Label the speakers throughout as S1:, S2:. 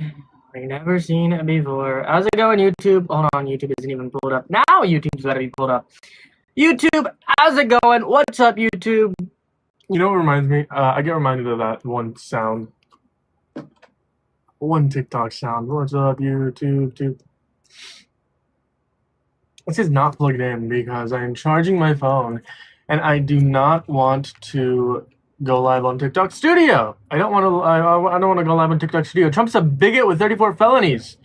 S1: I never seen it before. How's it going, YouTube? Hold on, YouTube isn't even pulled up. Now YouTube's gotta be pulled up. YouTube, how's it going? What's up, YouTube?
S2: You know what reminds me? I get reminded of that one sound. One TikTok sound. What's up, YouTube? This is not plugged in because I am charging my phone and I do not want to go live on TikTok Studio. I don't want to go live on TikTok Studio. Trump's a bigot with 34 felonies.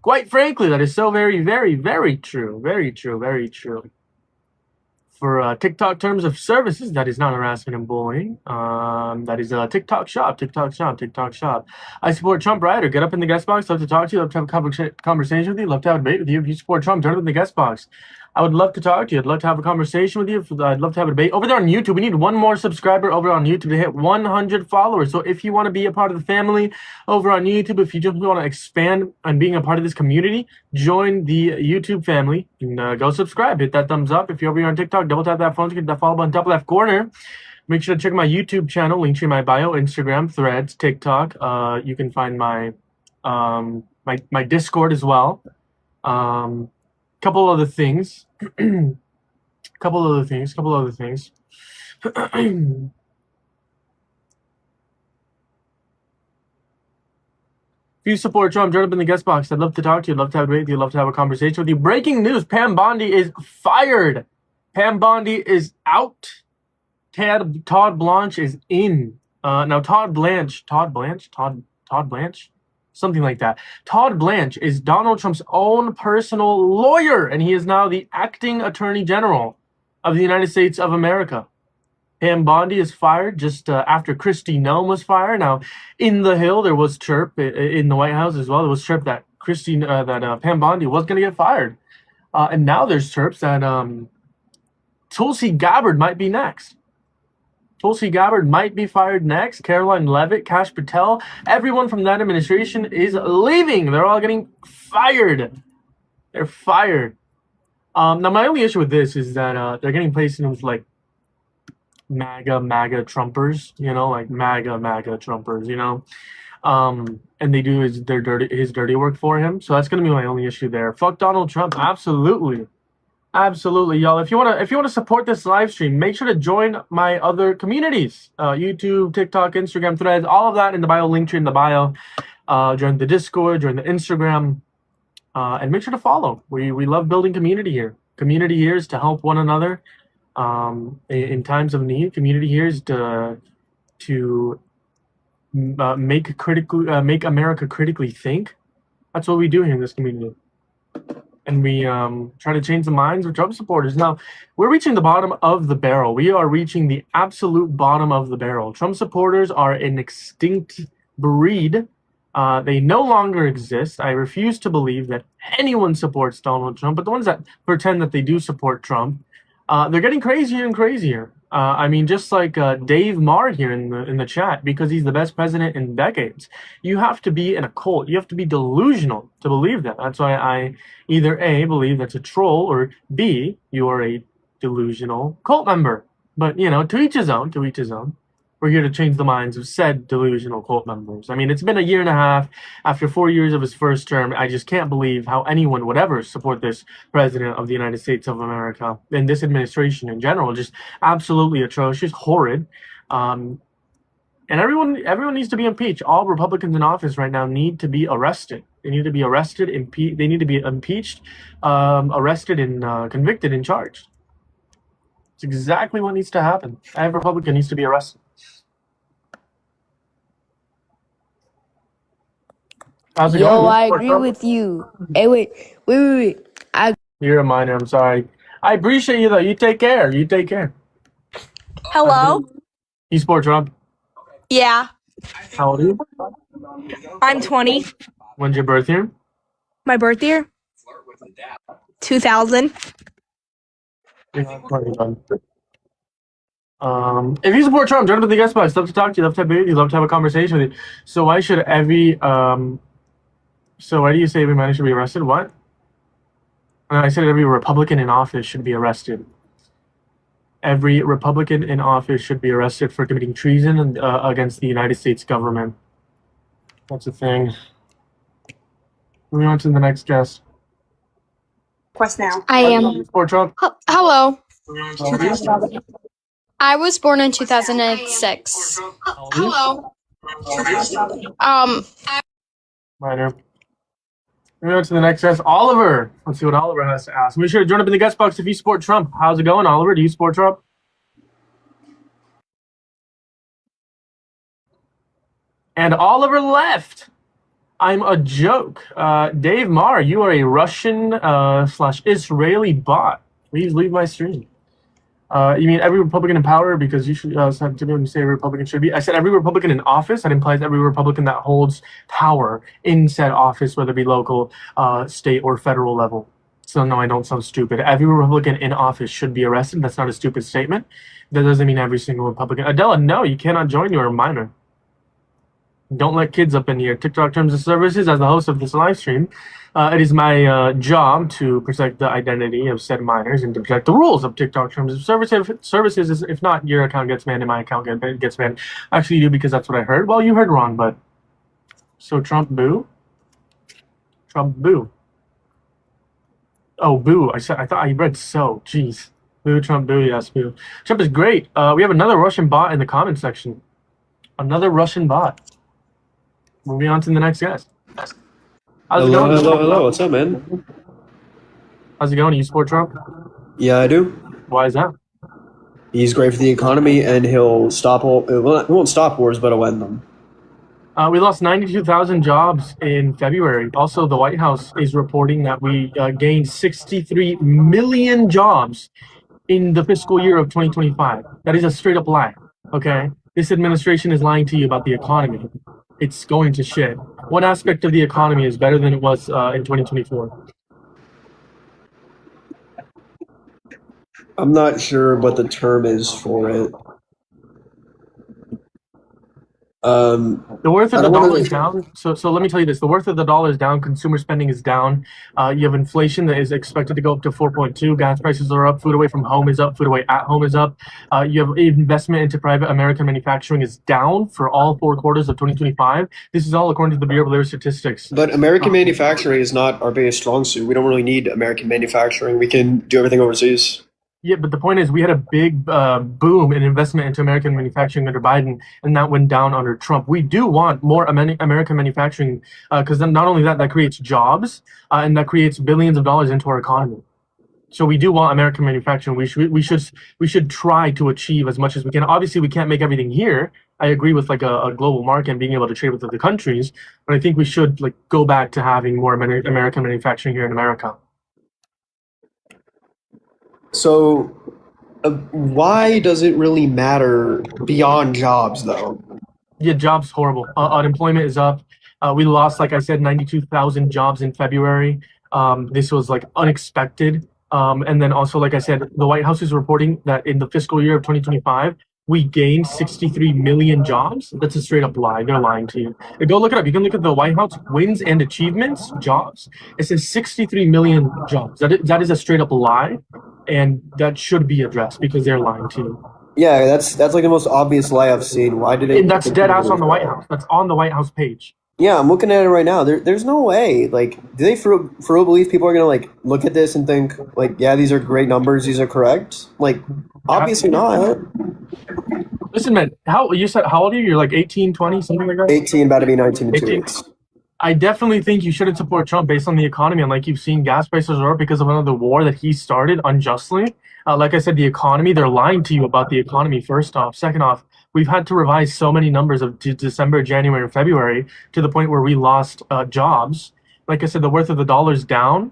S2: Quite frankly, that is so very, very, very true. Very true, very true. For TikTok terms of services, that is not harassment and bullying. That is TikTok shop. I support Trump Rioter. Get up in the guest box. Love to talk to you. Love to have a conversation with you. Love to have a debate with you. If you support Trump, join up in the guest box. I would love to talk to you. I'd love to have a conversation with you. I'd love to have a debate. Over there on YouTube, we need one more subscriber over on YouTube to hit 100 followers. So if you want to be a part of the family over on YouTube, if you just want to expand on being a part of this community, join the YouTube family and go subscribe. Hit that thumbs up. If you're over here on TikTok, double tap that phone to get that follow button top left corner. Make sure to check my YouTube channel, link to my bio, Instagram, Threads, TikTok. You can find my my Discord as well. Couple other things. couple other things. If you support Trump, join up in the guest box. I'd love to talk to you. I'd love to have a debate with you. I'd love to have a conversation with you. Breaking news: Pam Bondi is fired. Pam Bondi is out. Todd Blanche is in. Now Todd Blanche, something like that. Todd Blanche is Donald Trump's own personal lawyer, and he is now the acting Attorney General of the United States of America. Pam Bondi is fired just after Kristi Noem was fired. Now, in the Hill, there was chirp in the White House as well. There was chirp that Pam Bondi was going to get fired, and now there's chirps that Tulsi Gabbard might be next. Tulsi Gabbard might be fired next. Caroline Leavitt, Kash Patel, everyone from that administration is leaving. They're all getting fired. They're fired. Now, my only issue with this is that they're getting placed in with like MAGA Trumpers, like MAGA Trumpers, and they do his dirty work for him. So that's gonna be my only issue there. Fuck Donald Trump, absolutely. Absolutely, y'all. If you wanna support this live stream, make sure to join my other communities: YouTube, TikTok, Instagram, Threads, all of that in the bio. Link tree in the bio. Join the Discord, join the Instagram, and make sure to follow. We love building community here. Community here is to help one another in times of need. Community here is to make America critically think. That's what we do here in this community. And we try to change the minds of Trump supporters. Now, we're reaching the bottom of the barrel. We are reaching the absolute bottom of the barrel. Trump supporters are an extinct breed. They no longer exist. I refuse to believe that anyone supports Donald Trump, but the ones that pretend that they do support Trump, they're getting crazier and crazier. I mean, just like Dave Marr here in the chat, because he's the best president in decades. You have to be in a cult. You have to be delusional to believe that. That's why I either A, believe that's a troll, or B, you are a delusional cult member. But, to each his own, to each his own. We're here to change the minds of said delusional cult members. I mean, it's been a year and a half after 4 years of his first term. I just can't believe how anyone would ever support this president of the United States of America and this administration in general. Just absolutely atrocious, horrid. And everyone needs to be impeached. All Republicans in office right now need to be arrested. They need to be arrested, they need to be impeached, arrested, and convicted and charged. It's exactly what needs to happen. Every Republican needs to be arrested. How's it going?
S3: Yo, I agree with you. Hey, wait.
S2: You're a minor. I'm sorry. I appreciate you though. You take care.
S4: Hello?
S2: You support Trump?
S4: Yeah,
S2: How old are you?
S4: I'm 20.
S2: When's your birth year?
S4: My birth year? 2000.
S2: You're not 20, bud. If you support Trump, join up in the guest box. Love to talk to you. Love to have you. Love to have a conversation with you. So why should So why do you say every man should be arrested? What? I said every Republican in office should be arrested. Every Republican in office should be arrested for committing treason against the United States government. That's a thing. Moving on to the next guest.
S5: Quest now.
S6: I am.
S2: You support Trump?
S6: Hello.
S2: How old are you?
S6: I was born in 2006.
S2: How old are you?
S6: Hello.
S2: Minor. Moving on to the next guest, Oliver. Let's see what Oliver has to ask. Be sure to join up in the guest box if you support Trump. How's it going, Oliver? Do you support Trump? And Oliver left. I'm a joke. Dave Marr, you are a Russian / Israeli bot. Please leave my stream. You mean every Republican in power? Because you should have to do when you say every Republican should be. I said every Republican in office. That implies every Republican that holds power in said office, whether it be local, state, or federal level. So no, I don't sound stupid. Every Republican in office should be arrested. That's not a stupid statement. That doesn't mean every single Republican. Adela, no, you cannot join. You're a minor. Don't let kids up in here. TikTok terms and services. As the host of this live stream, it is my job to protect the identity of said minors and to protect the rules of TikTok terms of services. If not, your account gets banned and my account gets banned. Actually, you do, because that's what I heard. Well, you heard wrong, but so Trump boo. Trump boo. Oh, boo. I thought I read so. Jeez. Boo, Trump boo. Yes, boo. Trump is great. We have another Russian bot in the comment section. Another Russian bot. Moving on to the next guest. How's it going?
S7: Hello. What's up, man?
S2: How's it going? You support Trump?
S7: Yeah, I do.
S2: Why is that?
S7: He's great for the economy, and he'll stop. He won't stop wars, but he'll end them.
S2: We lost 92,000 jobs in February. Also, the White House is reporting that we gained 63 million jobs in the fiscal year of 2025. That is a straight up lie. Okay? This administration is lying to you about the economy. It's going to shit. What aspect of the economy is better than it was in 2024?
S7: I'm not sure what the term is for it.
S2: The worth of the dollar is down. So let me tell you this. The worth of the dollar is down. Consumer spending is down. You have inflation that is expected to go up to 4.2. Gas prices are up. Food away from home is up. Food away at home is up. You have investment into private American manufacturing is down for all 4 quarters of 2025. This is all according to the Bureau of Labor Statistics.
S7: But American manufacturing is not our biggest strong suit. We don't really need American manufacturing. We can do everything overseas.
S2: Yeah, but the point is we had a big boom in investment into American manufacturing under Biden, and that went down under Trump. We do want more American manufacturing because then not only that creates jobs and that creates billions of dollars into our economy. So we do want American manufacturing. We should try to achieve as much as we can. Obviously, we can't make everything here. I agree with like a global market and being able to trade with other countries, but I think we should like go back to having more American manufacturing here in America.
S7: So, why does it really matter beyond jobs, though?
S2: Yeah, jobs horrible. Unemployment is up. We lost, like I said, 92,000 jobs in February. This was like unexpected. And then also, like I said, the White House is reporting that in the fiscal year of 2025, we gained 63 million jobs. That's a straight up lie. They're lying to you. Go look it up. You can look at the White House wins and achievements, jobs. It says 63 million jobs. That is a straight up lie. And that should be addressed because they're lying to you.
S7: Yeah, that's like the most obvious lie I've seen. Why did it?
S2: And that's dead ass on the White House. That's on the White House page.
S7: Yeah, I'm looking at it right now. There's no way. Like, do they for real believe people are gonna like look at this and think like, yeah, these are great numbers. These are correct. Like, obviously not.
S2: Listen, man. How old are you? You're like 18, 20, something like that. 18,
S7: about to be 19 in 2
S2: 18.
S7: weeks.
S2: I definitely think you shouldn't support Trump based on the economy. And like you've seen, gas prices are up because of another war that he started unjustly. Like I said, the economy, they're lying to you about the economy, first off. Second off, we've had to revise so many numbers of December, January, and February to the point where we lost jobs. Like I said, the worth of the dollar is down.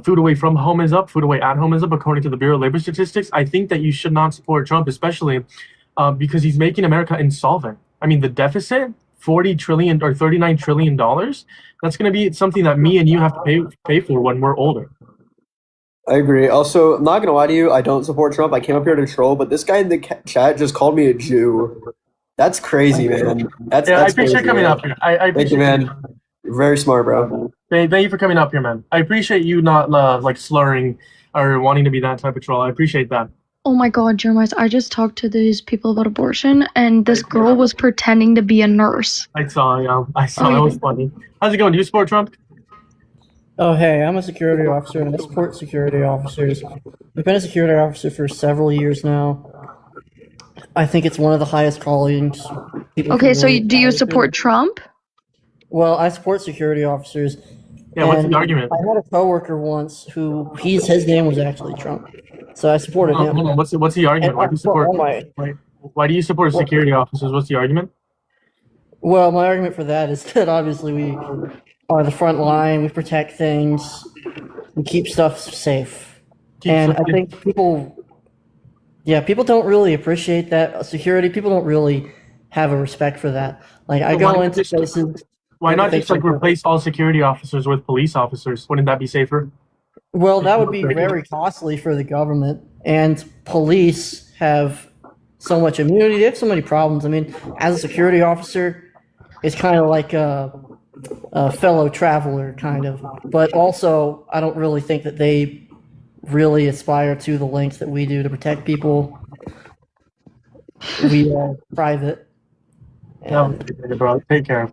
S2: Food away from home is up. Food away at home is up, according to the Bureau of Labor Statistics. I think that you should not support Trump, especially because he's making America insolvent. I mean, the deficit, $40 trillion or $39 trillion, that's going to be something that me and you have to pay for when we're older.
S7: I agree. Also, I'm not going to lie to you. I don't support Trump. I came up here to troll, but this guy in the chat just called me a Jew. That's crazy, man. That's
S2: I appreciate
S7: crazy,
S2: coming
S7: man.
S2: up here. I
S7: Thank you, man. You're very smart, bro.
S2: Thank you for coming up here, man. I appreciate you not like slurring or wanting to be that type of troll. I appreciate that.
S8: Oh my God, Jeremiah, I just talked to these people about abortion, and this girl was pretending to be a nurse.
S2: I saw. That was funny. How's it going? Do you support Trump?
S9: Oh, hey, I'm a security officer and I support security officers. I've been a security officer for several years now. I think it's one of the highest callings people
S8: Okay,
S9: can
S8: so
S9: really
S8: do you
S9: aspire to.
S8: support Trump?
S9: Well, I support security officers.
S2: Yeah, what's
S9: And
S2: the argument?
S9: I had a coworker once who his name was actually Trump, so I supported him.
S2: Hold on, what's the argument?
S9: And
S2: Why do you support? Why do you support security officers? What's the argument?
S9: Well, my argument for that is that obviously we are the front line. We protect things. We keep stuff safe. And I think people don't really appreciate that security. People don't really have a respect for that. Like I go into places.
S2: Why not just like replace all security officers with police officers? Wouldn't that be safer?
S9: Well, that would be very costly for the government, and police have so much immunity. They have so many problems. I mean, as a security officer, it's kind of like a fellow traveler, kind of. But also, I don't really think that they really aspire to the lengths that we do to protect people. We are private.
S2: No, bro. Take care.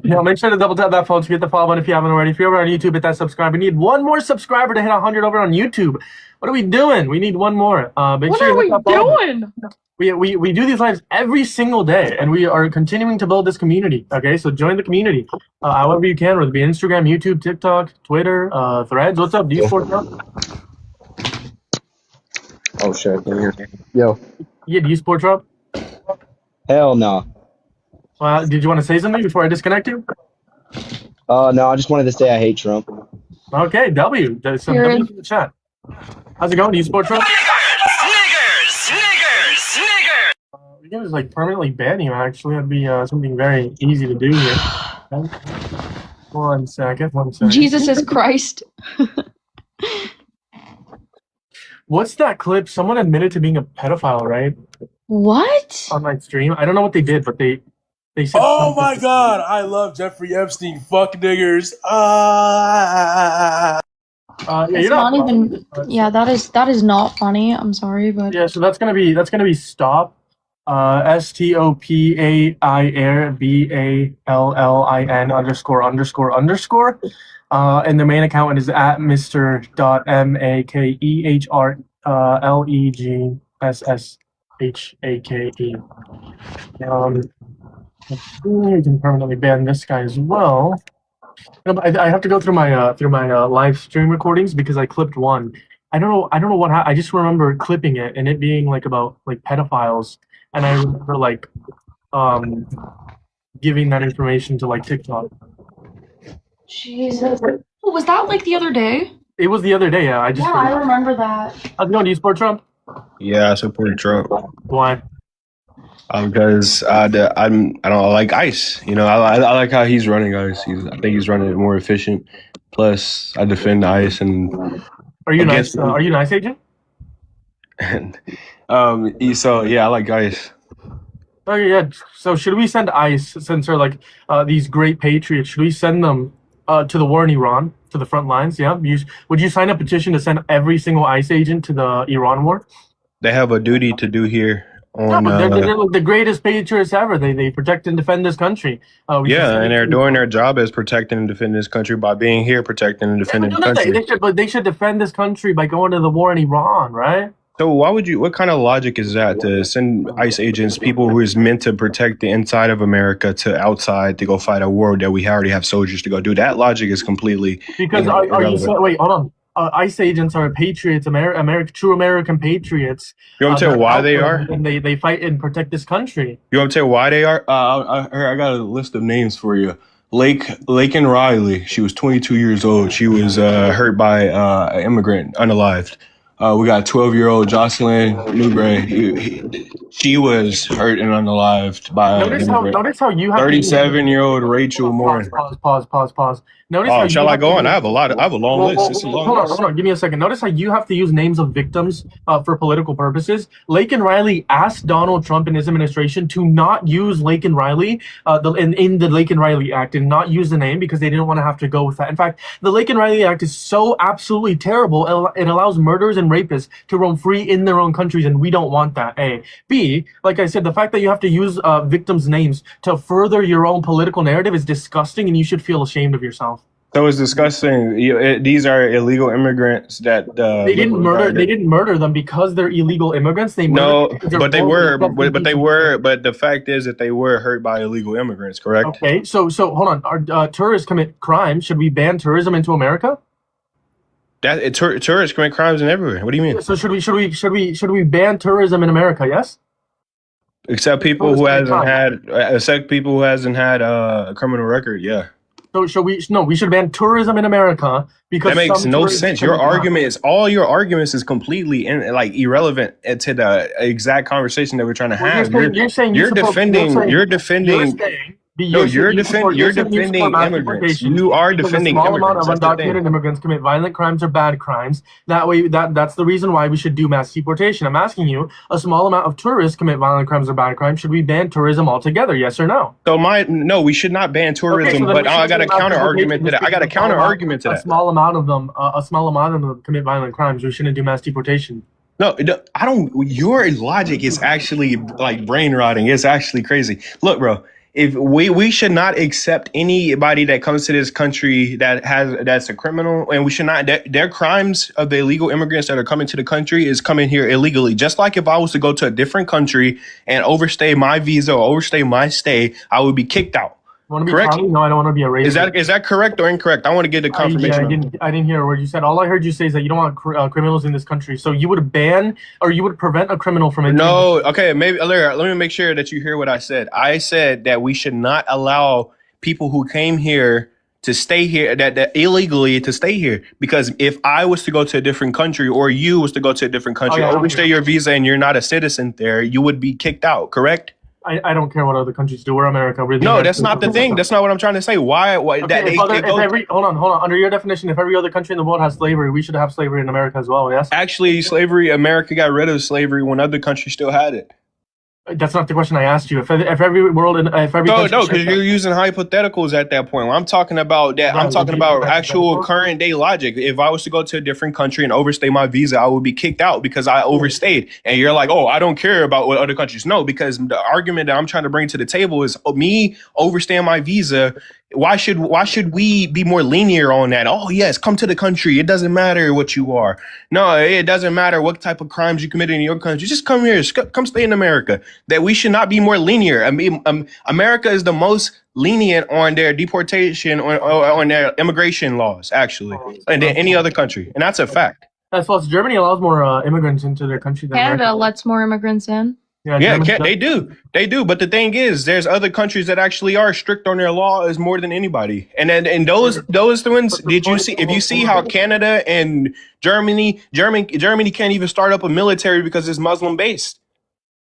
S2: Make sure to double tap that phone to get the follow button if you haven't already. If you're over on YouTube, hit that subscribe. We need one more subscriber to hit 100 over on YouTube. What are we doing? We need one more. What are we doing? We do these lives every single day, and we are continuing to build this community. Okay, so join the community however you can, whether it be Instagram, YouTube, TikTok, Twitter, Threads. What's up? Do you support Trump?
S10: Oh shit! Can you hear me? Yo.
S2: Yeah, do you support Trump?
S10: Hell no.
S2: Did you want to say something before I disconnect you?
S10: No, I just wanted to say I hate Trump.
S2: Okay, W. There's some W in the chat. How's it going? Do you support Trump? Niggers! We can just like permanently ban you. Actually, that'd be something very easy to do here. Okay. One second.
S6: Jesus Christ.
S2: What's that clip? Someone admitted to being a pedophile, right?
S6: What?
S2: On my stream. I don't know what they did, but they said.
S11: Oh my god, I love Jeffrey Epstein. Fuck niggers.
S2: Yeah,
S6: It's not even. Yeah, that is not funny. I'm sorry, but
S2: yeah. So that's gonna be stop. STOPAIRBALLIN ____. And the main account is at Mr.MAKEHRLEGSSHAKE. You can permanently ban this guy as well. I have to go through my live stream recordings because I clipped one. I don't know what happened. I just remember clipping it and it being like about like pedophiles, and I remember like giving that information to like TikTok.
S6: Jesus. Was that like the other day?
S2: It was the other day. Yeah,
S6: I remember that.
S2: How's it going? Do you support Trump?
S10: Yeah, I support Trump.
S2: Why?
S10: Because I don't like ICE. You know, I like how he's running ICE. I think he's running it more efficient. Plus, I defend ICE and.
S2: Are you nice? Are you an ICE agent?
S10: So yeah, I like ICE.
S2: Oh yeah. So should we send ICE, since they're like these great patriots? Should we send them to the war in Iran, to the front lines? Yeah. Would you sign a petition to send every single ICE agent to the Iran war?
S10: They have a duty to do here.
S2: Yeah, but they're like the greatest patriots ever. They protect and defend this country.
S10: And they're doing their job as protecting and defending this country by being here, protecting and defending the country.
S2: They should defend this country by going to the war in Iran, right?
S10: So what kind of logic is that to send ICE agents, people who is meant to protect the inside of America, to outside to go fight a war that we already have soldiers to go do? That logic is completely
S2: because wait, hold on. ICE agents are patriots, true American patriots.
S10: You want me to tell you why they are?
S2: And they fight and protect this country.
S10: You want me to tell you why they are? I got a list of names for you. Laken Riley. She was 22 years old. She was hurt by an immigrant, unalived. We got 12-year-old Jocelyn Newbray. She was hurt and unalived by an immigrant.
S2: Notice how you have
S10: 37-year-old Rachel Moore.
S2: Pause. Notice
S10: shall I go on? I have a long list. It's a long list.
S2: Hold on. Give me a second. Notice how you have to use names of victims for political purposes. Laken Riley asked Donald Trump and his administration to not use Laken Riley in the Laken Riley Act, and not use the name because they didn't want to have to go with that. In fact, the Laken Riley Act is so absolutely terrible. It allows murderers and rapists to roam free in their own countries, and we don't want that. A. B. Like I said, the fact that you have to use victims' names to further your own political narrative is disgusting, and you should feel ashamed of yourself.
S10: So it's disgusting. These are illegal immigrants that
S2: They didn't murder. They didn't murder them because they're illegal immigrants. They murdered
S10: but they were. But the fact is that they were hurt by illegal immigrants. Correct.
S2: Okay, so hold on. Our tourists commit crimes. Should we ban tourism into America?
S10: Tourists commit crimes in everywhere. What do you mean?
S2: So should we ban tourism in America? Yes.
S10: Except people who hasn't had a criminal record. Yeah.
S2: So should we? No, we should ban tourism in America because
S10: that makes no sense. Your arguments is completely irrelevant to the exact conversation that we're trying to have. You're defending immigrants. You are defending
S2: immigrants. A small amount of
S10: That's the thing.
S2: undocumented immigrants commit violent crimes or bad crimes. That way, that's the reason why we should do mass deportation. I'm asking you, a small amount of tourists commit violent crimes or bad crimes. Should we ban tourism altogether? Yes or no?
S10: No, we should not ban tourism.
S2: Okay,
S10: but I got a counter argument to that.
S2: A small amount of them commit violent crimes. We shouldn't do mass deportation.
S10: No, I don't. Your logic is actually like brain rotting. It's actually crazy. Look, bro. If we should not accept anybody that comes to this country that's a criminal, and we should not their crimes of the illegal immigrants that are coming to the country is coming here illegally. Just like if I was to go to a different country and overstay my visa or overstay my stay, I would be kicked out. Correct?
S2: No, I don't want to be a racist.
S10: Is that correct or incorrect? I want to get the confirmation.
S2: I didn't hear a word you said. All I heard you say is that you don't want criminals in this country. So you would ban or you would prevent a criminal from entering.
S10: No, okay, maybe let me make sure that you hear what I said. I said that we should not allow people who came here to stay here, that illegally to stay here. Because if I was to go to a different country or you was to go to a different country, overstay your visa and you're not a citizen there, you would be kicked out, correct?
S2: I don't care what other countries do. We're America.
S10: That's not the thing. That's not what I'm trying to say. Why?
S2: Okay, hold on. Under your definition, if every other country in the world has slavery, we should have slavery in America as well. Yes.
S10: Actually, America got rid of slavery when other countries still had it.
S2: That's not the question I asked you. If every
S10: because you're using hypotheticals at that point. I'm talking about that. I'm talking about actual current day logic. If I was to go to a different country and overstay my visa, I would be kicked out because I overstayed. And you're like, oh, I don't care about what other countries. No, because the argument that I'm trying to bring to the table is me overstaying my visa. Why should we be more lenient on that? Oh yes, come to the country. It doesn't matter what you are. No, it doesn't matter what type of crimes you committed in your country. Just come here. Come stay in America. That we should not be more lenient. I mean, America is the most lenient on their deportation or on their immigration laws, actually, than any other country, and that's a fact.
S2: That's false. Germany allows more immigrants into their country than
S6: Canada
S2: America.
S6: lets more immigrants in.
S10: They do. But the thing is, there's other countries that actually are strict on their laws more than anybody. And those ones, did you see? If you see how Canada and Germany can't even start up a military because it's Muslim based.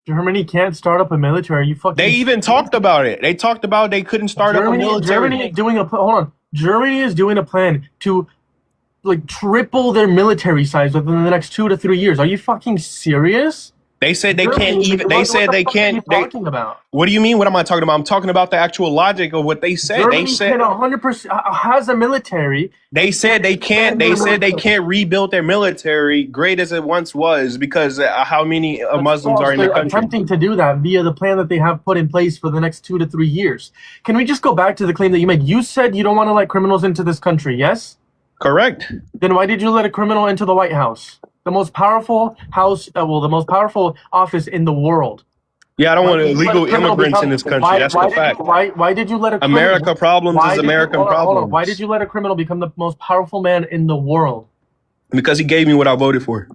S2: Germany can't start up a military. You fucking.
S10: They even talked about it. They talked about they couldn't start up a military.
S2: Germany is doing a plan to triple their military size within the next 2 to 3 years. Are you fucking serious?
S10: They said they can't even. They said they can't.
S2: Talking about?
S10: What do you mean? What am I talking about? I'm talking about the actual logic of what they said.
S2: Germany
S10: they said
S2: 100% has a military.
S10: They said they can't. They said they can't rebuild their military great as it once was because how many Muslims are in the country?
S2: Attempting to do that via the plan that they have put in place for the next 2 to 3 years. Can we just go back to the claim that you made? You said you don't want to let criminals into this country. Yes.
S10: Correct.
S2: Then why did you let a criminal into the White House? The most powerful the most powerful office in the world.
S10: Yeah, I don't want illegal immigrants in this country. That's the fact.
S2: Why did you let a
S10: American problems is American problems.
S2: Why did you let a criminal become the most powerful man in the world?
S10: Because he gave me what I voted for.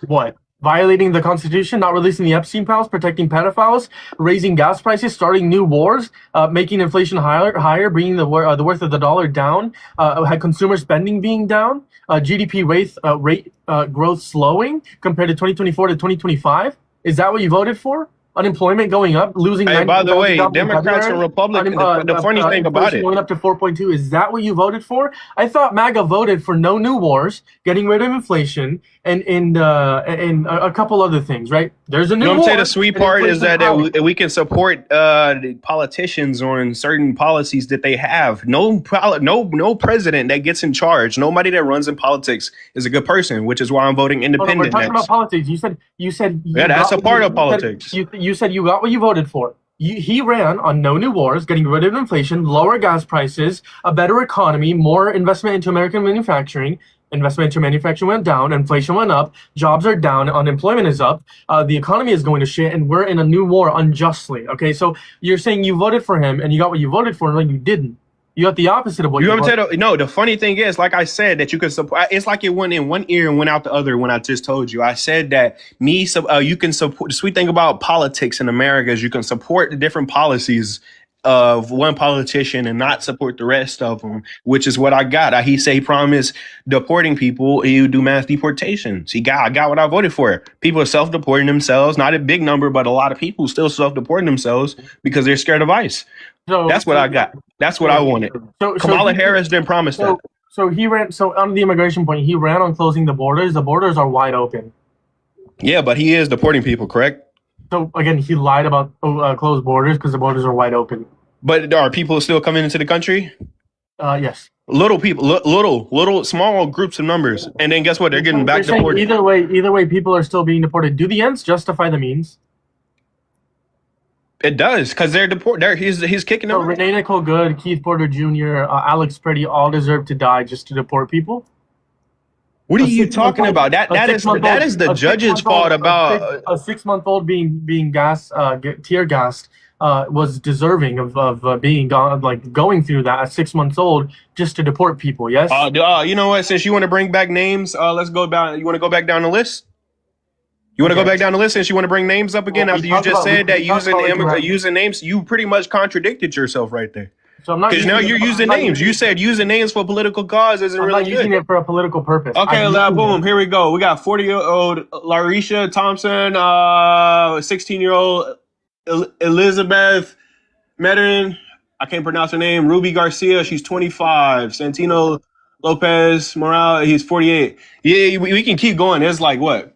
S2: What? Violating the Constitution, not releasing the Epstein files, protecting pedophiles, raising gas prices, starting new wars, making inflation higher, bringing the worth of the dollar down, had consumer spending being down, GDP rate growth slowing compared to 2024 to 2025. Is that what you voted for? Unemployment going up, losing.
S10: Hey, by the way, Democrats and Republicans. The funny thing about it,
S2: going up to 4.2. Is that what you voted for? I thought MAGA voted for no new wars, getting rid of inflation, and a couple other things. Right? There's a new.
S10: I'm saying the sweet part is that we can support the politicians on certain policies that they have. No president that gets in charge, nobody that runs in politics is a good person, which is why I'm voting independent.
S2: We're talking about politics. You said.
S10: Yeah, that's a part of politics.
S2: You said you got what you voted for. He ran on no new wars, getting rid of inflation, lower gas prices, a better economy, more investment into American manufacturing. Investment into manufacturing went down, inflation went up, jobs are down, unemployment is up, the economy is going to shit, and we're in a new war unjustly. Okay, so you're saying you voted for him and you got what you voted for, and like you didn't. You got the opposite of what you voted.
S10: No, the funny thing is, like I said, that you can support. It's like it went in one ear and went out the other when I just told you. I said that you can support. The sweet thing about politics in America is you can support the different policies of one politician and not support the rest of them, which is what I got. He promised deporting people. He would do mass deportations. I got what I voted for. People are self-deporting themselves. Not a big number, but a lot of people still self-deporting themselves because they're scared of ICE. So that's what I got. That's what I wanted. Kamala Harris didn't promise that.
S2: So he ran. So on the immigration point, he ran on closing the borders. The borders are wide open.
S10: Yeah, but he is deporting people, correct?
S2: So again, he lied about closed borders because the borders are wide open.
S10: But are people still coming into the country?
S2: Yes.
S10: Little people, little, small groups of numbers, and then guess what? They're getting back deported.
S2: Either way, people are still being deported. Do the ends justify the means?
S10: It does, because they're deported. He's kicking them.
S2: So Renee Nicole Good, Keith Porter Jr., Alex Pretty all deserve to die just to deport people.
S10: What are you talking about? That is the judge's fault about
S2: a 6-month-old being tear gassed. Was deserving of being going through that at 6 months old just to deport people. Yes.
S10: You know what? Since you want to bring back names, let's go down. You want to go back down the list? You want to go back down the list since you want to bring names up again after you just said that using names, you pretty much contradicted yourself right there.
S2: So I'm not
S10: because now you're using names. You said using names for political cause isn't really good.
S2: I'm not using it for a political purpose.
S10: Okay, boom. Here we go. We got 40-year-old Larisha Thompson, 16-year-old Elizabeth Medellin. I can't pronounce her name. Ruby Garcia. She's 25. Santino Lopez Morales. He's 48. Yeah, we can keep going. There's like what?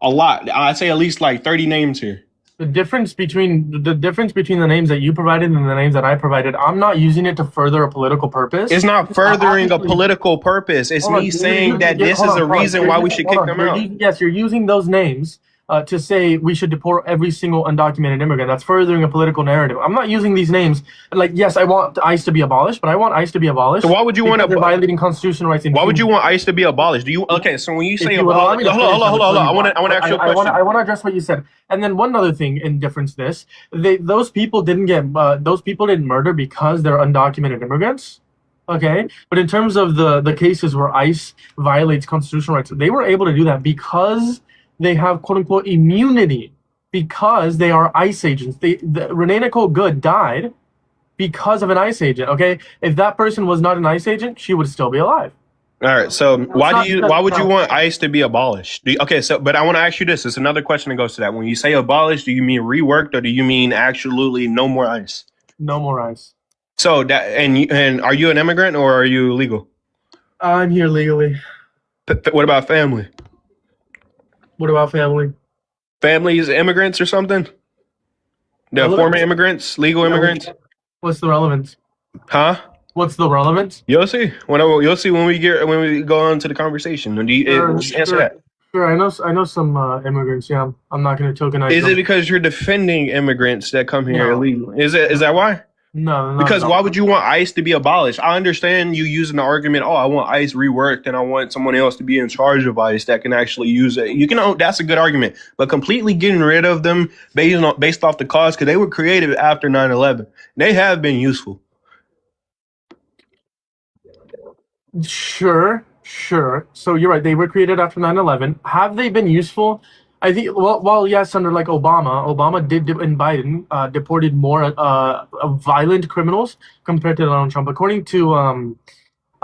S10: A lot. I'd say at least like 30 names here.
S2: The difference between the names that you provided and the names that I provided, I'm not using it to further a political purpose.
S10: It's not furthering a political purpose. It's me saying that this is a reason why we should kick them out.
S2: Yes, you're using those names to say we should deport every single undocumented immigrant. That's furthering a political narrative. I'm not using these names. Like, yes, I want ICE to be abolished, but I want ICE to be abolished.
S10: So why would you want to
S2: violating constitutional rights?
S10: Why would you want ICE to be abolished? Do you? Okay, so when you say hold on. I want to ask you a question.
S2: I want to address what you said. And then one other thing in difference to this, those people didn't murder because they're undocumented immigrants. Okay, but in terms of the cases where ICE violates constitutional rights, they were able to do that because they have quote unquote immunity, because they are ICE agents. Renee Nicole Good died because of an ICE agent. Okay, if that person was not an ICE agent, she would still be alive.
S10: All right. So why would you want ICE to be abolished? But I want to ask you this. It's another question that goes to that. When you say abolished, do you mean reworked or do you mean absolutely no more ICE?
S2: No more ICE.
S10: So and are you an immigrant or are you legal?
S2: I'm here legally.
S10: What about family?
S2: What about family?
S10: Families, immigrants or something? The former immigrants, legal immigrants?
S2: What's the relevance?
S10: Huh?
S2: What's the relevance?
S10: You'll see. You'll see when we go on to the conversation. Answer that.
S2: Sure, I know some immigrants. Yeah, I'm not going to tokenize.
S10: Is it because you're defending immigrants that come here illegally? Is that why?
S2: No.
S10: Because why would you want ICE to be abolished? I understand you using the argument, I want ICE reworked and I want someone else to be in charge of ICE that can actually use it. That's a good argument. But completely getting rid of them based off the cause, because they were created after 9/11. They have been useful.
S2: Sure. So you're right. They were created after 9/11. Have they been useful? I think, well, yes, under like Obama did and Biden deported more violent criminals compared to Donald Trump.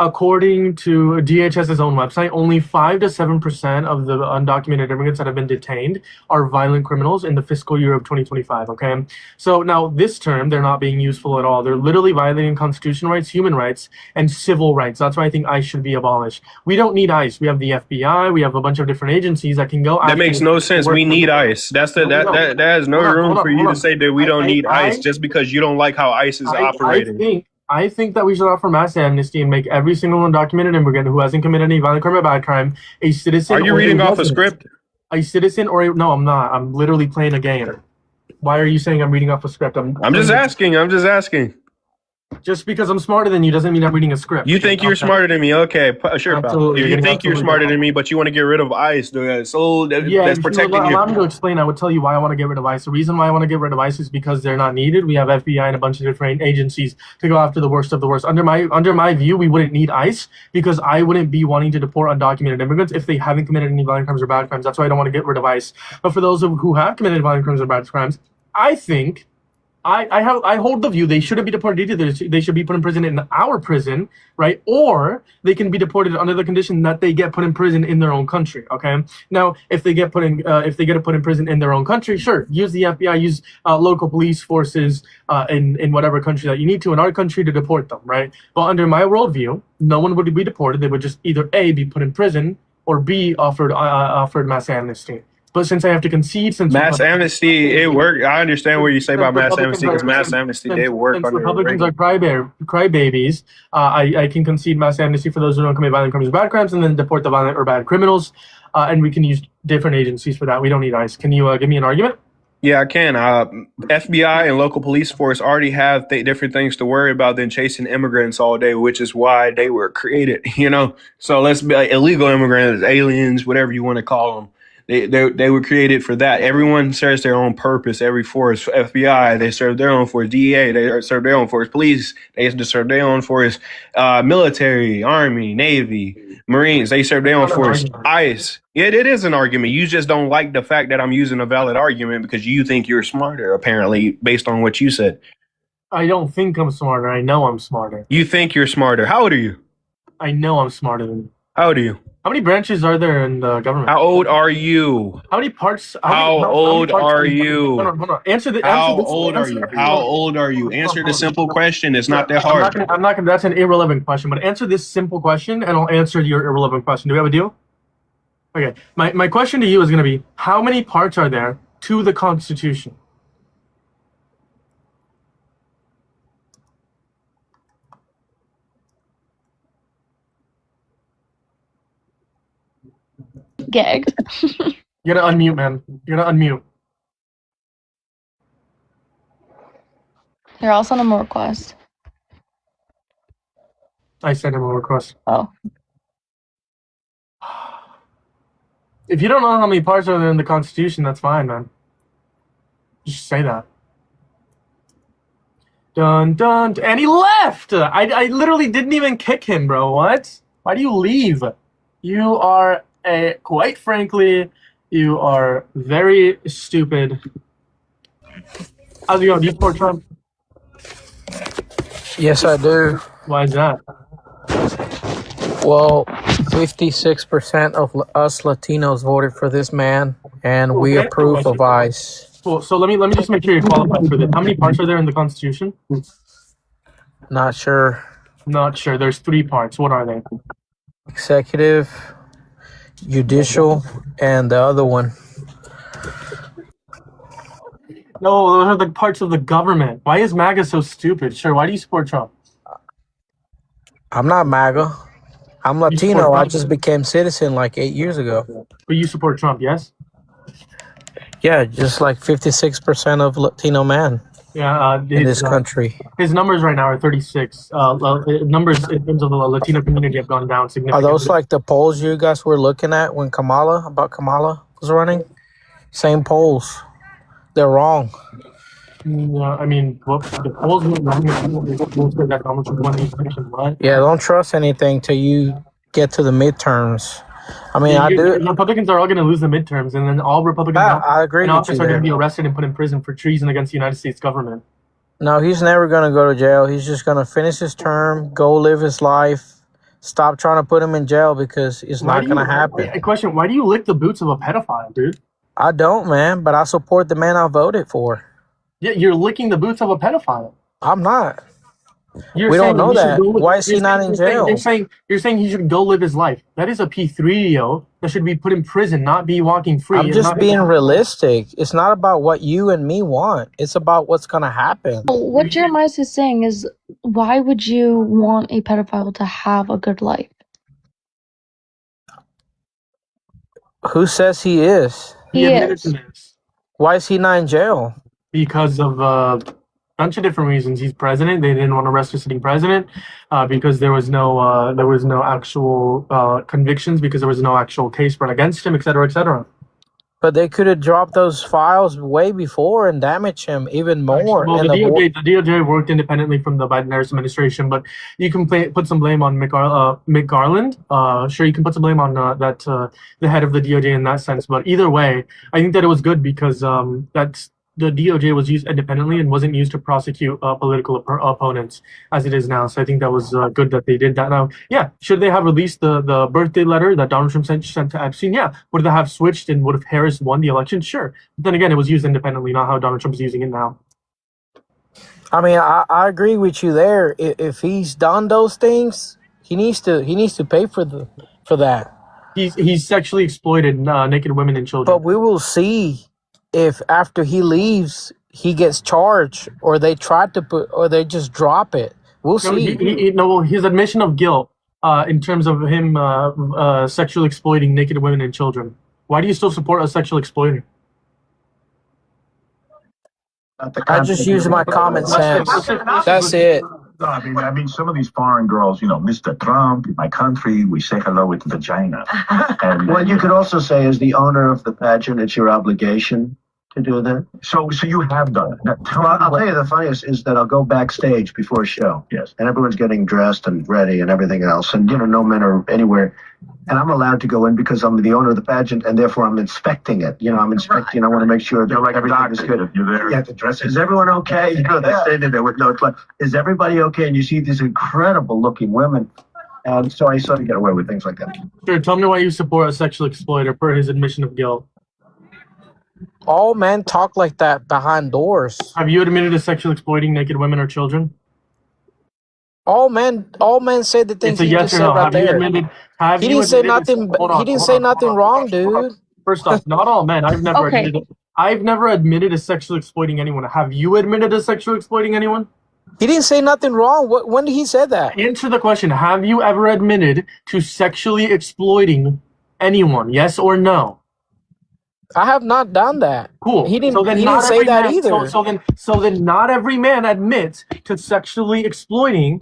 S2: According to DHS's own website, only 5 to 7% of the undocumented immigrants that have been detained are violent criminals in the fiscal year of 2025, okay? So now this term, they're not being useful at all. They're literally violating constitutional rights, human rights, and civil rights. That's why I think ICE should be abolished. We don't need ICE. We have the FBI. We have a bunch of different agencies that can go.
S10: That makes no sense. We need ICE. That has no room for you to say that we don't need ICE just because you don't like how ICE is operating.
S2: I think that we should offer mass amnesty and make every single undocumented immigrant who hasn't committed any violent crime or bad crime a citizen.
S10: Are you reading off a script?
S2: A citizen no, I'm not. I'm literally playing a game. Why are you saying I'm reading off a script?
S10: I'm just asking. I'm just asking.
S2: Just because I'm smarter than you doesn't mean I'm reading a script.
S10: You think you're smarter than me? Okay, sure, pal.
S2: Absolutely.
S10: You
S2: You're
S10: think you're
S2: absolutely
S10: smarter
S2: right.
S10: than me, but you want to get rid of ICE. So
S2: Yeah,
S10: that's
S2: if you would
S10: protecting
S2: allow me
S10: you.
S2: to explain, I would tell you why I want to get rid of ICE. The reason why I want to get rid of ICE is because they're not needed. We have FBI and a bunch of different agencies to go after the worst of the worst. Under my view, we wouldn't need ICE because I wouldn't be wanting to deport undocumented immigrants if they haven't committed any violent crimes or bad crimes. That's why I don't want to get rid of ICE. But for those who have committed violent crimes or bad crimes, I think I hold the view they shouldn't be deported either. They should be put in prison in our prison, right? Or they can be deported under the condition that they get put in prison in their own country. Okay. Now, if they get put in prison in their own country, sure, use the FBI, use local police forces in whatever country that you need to in our country to deport them, right? But under my worldview, no one would be deported. They would just either A, be put in prison, or B, offered mass amnesty. But since I have to concede, since
S10: Mass amnesty, it worked. I understand what you say about mass amnesty because mass amnesty did work
S2: since
S10: under
S2: Republicans
S10: Reagan.
S2: are crybabies, I can concede mass amnesty for those who don't commit violent crimes or bad crimes, and then deport the violent or bad criminals. And we can use different agencies for that. We don't need ICE. Can you give me an argument?
S10: Yeah, I can. FBI and local police force already have different things to worry about than chasing immigrants all day, which is why they were created. So let's be like illegal immigrants, aliens, whatever you want to call them. They were created for that. Everyone serves their own purpose. Every force, FBI, they serve their own force. DEA, they serve their own force. Police, they serve their own force. Military, Army, Navy, Marines, they serve their own force. ICE, it is an argument. You just don't like the fact that I'm using a valid argument because you think you're smarter, apparently, based on what you said.
S2: I don't think I'm smarter. I know I'm smarter.
S10: You think you're smarter. How old are you?
S2: I know I'm smarter than you.
S10: How old are you?
S2: How many branches are there in the government?
S10: How old are you?
S2: How many parts?
S10: How old are you?
S2: Hold on. Answer this.
S10: How old are you? How old are you? Answer the simple question. It's not that hard.
S2: I'm not gonna. That's an irrelevant question. But answer this simple question, and I'll answer your irrelevant question. Do we have a deal? Okay. My question to you is gonna be: how many parts are there to the Constitution?
S6: Gagged.
S2: You gotta unmute, man. You gotta unmute.
S6: Here, I'll send him a request.
S2: I sent him a request.
S6: Oh.
S2: If you don't know how many parts are there in the Constitution, that's fine, man. Just say that. Dun dun. And he left. I literally didn't even kick him, bro. What? Why do you leave? You are quite frankly, you are very stupid. How's it going? Do you support Trump?
S12: Yes, I do.
S2: Why is that?
S12: Well, 56% of us Latinos voted for this man, and we approve of ICE.
S2: Cool. So let me just make sure you're qualified for this. How many parts are there in the Constitution?
S12: Not sure.
S2: Not sure. There's 3 parts. What are they?
S12: Executive, judicial, and the other one.
S2: No, those are the parts of the government. Why is MAGA so stupid? Sure, why do you support Trump?
S12: I'm not MAGA. I'm Latino. I just became citizen like 8 years ago.
S2: But you support Trump, yes?
S12: Yeah, just like 56% of Latino man in this country.
S2: His numbers right now are 36. Numbers in terms of the Latino community have gone down
S12: Are
S2: significantly.
S12: those like the polls you guys were looking at when Kamala was running? Same polls. They're wrong.
S2: Yeah, I mean, the polls went wrong. That Donald Trump won the election, what?
S12: Yeah, don't trust anything till you get to the midterms. I mean,
S2: Republicans are all going to lose the midterms, and then all Republicans
S12: I agree
S2: in
S12: with
S2: office
S12: you
S2: are going
S12: there.
S2: to be arrested and put in prison for treason against the United States government.
S12: No, he's never going to go to jail. He's just going to finish his term, go live his life. Stop trying to put him in jail because it's not going to happen.
S2: A question, why do you lick the boots of a pedophile, dude?
S12: I don't, man, but I support the man I voted for.
S2: Yeah, you're licking the boots of a pedophile.
S12: I'm not.
S2: We
S12: don't know that. Why is he not in jail?
S2: You're saying he should go live his life. That is a P3, that should be put in prison, not be walking free.
S12: I'm just being realistic. It's not about what you and me want. It's about what's going to happen.
S8: What Jeremiah is saying is, why would you want a pedophile to have a good life?
S12: Who says he is?
S2: He admitted to this.
S12: Why is he not in jail?
S2: because of a bunch of different reasons. He's president. They didn't want to arrest a sitting president because there was no actual convictions, because there was no actual case brought against him, et cetera, et cetera.
S12: But they could have dropped those files way before and damaged him even more.
S2: Well,
S12: And
S2: the DOJ worked independently from the Biden-Harris administration, but you can put some blame on Mick Garland. Sure, you can put some blame on the head of the DOJ in that sense. But either way, I think that it was good because the DOJ was used independently and wasn't used to prosecute political opponents as it is now. So I think that was good that they did that. Now, yeah, should they have released the birthday letter that Donald Trump sent to Epstein? Yeah. Would they have switched and would have Harris won the election? Sure. But then again, it was used independently, not how Donald Trump is using it now.
S12: I mean, I agree with you there. If he's done those things, he needs to pay for that.
S2: He's sexually exploited naked women and children.
S12: But we will see if after he leaves he gets charged, or they or they just drop it. We'll see.
S2: His admission of guilt in terms of him sexually exploiting naked women and children. Why do you still support a sexual exploiter?
S12: I just use my common sense. That's it.
S13: No, I mean, some of these foreign girls, Mr. Trump, in my country, we say hello with vagina. And well, you could also say, as the owner of the pageant, it's your obligation to do that. So you have done it. Now, I'll tell you the funniest is that I'll go backstage before a show. Yes. And everyone's getting dressed and ready and everything else. And, no men are anywhere. And I'm allowed to go in because I'm the owner of the pageant, and therefore I'm inspecting it. I'm inspecting. I want to make sure that everything is good. You're there. You have to dress. Is everyone okay? They're standing there with no clothes. Is everybody okay? And you see these incredible looking women. And so I sort of get away with things like that.
S2: Sure. Tell me why you support a sexual exploiter per his admission of guilt.
S12: All men talk like that behind doors.
S2: Have you admitted to sexually exploiting naked women or children?
S12: All men say the things he just said right there. He didn't say nothing. He didn't say nothing wrong, dude.
S2: First off, not all men. I've never admitted to sexually exploiting anyone. Have you admitted to sexually exploiting anyone?
S12: He didn't say nothing wrong. When did he say that?
S2: Answer the question. Have you ever admitted to sexually exploiting anyone? Yes or no?
S12: I have not done that.
S2: Cool.
S12: He didn't say that either.
S2: So then not every man admits to sexually exploiting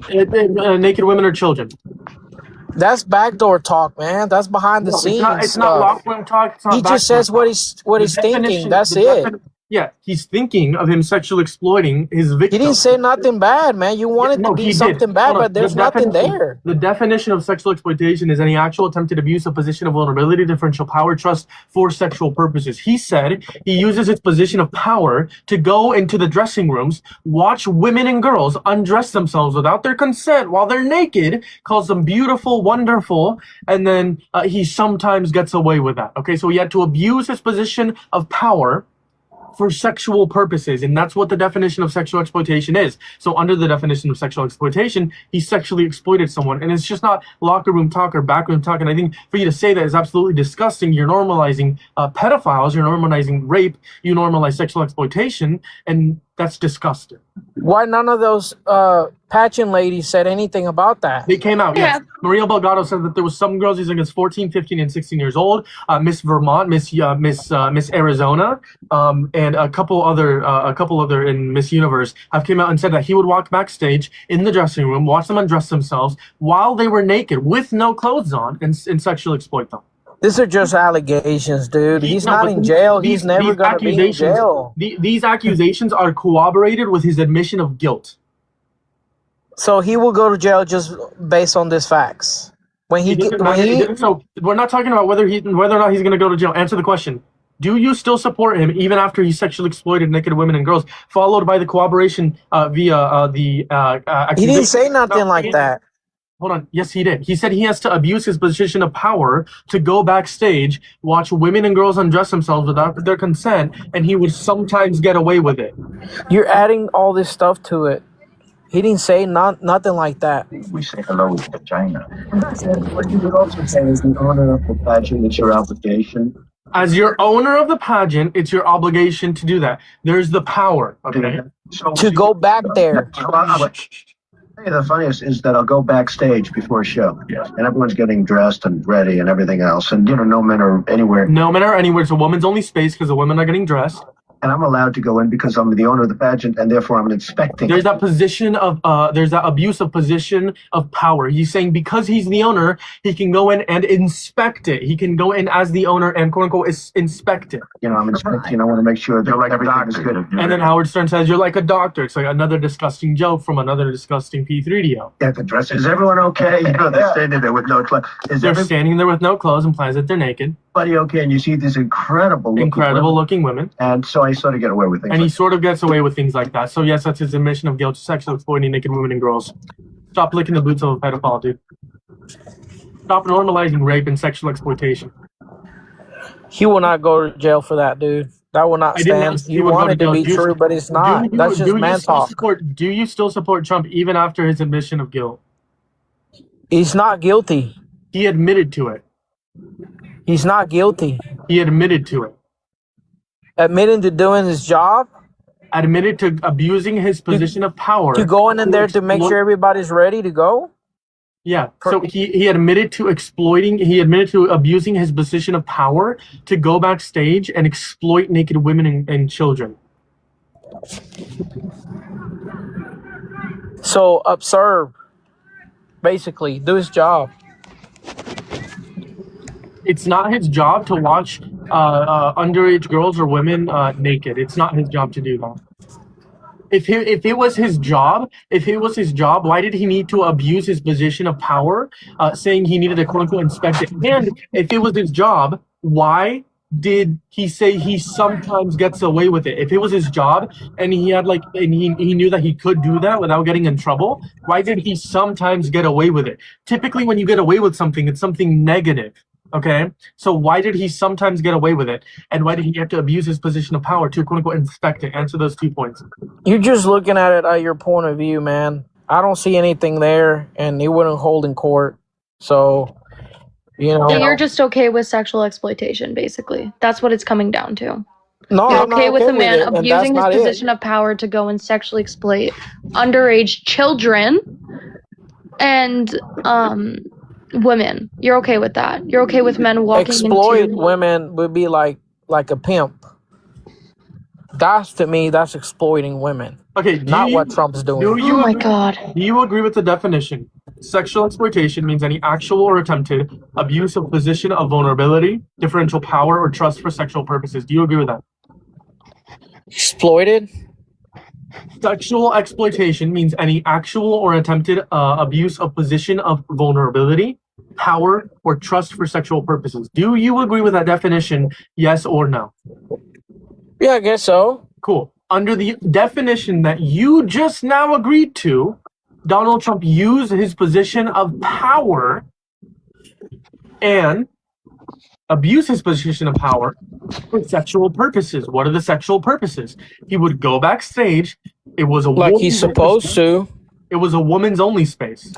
S2: naked women or children.
S12: That's backdoor talk, man. That's behind the scenes.
S2: It's not locker room talk. It's not
S12: he just says what he's thinking. That's it.
S2: Yeah, he's thinking of him sexually exploiting his victim.
S12: He didn't say nothing bad, man. You wanted to be something bad, but there's nothing there.
S2: The definition of sexual exploitation is any actual attempted abuse of position of vulnerability, differential power, trust for sexual purposes. He said he uses his position of power to go into the dressing rooms, watch women and girls undress themselves without their consent while they're naked, calls them beautiful, wonderful, and then he sometimes gets away with that. Okay, so he had to abuse his position of power for sexual purposes, and that's what the definition of sexual exploitation is. So under the definition of sexual exploitation, he sexually exploited someone, and it's just not locker room talk or backroom talk. And I think for you to say that is absolutely disgusting. You're normalizing pedophiles, you're normalizing rape, you normalize sexual exploitation, and that's disgusting.
S12: Why none of those pageant ladies said anything about that?
S2: They came out, yes. Maria Belgado said that there was some girls, these against 14, 15, and 16 years old. Miss Vermont, Miss Arizona, and a couple other in Miss Universe have came out and said that he would walk backstage in the dressing room, watch them undress themselves while they were naked with no clothes on, and sexually exploit them.
S12: These are just allegations, dude. He's not in jail. He's never going to be in jail.
S2: These accusations are corroborated with his admission of guilt.
S12: So he will go to jail just based on these facts. So
S2: we're not talking about whether or not he's going to go to jail. Answer the question. Do you still support him even after he sexually exploited naked women and girls, followed by the corroboration via the accusation?
S12: He didn't say nothing like that.
S2: Hold on. Yes, he did. He said he has to abuse his position of power to go backstage, watch women and girls undress themselves without their consent, and he would sometimes get away with it.
S12: You're adding all this stuff to it. He didn't say nothing like that.
S13: We say hello with vagina. What you would also say is the owner of the pageant, it's your obligation.
S2: As your owner of the pageant, it's your obligation to do that. There's the power, okay?
S12: To go back there.
S13: The funniest is that I'll go backstage before a show, and everyone's getting dressed and ready and everything else, and no men are anywhere.
S2: No men are anywhere. It's a woman's only space because the women are getting dressed.
S13: and I'm allowed to go in because I'm the owner of the pageant, and therefore I'm inspecting.
S2: There's that position of there's that abuse of position of power. He's saying because he's the owner, he can go in and inspect it. He can go in as the owner and quote unquote inspect it.
S13: You know, I'm inspecting. I want to make sure that
S11: like
S13: everything is good.
S2: And then Howard Stern says you're like a doctor. It's like another disgusting joke from another disgusting P3DO.
S13: Yeah, the dress. Is everyone okay? You know, they're standing there with no clothes. Is
S2: They're standing there with no clothes, implies that they're naked.
S13: everybody okay? And you see these incredible
S2: looking women.
S13: And so I sort of get away with things.
S2: And he sort of gets away with things like that. So yes, that's his admission of guilt to sexually exploiting naked women and girls. Stop licking the boots of a pedophile, dude. Stop normalizing rape and sexual exploitation.
S12: He will not go to jail for that, dude. That will not stand. You want it to be true, but it's not. That's just man talk.
S2: Do you still support Trump even after his admission of guilt?
S12: He's not guilty.
S2: He admitted to it.
S12: He's not guilty.
S2: He admitted to it.
S12: Admitting to doing his job?
S2: Admitted to abusing his position of power.
S12: To going in there to make sure everybody's ready to go?
S2: Yeah, so he admitted to exploiting, he admitted to abusing his position of power to go backstage and exploit naked women and children.
S12: So, observe. Basically, do his job.
S2: It's not his job to watch underage girls or women naked. It's not his job to do that. If it was his job, why did he need to abuse his position of power, saying he needed to quote unquote inspect it? And if it was his job, why did he say he sometimes gets away with it? If it was his job and he had he knew that he could do that without getting in trouble, why did he sometimes get away with it? Typically, when you get away with something, it's something negative. Okay, so why did he sometimes get away with it, and why did he have to abuse his position of power to quote unquote inspect it? Answer those 2 points.
S12: You're just looking at it at your point of view, man. I don't see anything there, and he wouldn't hold in court. So,
S8: You're just okay with sexual exploitation, basically. That's what it's coming down to.
S12: No,
S8: You're
S12: I'm not
S8: okay with a man
S12: it, and
S8: abusing his
S12: that's not
S8: position of power to go and sexually exploit underage children and women. You're okay with that. You're okay with men walking
S12: Exploit
S8: into
S12: women would be like a pimp. To me, that's exploiting women.
S2: Okay,
S12: not what Trump's doing.
S8: Oh my God.
S2: Do you agree with the definition? Sexual exploitation means any actual or attempted abuse of position of vulnerability, differential power, or trust for sexual purposes. Do you agree with that?
S12: Exploited?
S2: Sexual exploitation means any actual or attempted abuse of position of vulnerability, power, or trust for sexual purposes. Do you agree with that definition, yes or no?
S12: Yeah, I guess so.
S2: Cool. Under the definition that you just now agreed to, Donald Trump used his position of power and abuse his position of power for sexual purposes. What are the sexual purposes? He would go backstage. It was a
S12: like he's supposed to.
S2: It was a woman's only space.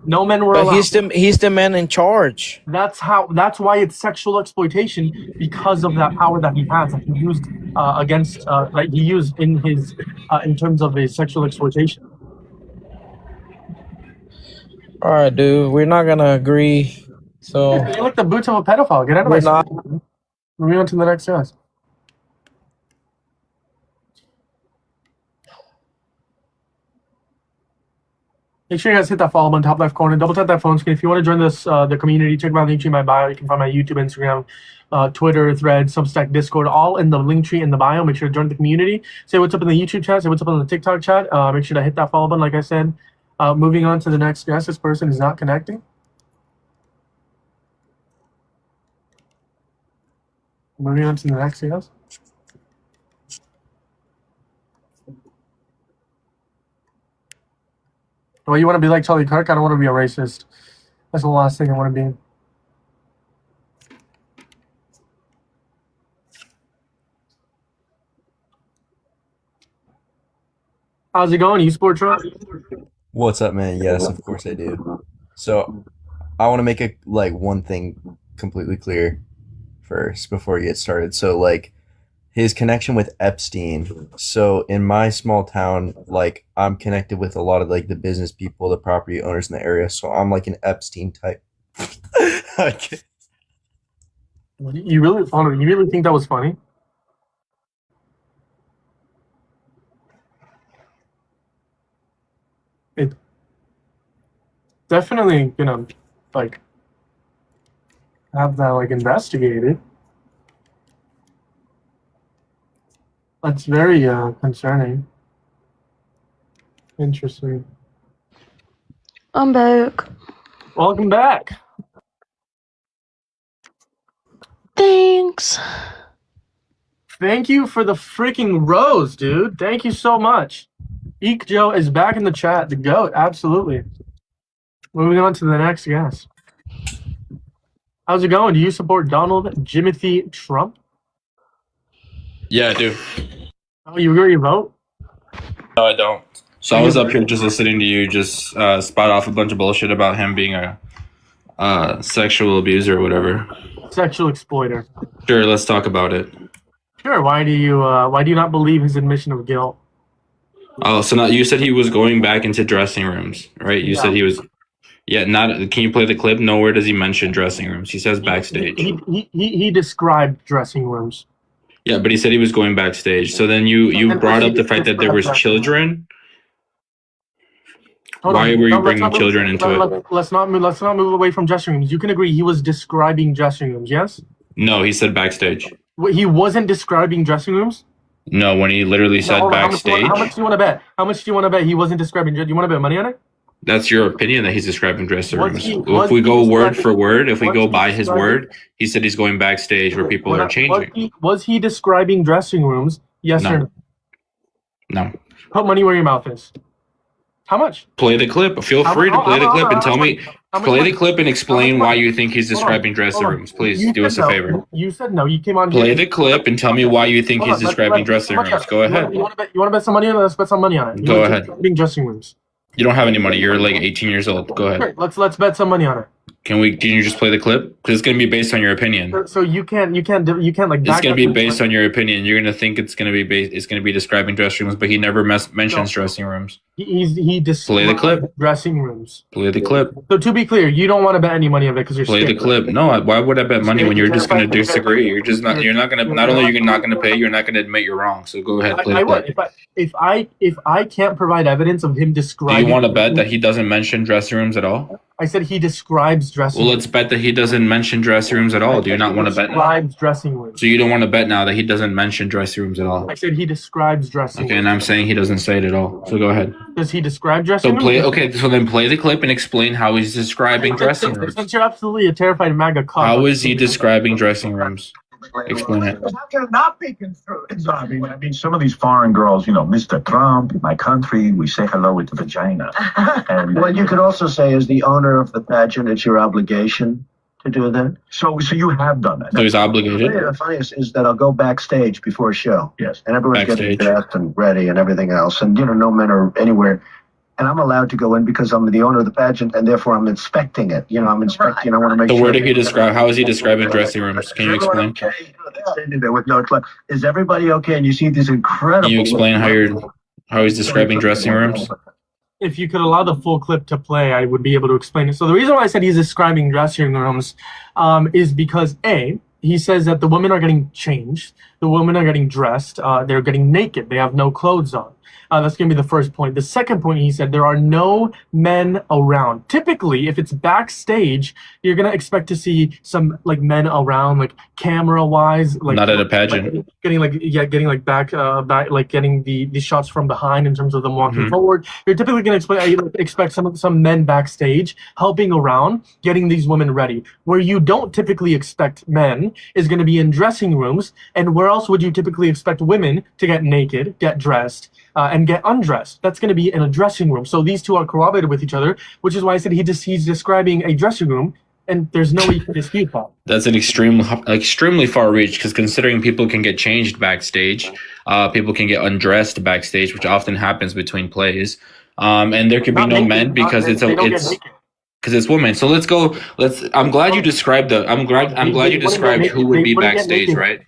S2: No men were allowed.
S12: He's the man in charge.
S2: That's why it's sexual exploitation, because of that power that he has, that he used in terms of his sexual exploitation.
S12: All right, dude, we're not gonna agree. So
S2: you're like the boots of a pedophile. Get out of my
S12: not.
S2: Moving on to the next guest. Make sure you guys hit that follow button, top left corner. Double tap that phone screen. If you want to join this, the community, check out the link tree in my bio. You can find my YouTube, Instagram, Twitter, Threads, Substack, Discord, all in the link tree in the bio. Make sure to join the community. Say what's up in the YouTube chat. Say what's up in the TikTok chat. Make sure to hit that follow button, like I said. Moving on to the next guest. This person is not connecting. Moving on to the next guest. Well, you want to be like Charlie Kirk? I don't want to be a racist. That's the last thing I want to be. How's it going? You support Trump?
S14: What's up, man? Yes, of course I do. So, I want to make one thing completely clear first before we get started. So, his connection with Epstein. So in my small town, I'm connected with a lot of the business people, the property owners in the area. So I'm like an Epstein type. Okay.
S2: You really, hold on, you really think that was funny? It definitely gonna like have that like investigated. That's very concerning. Interesting.
S8: I'm back.
S2: Welcome back.
S8: Thanks.
S2: Thank you for the freaking rose, dude. Thank you so much. Eek Joe is back in the chat. The GOAT, absolutely. Moving on to the next guest. How's it going? Do you support Donald Jimothy Trump?
S15: Yeah, I do.
S2: Oh, you already vote?
S15: No, I don't. So I was up here just listening to you just spout off a bunch of bullshit about him being a sexual abuser or whatever.
S2: Sexual exploiter.
S15: Sure, let's talk about it.
S2: Sure. Why do you not believe his admission of guilt?
S15: Oh, so now you said he was going back into dressing rooms, right? You said he was. Yeah, not. Can you play the clip? Nowhere does he mention dressing rooms. He says backstage.
S2: He described dressing rooms.
S15: Yeah, but he said he was going backstage. So then you brought up the fact that there was children. Why were you bringing children into it?
S2: Let's not move away from dressing rooms. You can agree he was describing dressing rooms, yes?
S15: No, he said backstage.
S2: Wait, he wasn't describing dressing rooms?
S15: No, when he literally said backstage.
S2: How much do you want to bet? How much do you want to bet he wasn't describing? Do you want to bet money on it?
S15: That's your opinion that he's describing dressing rooms. If we go word for word, if we go by his word, he said he's going backstage where people are changing.
S2: Was he describing dressing rooms? Yes or no?
S15: No.
S2: Put money where your mouth is. How much?
S15: Play the clip. Feel free to play the clip and tell me. Play the clip and explain why you think he's describing dressing rooms. Please do us a favor.
S2: You said no. You came on.
S15: Play the clip and tell me why you think he's describing dressing rooms. Go ahead.
S2: You want to bet some money on it? Let's bet some money on it.
S15: Go ahead.
S2: Dressing rooms.
S15: You don't have any money. You're like 18 years old. Go ahead.
S2: Great. Let's bet some money on it.
S15: Can you just play the clip? Because it's gonna be based on your opinion.
S2: So you can't like.
S15: It's gonna be based on your opinion. You're gonna think it's gonna be describing dressing rooms, but he never mentions dressing rooms.
S2: He
S15: play the clip.
S2: Dressing rooms.
S15: Play the clip.
S2: So to be clear, you don't want to bet any money on it because you're
S15: play
S2: scared.
S15: the clip. No, why would I bet money when you're just gonna disagree? You're just not. You're not gonna. Not only you're not gonna pay, you're not gonna admit you're wrong. So go ahead. Play the clip.
S2: If I can't provide evidence of him describing.
S15: Do you want to bet that he doesn't mention dressing rooms at all?
S2: I said he describes dressing rooms.
S15: Well, let's bet that he doesn't mention dressing rooms at all. Do you not want to bet now?
S2: Describes dressing rooms.
S15: So you don't want to bet now that he doesn't mention dressing rooms at all?
S2: I said he describes dressing rooms.
S15: Okay, and I'm saying he doesn't say it at all. So go ahead.
S2: Does he describe dressing rooms?
S15: So then play the clip and explain how he's describing dressing rooms.
S2: Since you're absolutely a terrified MAGA cop.
S15: How is he describing dressing rooms? Explain it.
S13: How can it not be construed? I mean, some of these foreign girls, Mr. Trump, in my country, we say hello with the vagina. And well, you could also say, as the owner of the pageant, it's your obligation to do that. So you have done that.
S15: So he's obligated.
S13: The funniest is that I'll go backstage before a show. Yes. And everyone's getting dressed and ready and everything else. And, no men are anywhere. And I'm allowed to go in because I'm the owner of the pageant, and therefore I'm inspecting it. I'm inspecting. I want to make
S15: sure.
S13: So
S15: where did he describe? How is he describing dressing rooms? Can you explain?
S13: Okay? With no clip. Is everybody okay? And you see these incredible.
S15: Can you explain how he's describing dressing rooms?
S2: If you could allow the full clip to play, I would be able to explain it. So the reason why I said he's describing dressing rooms is because he says that the women are getting changed, the women are getting dressed, they're getting naked, they have no clothes on. That's going to be the first point. The second point, he said, there are no men around. Typically, if it's backstage, you're going to expect to see some men around, camera-wise.
S15: Not at a pageant.
S2: Getting back, getting the shots from behind in terms of them walking forward. You're typically going to expect some men backstage helping around, getting these women ready. Where you don't typically expect men is going to be in dressing rooms. And where else would you typically expect women to get naked, get dressed, and get undressed? That's going to be in a dressing room. So these two are corroborated with each other, which is why I said he's describing a dressing room, and there's no way you can dispute that.
S15: That's an extremely far reach, because considering people can get changed backstage, people can get undressed backstage, which often happens between plays, and there can be no men because it's women. So I'm glad you described who would be backstage, right?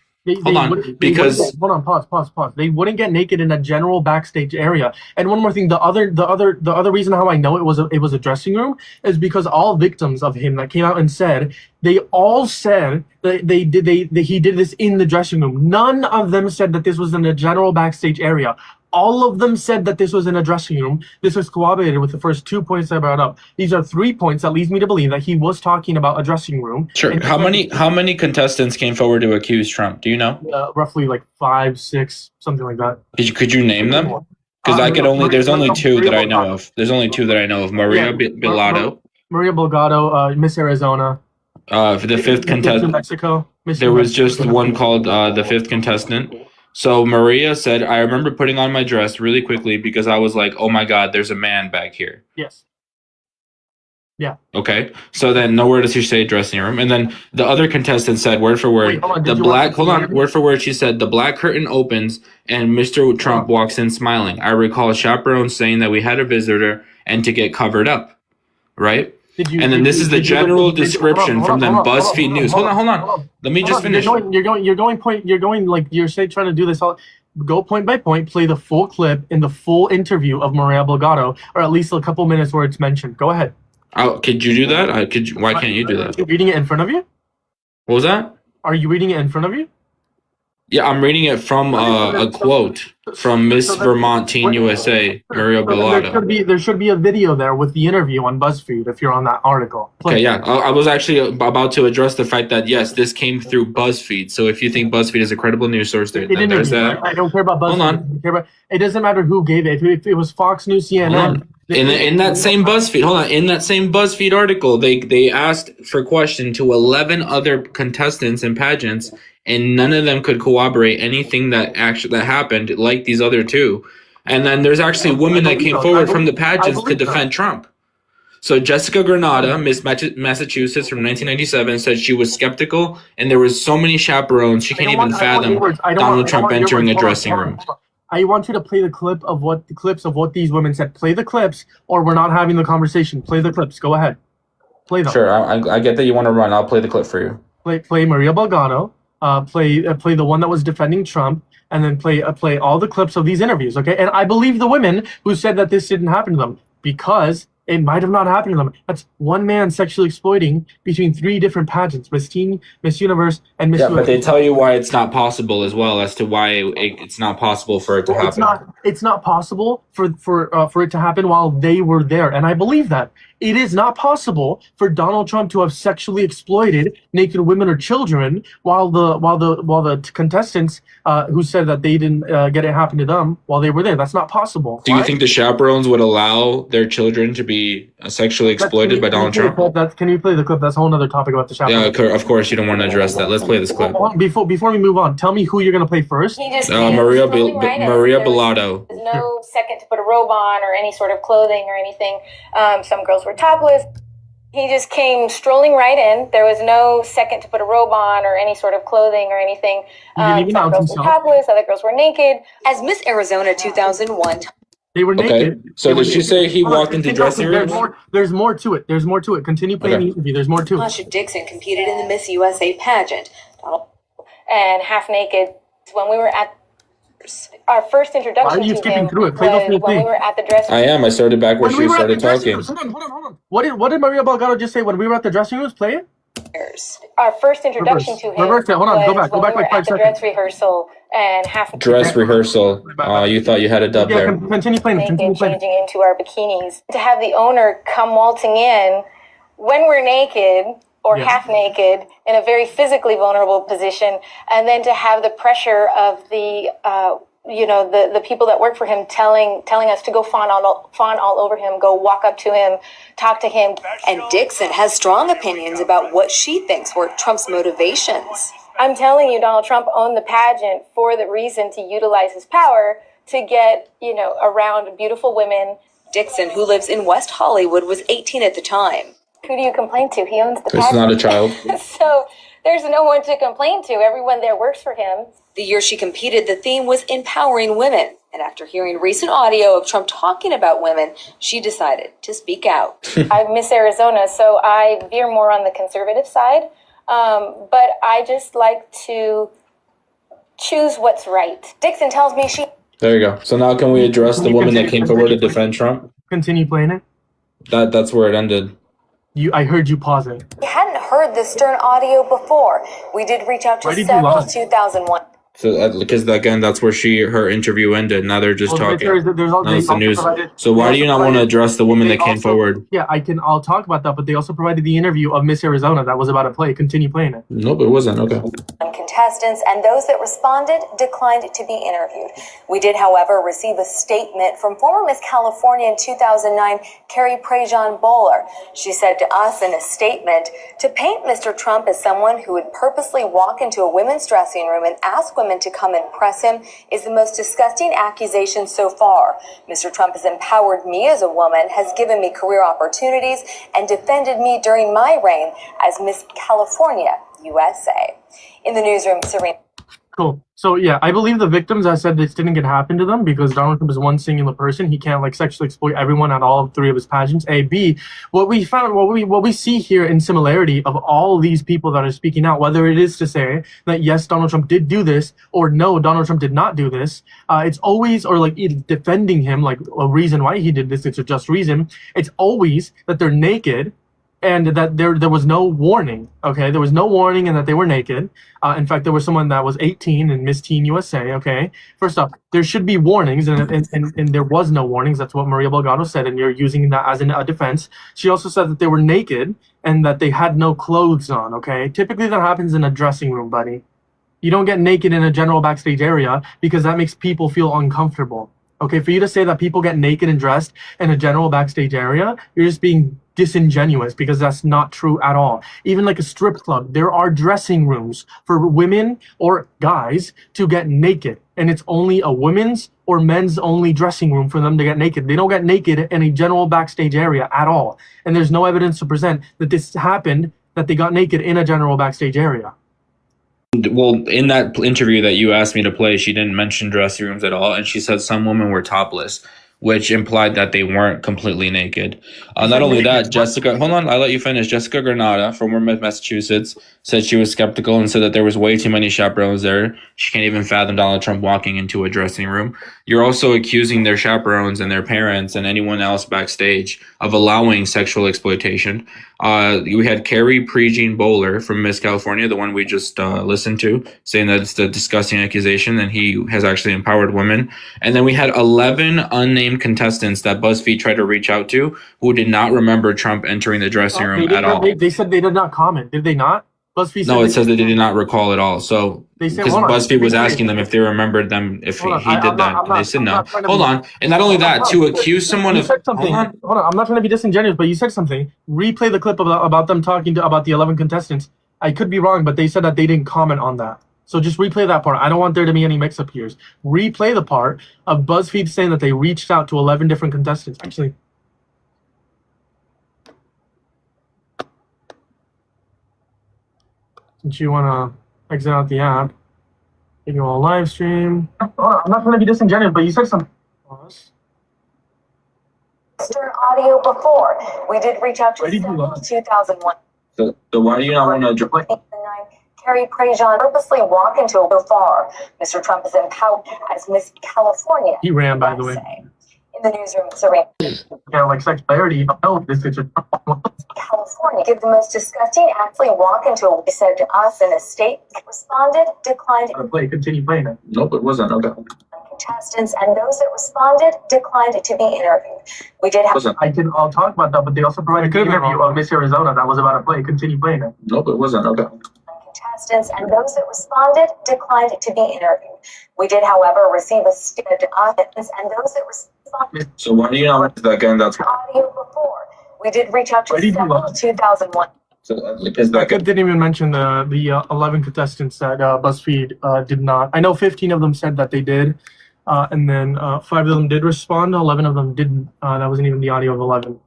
S15: Hold on, because
S2: hold on, pause. They wouldn't get naked in a general backstage area. And one more thing, the other reason how I know it was a dressing room is because all victims of him that came out and said, they all said that he did this in the dressing room. None of them said that this was in a general backstage area. All of them said that this was in a dressing room. This was corroborated with the first 2 points I brought up. These are 3 points that leads me to believe that he was talking about a dressing room.
S15: sure. How many contestants came forward to accuse Trump? Do you know?
S2: Roughly like 5, 6, something like that.
S15: Could you name them? Because there's only two that I know of. There's only two that I know of. Maria Bilato.
S2: Maria Belgado, Miss Arizona.
S15: For the fifth contestant,
S2: Mexico.
S15: there was just one called the fifth contestant. So Maria said, I remember putting on my dress really quickly because I was like, oh my God, there's a man back here.
S2: Yes. Yeah.
S15: Okay. So then nowhere does she say dressing room. And then the other contestant said word for word, word for word, she said, the black curtain opens and Mr. Trump walks in smiling. I recall chaperone saying that we had a visitor and to get covered up. Right? And then this is the general description from the BuzzFeed News. Hold on. Let me just finish.
S2: You're going like you're trying to do this all. Go point by point, play the full clip in the full interview of Maria Belgado, or at least a couple minutes where it's mentioned. Go ahead.
S15: Oh, could you do that? Why can't you do that?
S2: Are you reading it in front of you?
S15: What was that?
S2: Are you reading it in front of you?
S15: Yeah, I'm reading it from a quote from Miss Vermont Teen USA, Maria Belado.
S2: There should be a video there with the interview on BuzzFeed if you're on that article.
S15: Okay, yeah. I was actually about to address the fact that, yes, this came through BuzzFeed. So if you think BuzzFeed is a credible news source, there's that.
S2: I don't care about BuzzFeed.
S15: Hold on.
S2: It doesn't matter who gave it. If it was Fox News, CNN.
S15: In that same BuzzFeed article, they asked for question to 11 other contestants and pageants, and none of them could corroborate anything that happened like these other two. And then there's actually women that came forward from the pageants to defend Trump. So Jessica Granada, Miss Massachusetts from 1997, said she was skeptical, and there was so many chaperones she can't even fathom Donald Trump entering a dressing room.
S2: I want you to play the clips of what these women said. Play the clips, or we're not having the conversation. Play the clips. Go ahead. Play them.
S15: Sure, I get that you want to run. I'll play the clip for you.
S2: Play Maria Belgado. Play the one that was defending Trump, and then play all the clips of these interviews. Okay, and I believe the women who said that this didn't happen to them because it might have not happened to them. That's one man sexually exploiting between 3 different pageants: Miss Teen, Miss Universe, and Miss.
S15: Yeah, but they tell you why it's not possible as well as to why it's not possible for it to happen.
S2: It's not possible for it to happen while they were there, and I believe that. It is not possible for Donald Trump to have sexually exploited naked women or children while the contestants who said that they didn't get it happen to them while they were there. That's not possible.
S15: Do you think the chaperones would allow their children to be sexually exploited by Donald Trump?
S2: Can you play the clip? That's a whole other topic about the chaperones.
S15: Yeah, of course you don't want to address that. Let's play this clip.
S2: Before we move on, tell me who you're going to play first.
S15: Maria Belado.
S16: There's no second to put a robe on or any sort of clothing or anything. Some girls were topless. He just came strolling right in. There was no second to put a robe on or any sort of clothing or anything. Some girls were topless, other girls were naked. As Miss Arizona 2001.
S2: They were naked.
S15: Okay. So did she say he walked into dressing rooms?
S2: There's more to it. Continue playing the interview. There's more to it.
S16: Tasha Dixon competed in the Miss USA pageant. And half naked when we were at our first introduction.
S2: Why are you
S16: to
S2: skipping
S16: him
S2: through it? Play the whole
S16: when
S2: thing.
S16: we were at the dressing room.
S15: I am. I started back where she started talking.
S2: Hold on. What did Maria Belgado just say when we were at the dressing rooms? Play it.
S16: Our first introduction to him.
S2: Reverse it. Hold on. Go back like 5 seconds.
S16: Dress rehearsal and half.
S15: Dress rehearsal. You thought you had a dub there.
S2: Continue playing.
S16: Changing into our bikinis. To have the owner come waltzing in when we're naked or half naked in a very physically vulnerable position, and then to have the pressure of the the people that work for him telling us to go fawn all over him, go walk up to him, talk to him. And Dixon has strong opinions about what she thinks were Trump's motivations. I'm telling you, Donald Trump owned the pageant for the reason to utilize his power to get, around beautiful women. Dixon, who lives in West Hollywood, was 18 at the time. Who do you complain to? He owns the pageant.
S15: It's not a child.
S16: So there's no one to complain to. Everyone there works for him. The year she competed, the theme was empowering women. And after hearing recent audio of Trump talking about women, she decided to speak out. I'm Miss Arizona, so I veer more on the conservative side. But I just like to choose what's right. Dixon tells me she...
S15: There you go. So now can we address the woman that came forward to defend Trump?
S2: Continue playing it.
S15: That's where it ended.
S2: I heard you pause it.
S16: We hadn't heard this stern audio before. We did reach out to several 2001...
S15: So because again, that's where her interview ended. Now they're just talking. Now it's the news. So why do you not want to address the woman that came forward?
S2: Yeah, I'll talk about that, but they also provided the interview of Miss Arizona that was about to play. Continue playing it.
S15: Nope, it wasn't. Okay.
S16: Contestants and those that responded declined to be interviewed. We did, however, receive a statement from former Miss California in 2009, Carrie Prejean Bowler. She said to us in a statement, to paint Mr. Trump as someone who would purposely walk into a women's dressing room and ask women to come and press him is the most disgusting accusation so far. Mr. Trump has empowered me as a woman, has given me career opportunities, and defended me during my reign as Miss California, USA. In the newsroom, Serena.
S2: Cool. So yeah, I believe the victims that said this didn't get happen to them because Donald Trump is one singular person. He can't sexually exploit everyone at all 3 of his pageants. A, B, what we see here in similarity of all these people that are speaking out, whether it is to say that yes, Donald Trump did do this, or no, Donald Trump did not do this. It's always defending him like a reason why he did this. It's a just reason. It's always that they're naked. And that there was no warning, okay? There was no warning and that they were naked. In fact, there was someone that was 18 in Miss Teen USA, okay? First off, there should be warnings, and there was no warnings. That's what Maria Delgado said, and you're using that as a defense. She also said that they were naked and that they had no clothes on, okay? Typically, that happens in a dressing room, buddy. You don't get naked in a general backstage area because that makes people feel uncomfortable, okay? For you to say that people get naked and dressed in a general backstage area, you're just being disingenuous because that's not true at all. Even like a strip club, there are dressing rooms for women or guys to get naked, and it's only a women's or men's only dressing room for them to get naked. They don't get naked in a general backstage area at all, and there's no evidence to present that this happened, that they got naked in a general backstage area.
S15: Well, in that interview that you asked me to play, she didn't mention dressing rooms at all, and she said some women were topless, which implied that they weren't completely naked. Not only that, hold on, I'll let you finish. Jessica Granada from Massachusetts said she was skeptical and said that there was way too many chaperones there. She can't even fathom Donald Trump walking into a dressing room. You're also accusing their chaperones and their parents and anyone else backstage of allowing sexual exploitation. We had Carrie Prejean Bowler from Miss California, the one we just listened to, saying that it's a disgusting accusation and he has actually empowered women. And then we had 11 unnamed contestants that BuzzFeed tried to reach out to who did not remember Trump entering the dressing room at all.
S2: They said they did not comment. Did they not? BuzzFeed
S15: no, it says that they did not recall at all. So because BuzzFeed was asking them if they remembered them, if he did that, and they said no. Hold on, and not only that, to accuse someone of
S2: hold on, I'm not trying to be disingenuous, but you said something. Replay the clip about them talking about the 11 contestants. I could be wrong, but they said that they didn't comment on that. So just replay that part. I don't want there to be any mix-up here. Replay the part of BuzzFeed saying that they reached out to 11 different contestants. Actually. Since you want to exit out the app, you can go on live stream. I'm not trying to be disingenuous, but you said something.
S16: Audio before. We did reach out to 2001.
S15: So why do you not want to...
S16: Carrie Prejean purposely walk into a far. Mr. Trump is empowered as Miss California.
S2: He ran, by the way.
S16: In the newsroom, Serena.
S2: Yeah, like sexuality. Oh, this is
S16: California. Give the most disgusting actually walk into a, said to us in a state, responded, declined.
S2: Continue playing it.
S15: Nope, it wasn't. Okay.
S16: Contestants and those that responded declined to be interviewed. We did have.
S2: I'll talk about that, but they also provided an interview of Miss Arizona that was about to play. Continue playing it.
S15: Nope, it wasn't. Okay.
S16: Contestants and those that responded declined to be interviewed. We did, however, receive a statement and those that responded.
S15: So why do you not want again? That's
S16: audio before. We did reach out to 2001.
S15: So
S2: I didn't even mention the 11 contestants that BuzzFeed did not. I know 15 of them said that they did, and then 5 of them did respond. 11 of them didn't. That wasn't even the audio of 11.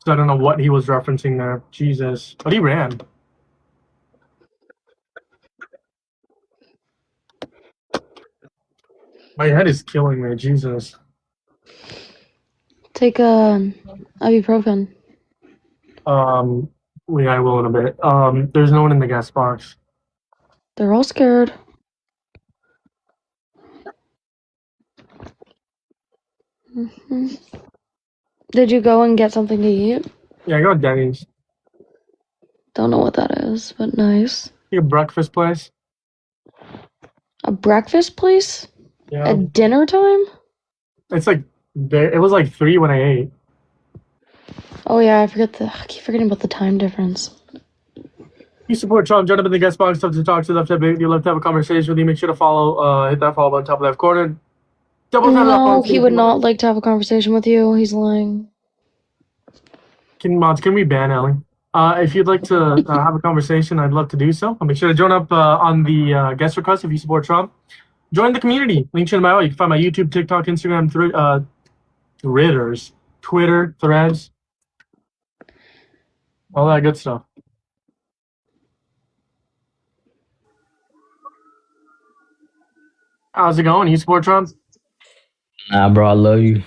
S2: So I don't know what he was referencing there. Jesus, but he ran. My head is killing me. Jesus.
S8: Take ibuprofen.
S2: I will in a bit. There's no one in the guest box.
S8: They're all scared. Mhm. Did you go and get something to eat?
S2: Yeah, I got Denny's.
S8: Don't know what that is, but nice.
S2: Your breakfast place.
S8: A breakfast place?
S2: Yeah.
S8: At dinner time?
S2: It's like it was like 3 when I ate.
S8: Oh yeah, I keep forgetting about the time difference.
S2: You support Trump, jump up in the guest box, love to talk to, love to have, you love to have a conversation with you. Make sure to follow, hit that follow button top left corner. Double tap that
S8: No,
S2: follow.
S8: he would not like to have a conversation with you. He's lying.
S2: Can we ban Ellie? If you'd like to have a conversation, I'd love to do so. I'll make sure to join up on the guest request if you support Trump. Join the community. Link in my bio. You can find my YouTube, TikTok, Instagram, Twitter, Threads, all that good stuff. How's it going? You support Trump?
S17: Nah, bro, I love you.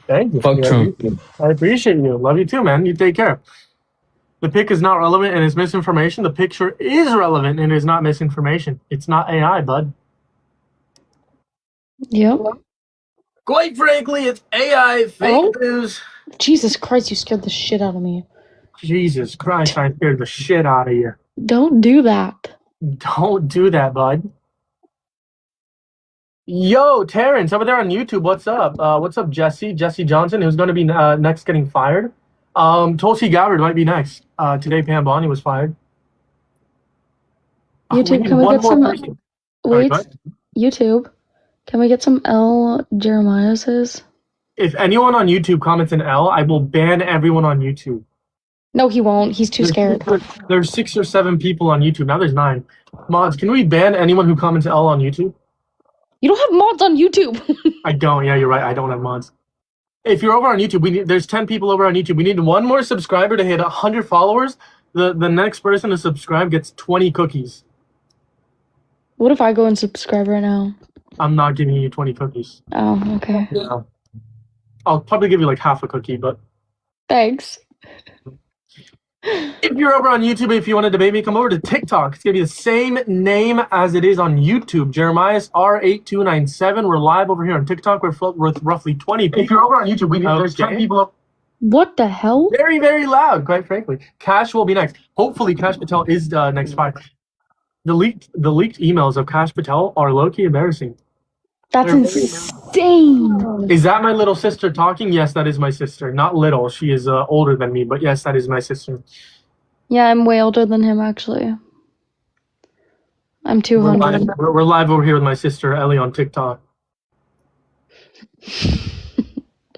S2: Thank you.
S17: Fuck Trump.
S2: I appreciate you. Love you too, man. You take care. The pic is not relevant and is misinformation. The picture is relevant and is not misinformation. It's not AI, bud.
S8: Yep.
S2: Quite frankly, it's AI fake news.
S8: Jesus Christ, you scared the shit out of me.
S2: Jesus Christ, I scared the shit out of you.
S8: Don't do that.
S2: Don't do that, bud. Yo, Terrence, over there on YouTube, what's up? What's up, Jesse? Jesse Johnson, who's going to be next getting fired. Tulsi Gabbard might be next. Today, Pam Bondi was fired.
S8: YouTube, can we get some... Wait, YouTube, can we get some L Jeremiah's?
S2: If anyone on YouTube comments an L, I will ban everyone on YouTube.
S8: No, he won't. He's too scared.
S2: There's 6 or 7 people on YouTube. Now there's 9. Mods, can we ban anyone who comments L on YouTube?
S8: You don't have mods on YouTube.
S2: I don't. Yeah, you're right. I don't have mods. If you're over on YouTube, there's 10 people over on YouTube. We need 1 more subscriber to hit 100 followers. The next person to subscribe gets 20 cookies.
S8: What if I go and subscribe right now?
S2: I'm not giving you 20 cookies.
S8: Oh, okay.
S2: Yeah. I'll probably give you like half a cookie, but...
S8: Thanks.
S2: If you're over on YouTube, if you want to debate me, come over to TikTok. It's going to be the same name as it is on YouTube. Jeremiah's R8297. We're live over here on TikTok. We're with roughly 20 people. If you're over on YouTube, there's 10 people up.
S8: What the hell?
S2: Very, very loud, quite frankly. Cash will be next. Hopefully, Cash Patel is next 5. The leaked emails of Cash Patel are low-key embarrassing.
S8: That's insane.
S2: Is that my little sister talking? Yes, that is my sister. Not little. She is older than me, but yes, that is my sister.
S8: Yeah, I'm way older than him, actually. I'm 200.
S2: We're live over here with my sister, Ellie, on TikTok.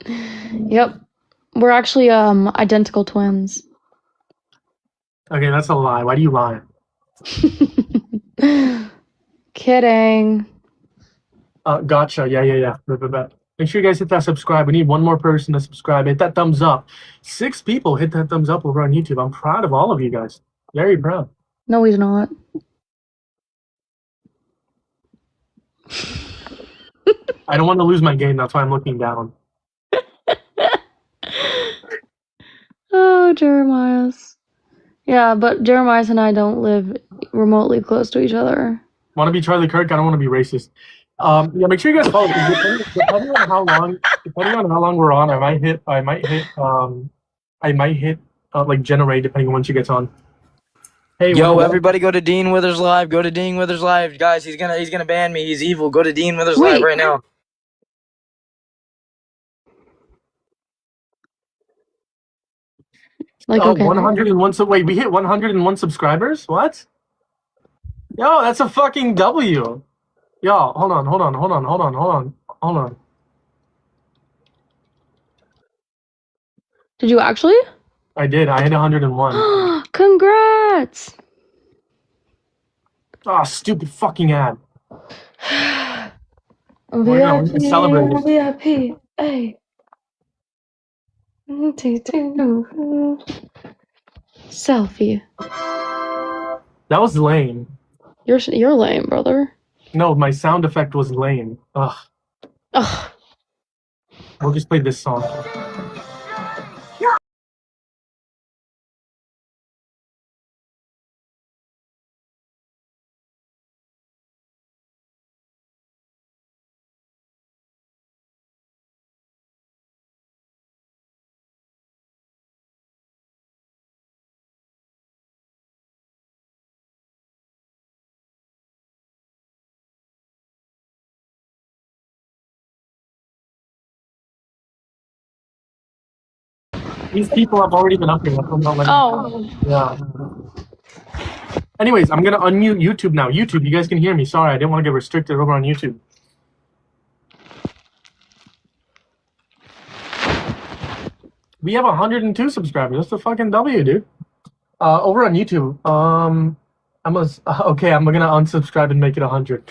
S8: Yep. We're actually identical twins.
S2: Okay, that's a lie. Why do you lie?
S8: Kidding.
S2: Gotcha. Yeah. Make sure you guys hit that subscribe. We need 1 more person to subscribe. Hit that thumbs up. 6 people hit that thumbs up over on YouTube. I'm proud of all of you guys. Very proud.
S8: No, he's not.
S2: I don't want to lose my game. That's why I'm looking down.
S8: Oh, Jeremiah's. Yeah, but Jeremiah's and I don't live remotely close to each other.
S2: Want to be Charlie Kirk? I don't want to be racist. Yeah, make sure you guys follow. Depending on how long we're on, I might hit like generate depending on when she gets on. Hey,
S18: yo, everybody, go to Dean Withers Live. Go to Dean Withers Live, guys. He's gonna ban me. He's evil. Go to Dean Withers Live right now.
S8: Like, okay.
S2: 101. So wait, we hit 101 subscribers. What? Yo, that's a fucking W. Yo, hold on.
S8: Did you actually?
S2: I did. I hit 101.
S8: Congrats!
S2: Oh, stupid fucking ad.
S8: VIP,
S2: celebrate.
S8: VIP, hey. Selfie.
S2: That was lame.
S8: You're lame, brother.
S2: No, my sound effect was lame. Ugh. We'll just play this song. These people have already been up here.
S8: Oh.
S2: Yeah. Anyways, I'm gonna unmute YouTube now. YouTube, you guys can hear me. Sorry, I didn't want to get restricted over on YouTube. We have 102 subscribers. That's a fucking W, dude. Over on YouTube, I'm gonna unsubscribe and make it 100.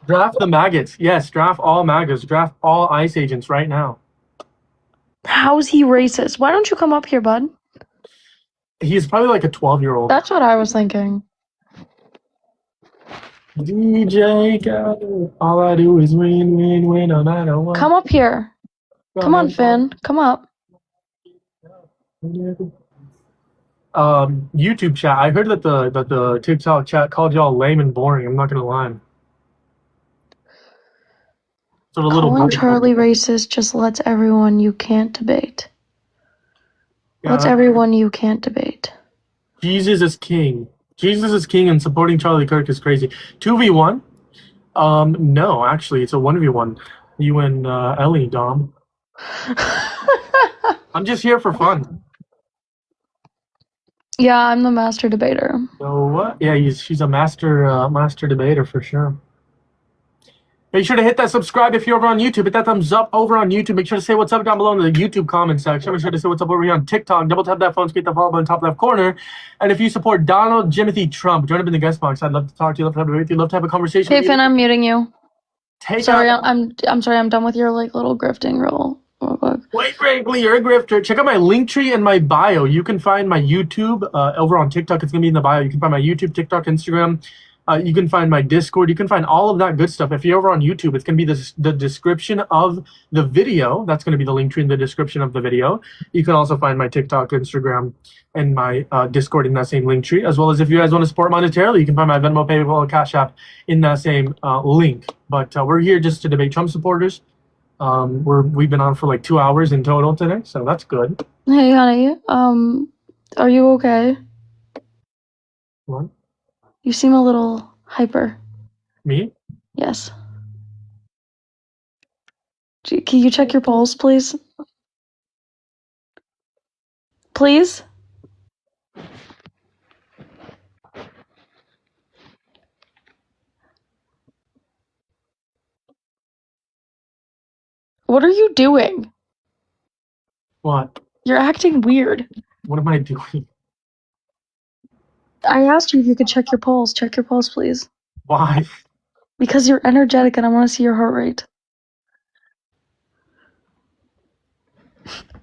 S2: Draft the maggots. Yes, draft all maggots. Draft all ICE agents right now.
S8: How's he racist? Why don't you come up here, bud?
S2: He's probably like a 12-year-old.
S8: That's what I was thinking.
S2: DJ Khaled, all I do is win, win, win, no matter what.
S8: Come up here. Come on, Finn. Come up.
S2: YouTube chat. I heard that the TikTok chat called y'all lame and boring. I'm not gonna lie. So the little
S8: Calling Charlie racist just lets everyone you can't debate. Lets everyone you can't debate.
S2: Jesus is king. Jesus is king, and supporting Charlie Kirk is crazy. 2v1? No, actually, it's a 1v1. You and Ellie, Dom. I'm just here for fun.
S8: Yeah, I'm the master debater.
S2: So what? Yeah, she's a master debater for sure. Make sure to hit that subscribe if you're over on YouTube. Hit that thumbs up over on YouTube. Make sure to say what's up down below in the YouTube comment section. Make sure to say what's up over here on TikTok. Double tap that phone screen, the follow button top left corner. And if you support Donald Jimothy Trump, join up in the guest box. I'd love to talk to you. Love to have a debate with you. Love to have a conversation
S8: Hey,
S2: with
S8: Finn,
S2: you.
S8: I'm muting you.
S2: Sorry,
S8: I'm sorry. I'm done with your like little grifting role.
S2: Wait, frankly, you're a grifter. Check out my link tree and my bio. You can find my YouTube over on TikTok. It's gonna be in the bio. You can find my YouTube, TikTok, Instagram. You can find my Discord. You can find all of that good stuff. If you're over on YouTube, it's going to be the description of the video. That's going to be the link tree in the description of the video. You can also find my TikTok, Instagram, and my Discord in that same link tree. As well as if you guys want to support monetarily, you can find my Venmo, PayPal, Cash App in that same link. But we're here just to debate Trump supporters. We've been on for like 2 hours in total today, so that's good.
S8: Hey, honey. Are you okay?
S2: What?
S8: You seem a little hyper.
S2: Me?
S8: Yes. Can you check your pulse, please? Please? What are you doing?
S2: What?
S8: You're acting weird.
S2: What am I doing?
S8: I asked you if you could check your pulse. Check your pulse, please.
S2: Why?
S8: Because you're energetic and I want to see your heart rate.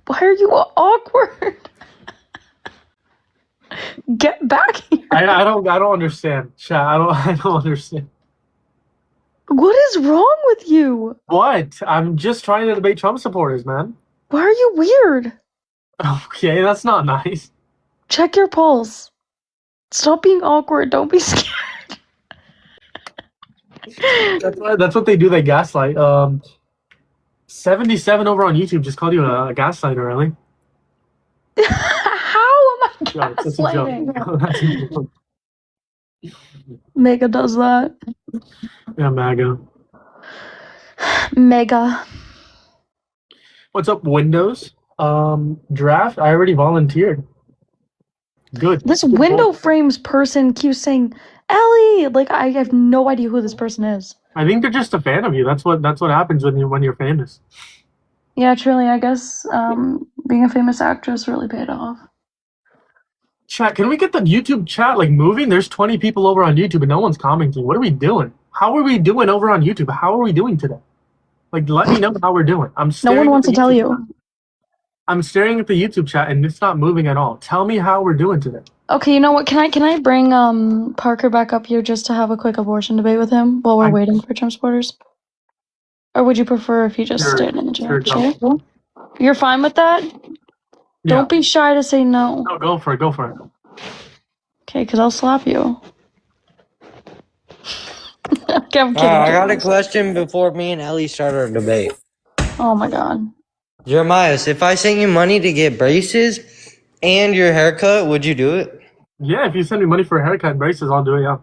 S8: Why are you awkward? Get back here.
S2: I don't understand. Chat, I don't understand.
S8: What is wrong with you?
S2: What? I'm just trying to debate Trump supporters, man.
S8: Why are you weird?
S2: Okay, that's not nice.
S8: Check your pulse. Stop being awkward. Don't be scared.
S2: That's what they do. They gaslight. 77 over on YouTube just called you a gaslighter, really?
S8: How am I gaslighting?
S2: That's a joke.
S8: Mega does that.
S2: Yeah, MAGA.
S8: Mega.
S2: What's up, Windows? Draft? I already volunteered. Good.
S8: This window frames person keeps saying, Ellie! Like, I have no idea who this person is.
S2: I think they're just a fan of you. That's what happens when you're famous.
S8: Yeah, truly, I guess being a famous actress really paid off.
S2: Chat, can we get the YouTube chat like moving? There's 20 people over on YouTube and no one's commenting. What are we doing? How are we doing over on YouTube? How are we doing today? Like, let me know how we're doing.
S8: No one wants to tell you.
S2: I'm staring at the YouTube chat and it's not moving at all. Tell me how we're doing today.
S8: Okay, you know what? Can I bring Parker back up here just to have a quick abortion debate with him while we're waiting for Trump supporters? Or would you prefer if he just stayed in the chair? Sure. You're fine with that? Yeah. Don't be shy to say no.
S2: No, go for it. Go for it.
S8: Okay, because I'll slap you. Okay, I'm kidding.
S18: I got a question before me and Ellie start our debate.
S8: Oh my god.
S18: Jeremiah, if I sent you money to get braces and your haircut, would you do it?
S2: Yeah, if you send me money for a haircut and braces, I'll do it, yeah.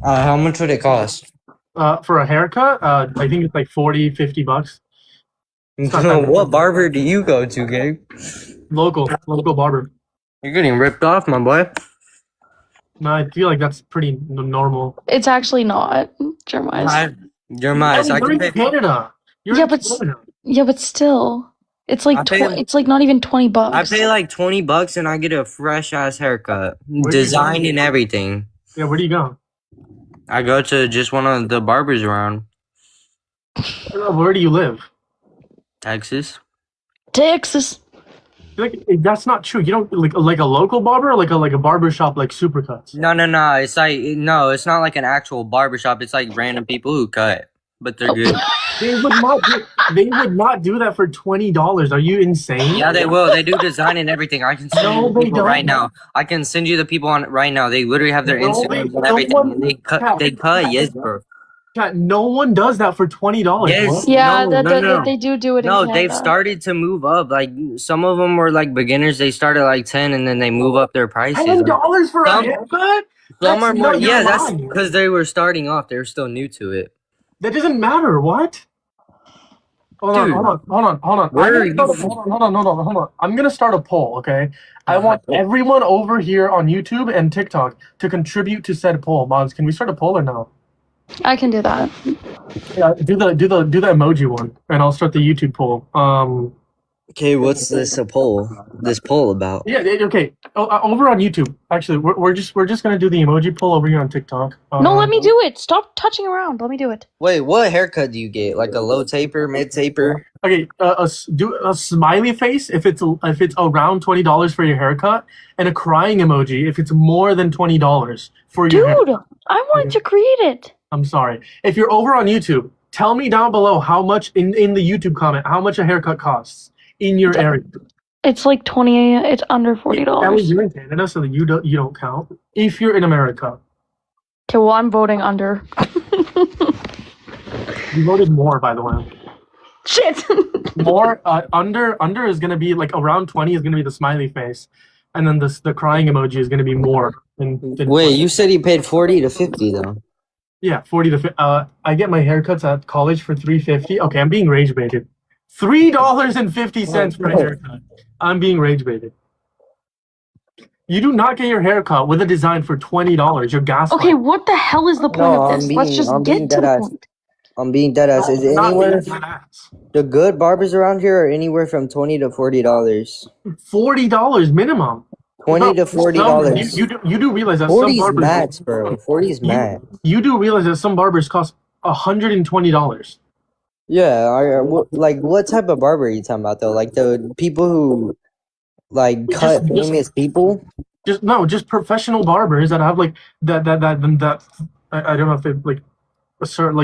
S18: How much would it cost?
S2: For a haircut, I think it's like $40, $50.
S18: What barber do you go to, Gabe?
S2: Local barber.
S18: You're getting ripped off, my boy.
S2: No, I feel like that's pretty normal.
S8: It's actually not, Jeremiah.
S18: Jeremiah, I
S2: You're
S18: can
S2: in
S18: pay.
S2: Canada.
S8: Yeah, but still, it's like it's like not even $20.
S18: I pay like $20 and I get a fresh ass haircut, designed and everything.
S2: Yeah, where do you go?
S18: I go to just one of the barbers around.
S2: Where do you live?
S18: Texas.
S2: Like that's not true. You don't like a local barber, or like a barber shop like Supercuts.
S18: No. It's like it's not like an actual barbershop. It's like random people who cut, but they're good.
S2: They would not do that for $20. Are you insane?
S18: Yeah, they will. They do design and everything. I can send you the people right now. I can send you the people on right now. They literally have their Instagrams and everything. And they cut. Yes, bro.
S2: No one does that for $20.
S18: Yes.
S8: Yeah,
S18: No.
S8: they do it.
S18: No,
S8: in
S18: they've
S8: Canada.
S18: started to move up. Like some of them were like beginners. They started like 10, and then they move up their prices.
S2: $10 for a haircut?
S18: Some are more.
S2: You're
S18: Yeah, that's
S2: lying.
S18: because they were starting off. They were still new to it.
S2: That doesn't matter. What? Hold on.
S18: Where are you?
S2: Hold on. I'm gonna start a poll. Okay. I want everyone over here on YouTube and TikTok to contribute to said poll. Mods, can we start a poll or no?
S8: I can do that.
S2: Yeah, do the emoji one, and I'll start the YouTube poll.
S18: Okay, what's this poll about?
S2: Yeah. Okay. Over on YouTube. Actually, we're just gonna do the emoji poll over here on TikTok.
S8: No, let me do it. Stop touching around. Let me do it.
S18: Wait, what haircut do you get? Like a low taper, mid taper?
S2: Okay. Do a smiley face if it's around $20 for your haircut, and a crying emoji if it's more than $20 for your haircut.
S8: Dude, I wanted to create it.
S2: I'm sorry. If you're over on YouTube, tell me down below how much in the YouTube comment how much a haircut costs in your area.
S8: It's like 20. It's under $40.
S2: You're in Canada, so that you don't count. If you're in America,
S8: Okay, well I'm voting under.
S2: you voted more, by the way.
S8: Shit.
S2: More under is gonna be like around 20 is gonna be the smiley face, and then the crying emoji is gonna be more. Than
S18: Wait, you said you paid 40 to 50 though.
S2: Yeah, 40 to 50. I get my haircuts at college for $3.50. Okay, I'm being rage baited. $3.50 for a haircut. I'm being rage baited. You do not get your haircut with a design for $20. You're gaslighting.
S8: Okay, what the hell is the point of this? Let's just get to the point.
S18: I'm being dead ass. Is it anywhere? The good barbers around here are anywhere from $20 to $40.
S2: $40 minimum.
S18: $20 to $40.
S2: You do realize that
S18: 40's
S2: some barbers,
S18: max, bro. 40's max.
S2: You do realize that some barbers cost $120.
S18: Yeah, what type of barber are you talking about though? Like the people who like cut famous people?
S2: Just professional barbers that have like that I don't know if they like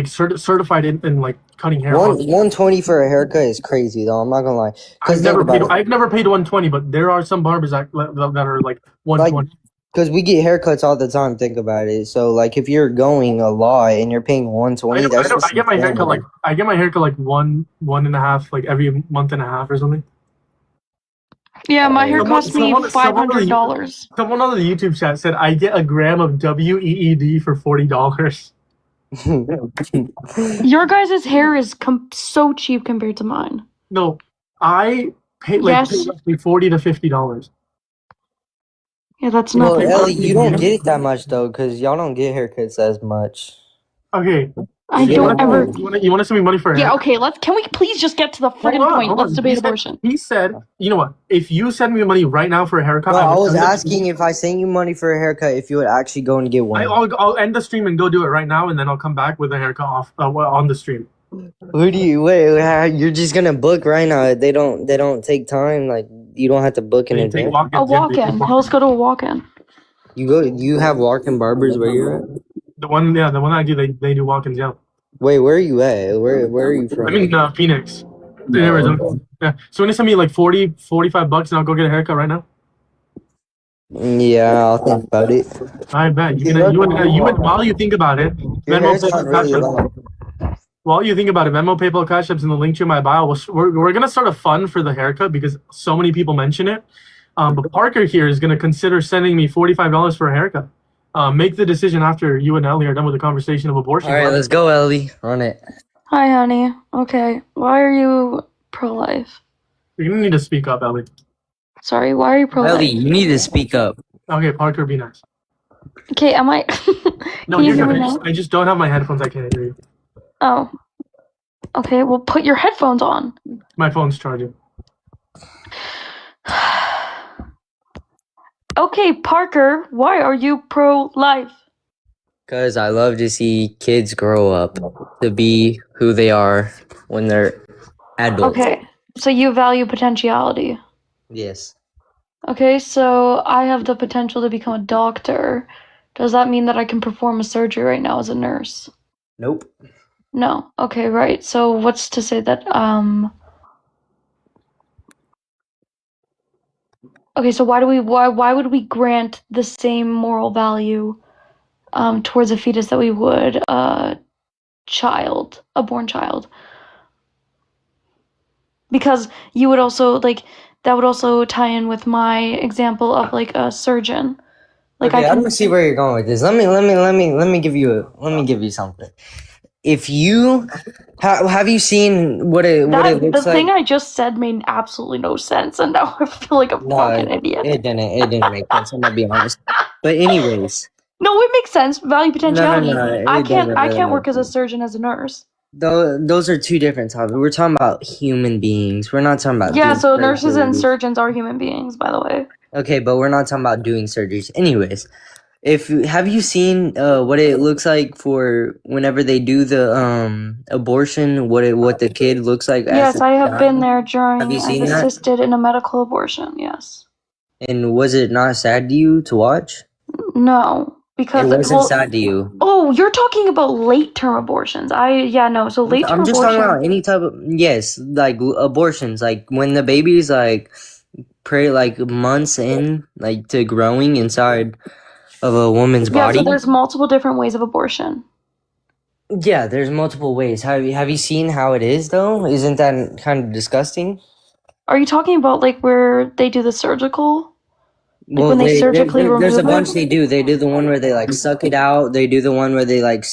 S2: certified in like cutting hair.
S18: $120 for a haircut is crazy though. I'm not gonna lie.
S2: I've never paid $120, but there are some barbers that are like $120.
S18: Because we get haircuts all the time. Think about it. So like, if you're going a lot and you're paying $120,
S2: I get my haircut like one and a half, like every month and a half or something.
S8: Yeah, my hair cost me $500.
S2: Someone on the YouTube chat said I get a gram of WEED for $40.
S8: Your guys' hair is so cheap compared to mine.
S2: No, I pay roughly $40 to $50.
S8: Yeah, that's
S18: nothing.
S8: nothing.
S18: Well, Ellie, you don't get it that much though, because y'all don't get haircuts as much.
S2: Okay.
S8: I don't ever.
S2: You want to send me money for a haircut?
S8: Yeah, okay. Can we please just get to the friggin' point? Let's debate abortion.
S2: He said, you know what? If you send me money right now for a haircut,
S18: I was asking if I send you money for a haircut, if you would actually go and get one.
S2: I'll end the stream and go do it right now, and then I'll come back with a haircut off on the stream.
S18: Who do you wait? You're just gonna book right now? They don't take time. Like you don't have to book in advance.
S8: A walk-in. Let's go to a walk-in.
S18: You have walk-in barbers where you're at?
S2: The one I do, they do walk-ins, yeah.
S18: Wait, where are you at? Where are you from?
S2: I'm in Phoenix, Arizona. Yeah. So when you send me like $45 and I'll go get a haircut right now.
S18: Yeah, I'll think about it.
S2: I bet while you think about it, Venmo, PayPal, Cash App. While you think about it, Venmo, PayPal, Cash App's in the link to my bio. We're gonna start a fund for the haircut because so many people mention it. But Parker here is gonna consider sending me $45 for a haircut. Make the decision after you and Ellie are done with the conversation of abortion.
S18: All right, let's go, Ellie. Run it.
S8: Hi, honey. Okay. Why are you pro-life?
S2: You're gonna need to speak up, Ellie.
S8: Sorry, why are you pro-life?
S18: Ellie, you need to speak up.
S2: Okay, Parker, be nice.
S8: Okay, am I?
S2: No,
S8: Can you
S2: you're
S8: hear me
S2: good.
S8: now?
S2: I just don't have my headphones. I can't hear you.
S8: Oh. Okay, well, put your headphones on.
S2: My phone's charging.
S8: Okay, Parker, why are you pro-life?
S18: Because I love to see kids grow up to be who they are when they're adults.
S8: Okay, so you value potentiality.
S18: Yes.
S8: Okay, so I have the potential to become a doctor. Does that mean that I can perform a surgery right now as a nurse?
S18: Nope.
S8: No. Okay, right. So what's to say that okay, so why would we grant the same moral value towards a fetus that we would a born child? Because you would also that would also tie in with my example of like a surgeon. Like
S18: Okay, I don't see where you're going with this. Let me give you something. If you have you seen what it looks
S8: the
S18: like?
S8: thing I just said made absolutely no sense, and now I feel like a fucking idiot.
S18: It didn't make sense. I'm gonna be honest. But anyways,
S8: No, it makes sense. Value potentiality.
S18: no,
S8: I
S18: it doesn't
S8: can't
S18: really
S8: work
S18: make
S8: as a surgeon as a nurse.
S18: those are two different topics. We're talking about human beings. We're not talking about
S8: Yeah,
S18: doing
S8: so nurses and
S18: surgeries.
S8: surgeons are human beings, by the way.
S18: Okay, but we're not talking about doing surgeries. Anyways, have you seen what it looks like for whenever they do the abortion? What the kid looks like?
S8: Yes, I have been there during.
S18: Have you seen
S8: I've
S18: that?
S8: assisted in a medical abortion. Yes.
S18: And was it not sad to you to watch?
S8: No, because
S18: It wasn't sad to you.
S8: Oh, you're talking about late term abortions. So late term
S18: I'm just
S8: abortion.
S18: talking about any type of like abortions, like when the baby's like like months in like to growing inside of a woman's
S8: Yeah,
S18: body.
S8: so there's multiple different ways of abortion.
S18: Yeah, there's multiple ways. Have you seen how it is though? Isn't that kind of disgusting?
S8: Are you talking about like where they do the surgical? Like
S18: Well,
S8: when they surgically remove
S18: there's a
S8: it?
S18: bunch they do. They do the one where they like suck it out. They do the one where they like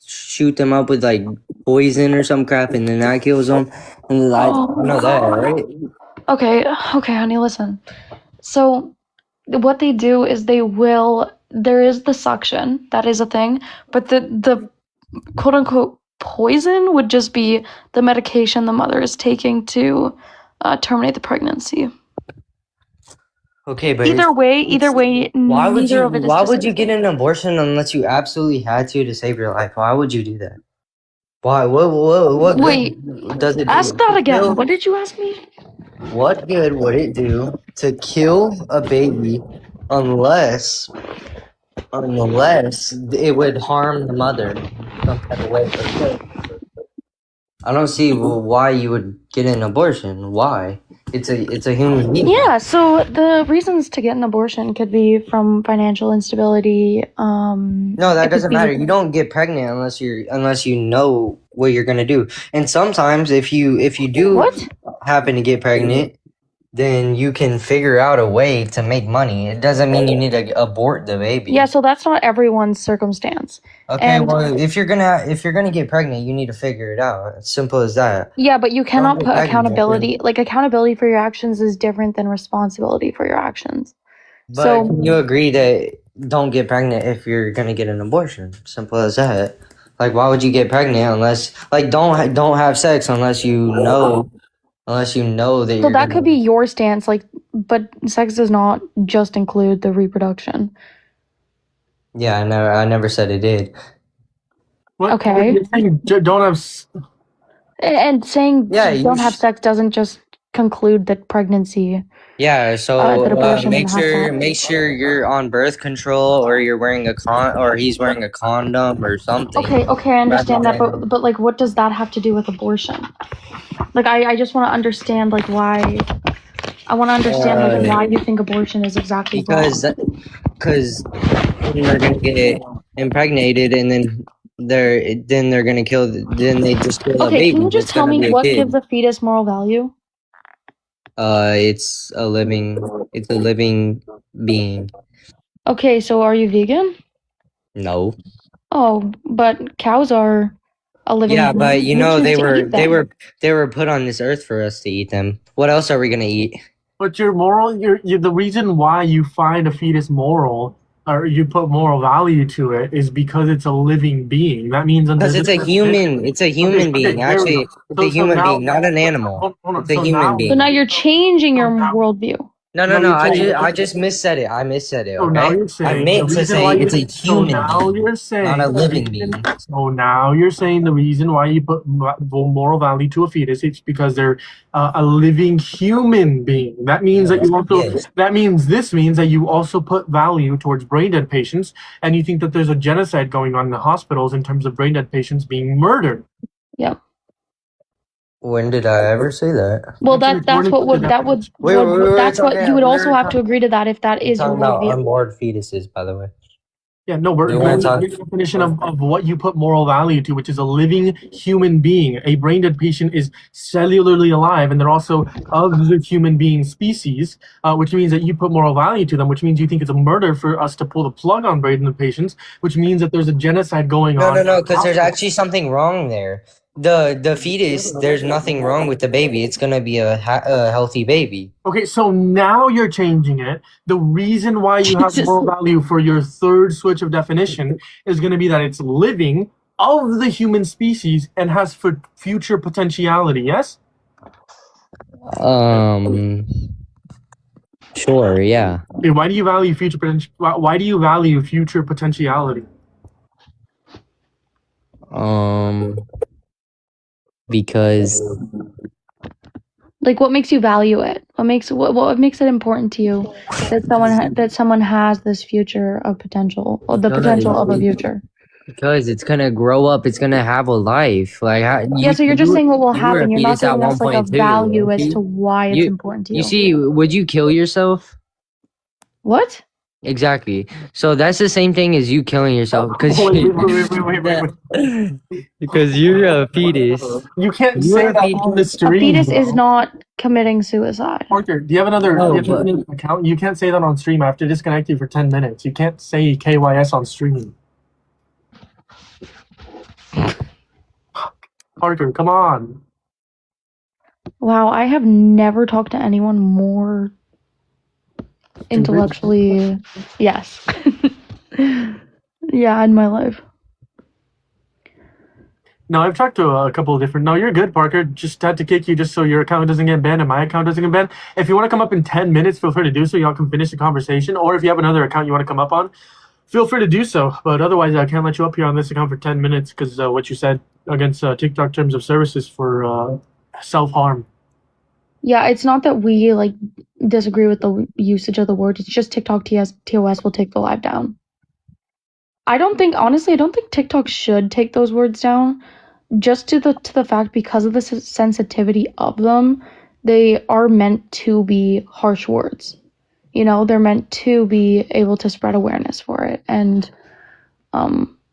S18: shoot them up with like poison or some crap, and then that kills them. And I know that, right?
S8: Okay, honey, listen. So what they do is there is the suction, that is a thing, but the quote unquote poison would just be the medication the mother is taking to terminate the pregnancy.
S18: Okay, but
S8: Either way,
S18: why would
S8: neither of it is
S18: why would you
S8: decision.
S18: get an abortion unless you absolutely had to save your life? Why would you do that? Why? What
S8: Wait,
S18: good does it do?
S8: ask that again.
S18: Kill-
S8: What did you ask me?
S18: What good would it do to kill a baby unless it would harm the mother some type of way? I don't see why you would get an abortion. Why? It's a human being.
S8: Yeah, so the reasons to get an abortion could be from financial instability.
S18: No, that doesn't matter. You don't get pregnant unless you know what you're gonna do. And sometimes if you do happen to get pregnant, then you can figure out a way to make money. It doesn't mean you need to abort the baby.
S8: Yeah, so that's not everyone's circumstance.
S18: Okay,
S8: And-
S18: well, if you're gonna get pregnant, you need to figure it out. It's simple as that.
S8: Yeah, but you cannot
S18: get
S8: put
S18: pregnant,
S8: accountability. Like accountability for your actions is different than responsibility for your actions.
S18: But
S8: So
S18: can you agree that don't get pregnant if you're gonna get an abortion? Simple as that. Like, why would you get pregnant unless don't have sex unless you know that
S8: so
S18: you're
S8: that could be your stance. Like, but sex does not just include the reproduction.
S18: Yeah, I never said it did.
S2: What?
S8: Okay.
S2: You're saying don't have.
S8: And saying
S18: you
S8: don't have sex doesn't just conclude that pregnancy.
S18: Yeah, so
S8: that abortion
S18: make
S8: has to-
S18: sure you're on birth control or you're wearing or he's wearing a condom or something.
S8: Okay, I understand that, but like, what does that have to do with abortion? Like, I just want to understand like why. I want to understand like why you think abortion is exactly
S18: because they're gonna get impregnated and then they're gonna kill. Then they just kill a
S8: Okay,
S18: baby.
S8: can you just
S18: It's
S8: tell
S18: gonna be
S8: me
S18: a
S8: what
S18: kid.
S8: gives a fetus moral value?
S18: It's a living being.
S8: Okay, so are you vegan?
S18: No.
S8: Oh, but cows are a living.
S18: Yeah, but you
S8: we
S18: know
S8: choose
S18: they
S8: to
S18: were
S8: eat
S18: they
S8: them.
S18: were they were put on this earth for us to eat them. What else are we gonna eat?
S2: But your moral, the reason why you find a fetus moral or you put moral value to it is because it's a living being. That means under
S18: Because
S2: this
S18: it's a human. It's a human being.
S2: there we
S18: Actually,
S2: go.
S18: it's a
S2: So
S18: human
S2: now,
S18: being, not an animal.
S2: hold on.
S18: It's a
S2: So
S18: human
S2: now,
S8: So now
S18: being.
S8: you're changing your worldview.
S18: No, no,
S2: no,
S18: no.
S2: you're
S18: I just missaid it. I missaid it.
S2: So now
S18: Okay.
S2: you're
S18: I
S2: saying the
S18: meant to
S2: reason
S18: say
S2: why
S18: it's a
S2: you. So
S18: human
S2: now
S18: being,
S2: you're
S18: not a
S2: saying.
S18: living being.
S2: So now you're saying the reason why you put moral value to a fetus is because they're a living human being. That means that you also.
S18: Yes.
S2: That means this means that you also put value towards brain dead patients, and you think that there's a genocide going on in the hospitals in terms of brain dead patients being murdered.
S8: Yep.
S18: When did I ever say that?
S8: Well, that's what would that would
S18: Wait,
S8: that's what you would also have to agree to that if that
S18: We're
S8: is your
S18: talking about
S8: worldview.
S18: unborn fetuses, by the way.
S2: Yeah, no, we're
S18: You
S2: going
S18: wanna
S2: to
S18: talk-
S2: the definition of what you put moral value to, which is a living human being. A brain dead patient is cellularly alive, and they're also of the human being species, which means that you put moral value to them, which means you think it's a murder for us to pull the plug on brain dead patients, which means that there's a genocide going on.
S18: No, because there's actually something wrong there. The fetus, there's nothing wrong with the baby. It's gonna be a healthy baby.
S2: Okay, so now you're changing it. The reason why you have moral value for your third switch of definition is going to be that it's living of the human species and has for future potentiality. Yes.
S18: Sure, yeah.
S2: Okay, why do you value future potential? Why do you value future potentiality?
S18: Because
S8: Like, what makes you value it? What makes it important to you that someone has this future of potential, or the potential of a future?
S18: Because it's gonna grow up, it's gonna have a life. Like
S8: Yeah, so you're just saying what will happen. You're not giving us like a value as to
S18: You,
S8: why it's important to you.
S18: you see, would you kill yourself?
S8: What?
S18: Exactly. So that's the same thing as you killing yourself because because you're a fetus.
S2: You can't say that on the
S8: A
S2: stream.
S8: fetus
S2: bro.
S8: is not committing suicide.
S2: Parker, do you have another account? You can't say that on stream. I have to disconnect you for 10 minutes. You can't say KYS on stream. Parker, come on.
S8: Wow, I have never talked to anyone more intellectually. Yes. Yeah, in my life.
S2: No, I've talked to a couple of different. No, you're good, Parker. Just had to kick you just so your account doesn't get banned and my account doesn't get banned. If you want to come up in 10 minutes, feel free to do so. Y'all can finish the conversation. Or if you have another account you want to come up on, feel free to do so. But otherwise, I can't let you up here on this account for 10 minutes because what you said against TikTok terms of services for self-harm.
S8: Yeah, it's not that we like disagree with the usage of the word. It's just TikTok TOS will take the live down. Honestly, I don't think TikTok should take those words down. Just to the fact because of the sensitivity of them, they are meant to be harsh words. You know, they're meant to be able to spread awareness for it and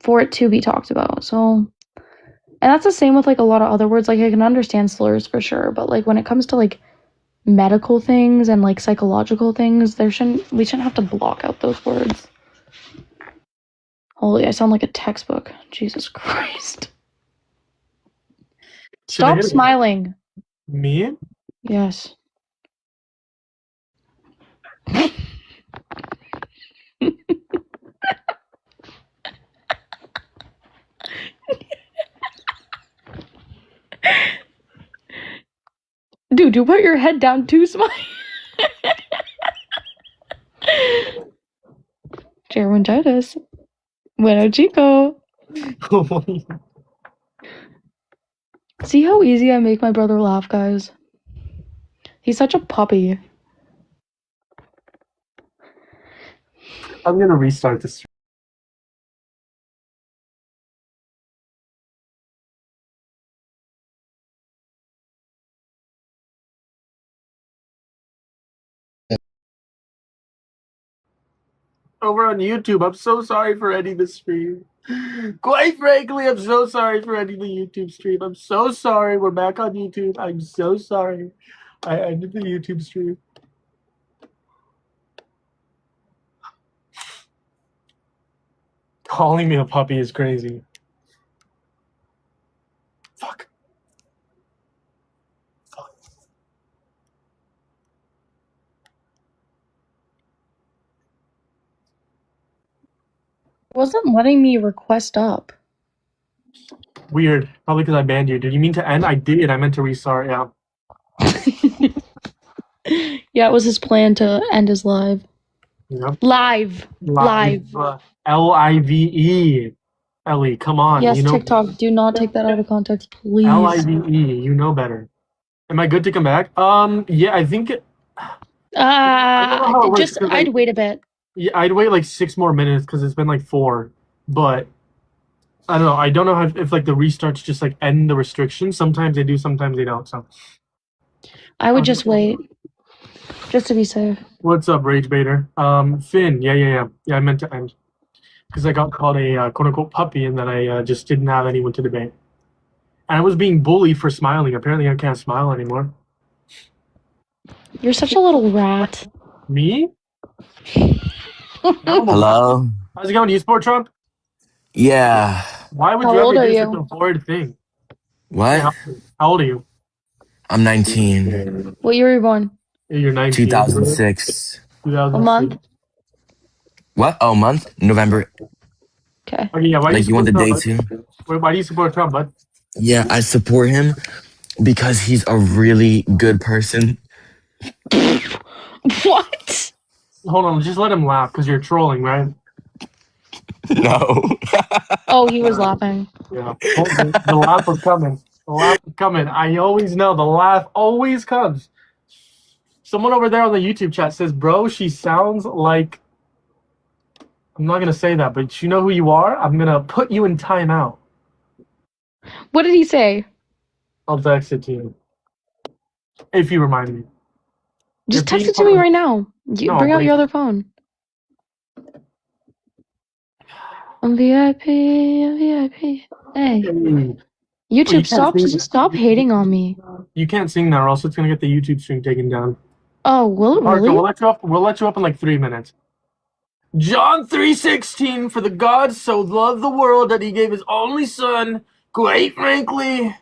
S8: for it to be talked about. So, and that's the same with like a lot of other words. Like I can understand slurs for sure, but like when it comes to like medical things and like psychological things, we shouldn't have to block out those words. Holy, I sound like a textbook. Jesus Christ. Stop smiling.
S2: Me?
S8: Yes. Dude, you put your head down too, smile. Jarwingitis. Bueno, chico. See how easy I make my brother laugh, guys? He's such a puppy.
S2: I'm going to restart this. Over on YouTube, I'm so sorry for ending the stream. Quite frankly, I'm so sorry for ending the YouTube stream. I'm so sorry. We're back on YouTube. I'm so sorry. I ended the YouTube stream. Calling me a puppy is crazy.
S8: wasn't letting me request up.
S2: Weird. Probably because I banned you. Did you mean to end? I did. I meant to restart. Yeah.
S8: Yeah, it was his plan to end his live.
S2: Yep.
S8: Live.
S2: Live. Ellie, come on.
S8: Yes,
S2: you know
S8: TikTok. Do not take that out of context, please.
S2: Live. You know better. Am I good to come back? Yeah, I think.
S8: I'd wait a bit.
S2: Yeah, I'd wait like 6 more minutes because it's been like 4. But I don't know. I don't know if like the restarts just like end the restrictions. Sometimes they do, sometimes they don't. So
S8: I would just wait, just to be safe.
S2: what's up, Rage Baiter? Finn. Yeah. I meant to end because I got called a quote unquote puppy, and then I just didn't have anyone to debate. And I was being bullied for smiling. Apparently, I can't smile anymore.
S8: You're such a little rat.
S2: Me?
S19: Hello?
S2: How's it going? Do you support Trump?
S19: Yeah.
S2: Why would
S8: How
S2: you
S8: old
S2: ever
S8: are
S2: do
S8: you?
S2: such a horrid thing?
S19: What?
S2: How old are you?
S19: I'm 19.
S8: What year were you born?
S2: You're 19.
S19: 2006.
S2: 2006.
S8: A month?
S19: What? Oh, month? November.
S8: Okay.
S2: Okay, yeah. Why do
S19: Like, you want the day
S2: Trump,
S19: too?
S2: Why do you support Trump, bud?
S19: Yeah, I support him because he's a really good person.
S8: What?
S2: Hold on, just let him laugh because you're trolling, right?
S19: No.
S8: Oh, he was laughing.
S2: Yeah. The laugh was coming. The laugh was coming. I always know the laugh always comes. Someone over there on the YouTube chat says, "Bro, she sounds like." I'm not gonna say that, but you know who you are. I'm gonna put you in timeout.
S8: What did he say?
S2: I'll text it to you if you remind me.
S8: Just text it to me right now. Bring out your other phone. I'm VIP. I'm VIP. Hey. YouTube, stop hating on me.
S2: You can't sing that, or else it's gonna get the YouTube stream taken down.
S8: Oh, will it really?
S2: We'll let you up in like 3 minutes. John 3:16, for the God so loved the world that he gave his only son, quite frankly.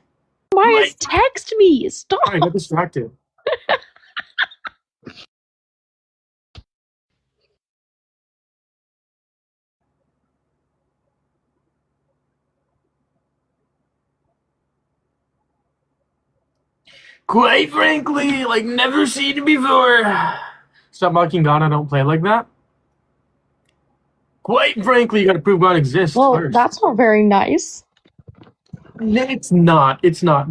S8: Marius, text me. Stop.
S2: I got distracted. Quite frankly, like never seen before. Stop mocking God, I don't play like that. Quite frankly, you gotta prove God exists first.
S8: That's not very nice.
S2: It's not,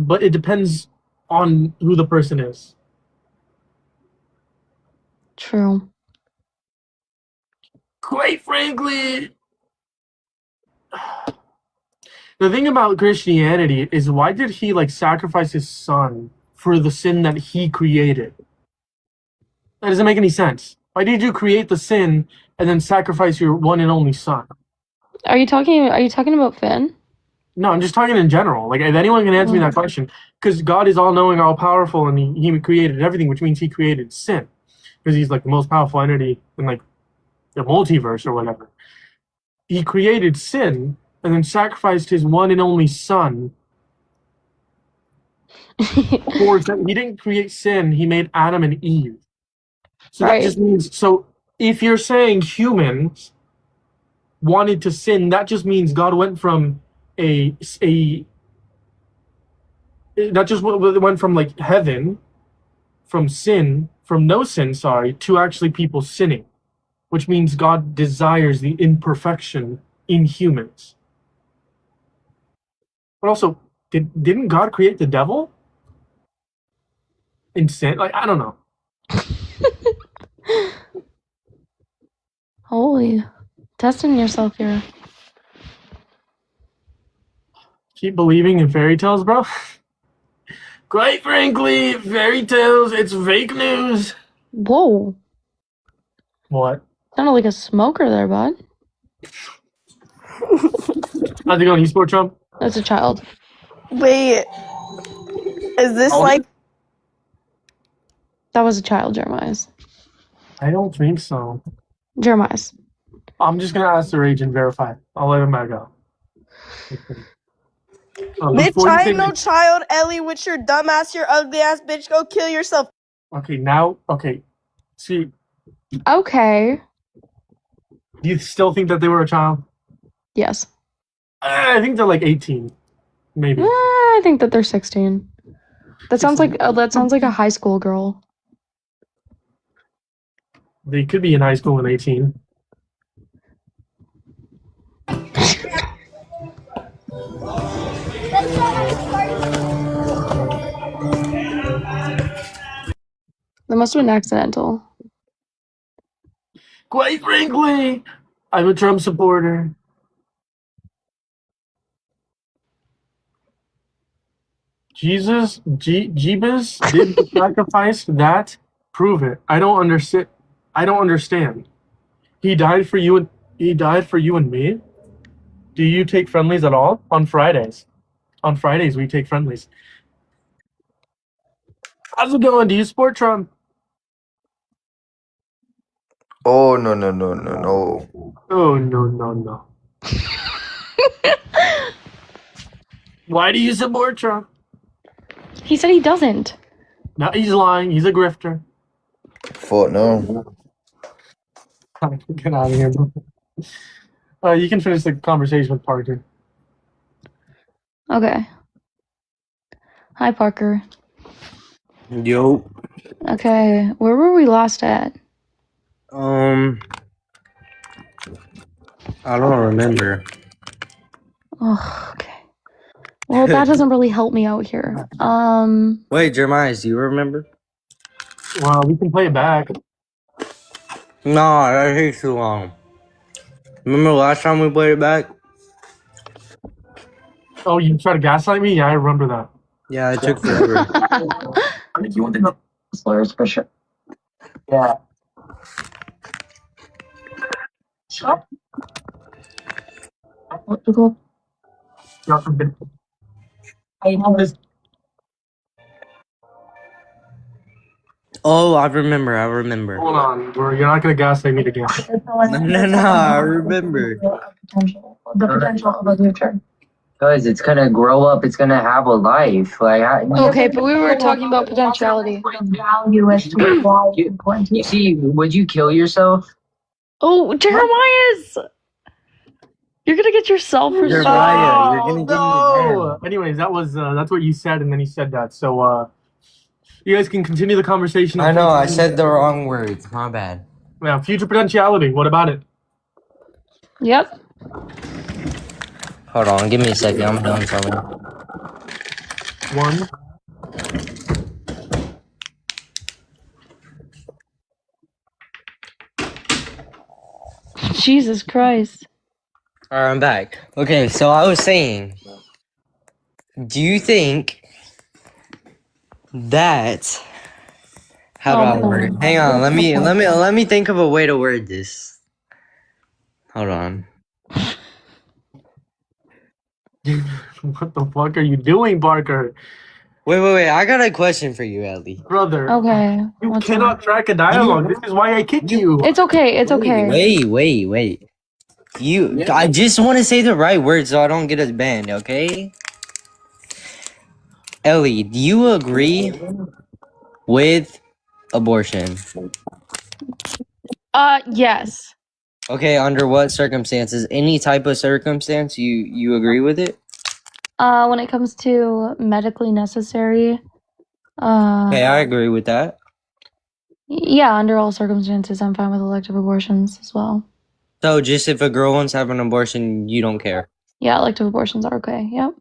S2: but it depends on who the person is.
S8: True.
S2: Quite frankly, the thing about Christianity is, why did he like sacrifice his son for the sin that he created? That doesn't make any sense. Why did you create the sin and then sacrifice your one and only son?
S8: Are you talking about Finn?
S2: No, I'm just talking in general. Like, if anyone can answer me that question, because God is all-knowing, all-powerful, and he created everything, which means he created sin, because he's like the most powerful entity in like the multiverse or whatever. He created sin and then sacrificed his one and only son. For he didn't create sin; he made Adam and Eve. So that just means, so if you're saying humans wanted to sin, that just means God went from went from like heaven, from no sin, to actually people sinning, which means God desires the imperfection in humans. But also, didn't God create the devil in sin? Like, I don't know.
S8: Holy, testing yourself here.
S2: Keep believing in fairy tales, bro. Quite frankly, fairy tales, it's fake news.
S8: Whoa.
S2: What?
S8: Sounded like a smoker there, bud.
S2: How's it going? You support Trump?
S8: That's a child.
S4: Wait. Is this like...
S8: That was a child, Jeremiah's.
S2: I don't think so.
S8: Jeremiah's.
S2: I'm just gonna ask the rage and verify. I'll let him back go.
S4: Bitch, I ain't no child, Ellie, with your dumb ass, your ugly ass bitch. Go kill yourself.
S2: Okay. See.
S8: Okay.
S2: Do you still think that they were a child?
S8: Yes.
S2: I think they're like 18, maybe.
S8: I think that they're 16. That sounds like a high school girl.
S2: They could be in high school and 18.
S8: That must have been accidental.
S2: Quite frankly, I'm a Trump supporter. Jeebus did the sacrifice that? Prove it. I don't understand. He died for you and me. Do you take friendlies at all? On Fridays. On Fridays we take friendlies. How's it going? Do you support Trump?
S20: Oh no.
S2: Oh no. Why do you support Trump?
S8: He said he doesn't.
S2: No, he's lying. He's a grifter.
S20: Fuck no.
S2: Get out of here. You can finish the conversation with Parker.
S8: Okay. Hi, Parker.
S18: Yo.
S8: Okay, where were we last at?
S18: I don't remember.
S8: Oh, okay. Well, that doesn't really help me out here.
S18: Wait, Jeremiah, do you remember?
S2: Well, we can play it back.
S18: No, that takes too long. Remember last time we played it back?
S2: Oh, you tried to gaslight me? Yeah, I remember that.
S18: Yeah, it took forever.
S13: I mean, you want to know lawyers for sure. Yeah. Sure.
S18: Oh, I remember.
S2: Hold on, bro. You're not gonna gaslight me again.
S18: No, I remember.
S21: The potential of a future. Because it's gonna grow up, it's gonna have a life.
S8: Okay, but we were talking about potentiality.
S21: Value as to why it's important to you. See, would you kill yourself?
S8: Oh, Jeremiah's! You're gonna get yourself for
S18: Jeremiah, you're gonna
S2: No. Anyways, that's what you said, and then he said that. So, you guys can continue the conversation.
S18: I know, I said the wrong words. My bad.
S2: Yeah, future potentiality. What about it?
S8: Yep.
S18: Hold on, give me a second. I'm doing something.
S2: One.
S8: Jesus Christ.
S18: Alright, I'm back. Okay, so I was saying, do you think that... How do I word it? Hang on, let me think of a way to word this. Hold on.
S2: What the fuck are you doing, Parker?
S18: Wait. I got a question for you, Ellie.
S2: Brother.
S8: Okay.
S2: You cannot track a dialogue. This is why I kicked you.
S8: It's okay.
S18: Wait. I just want to say the right words so I don't get us banned, okay? Ellie, do you agree with abortion?
S8: Yes.
S18: Okay, under what circumstances? Any type of circumstance you agree with it?
S8: When it comes to medically necessary,
S18: Okay, I agree with that.
S8: yeah, under all circumstances, I'm fine with elective abortions as well.
S18: So just if a girl wants to have an abortion, you don't care?
S8: Yeah, elective abortions are okay. Yep.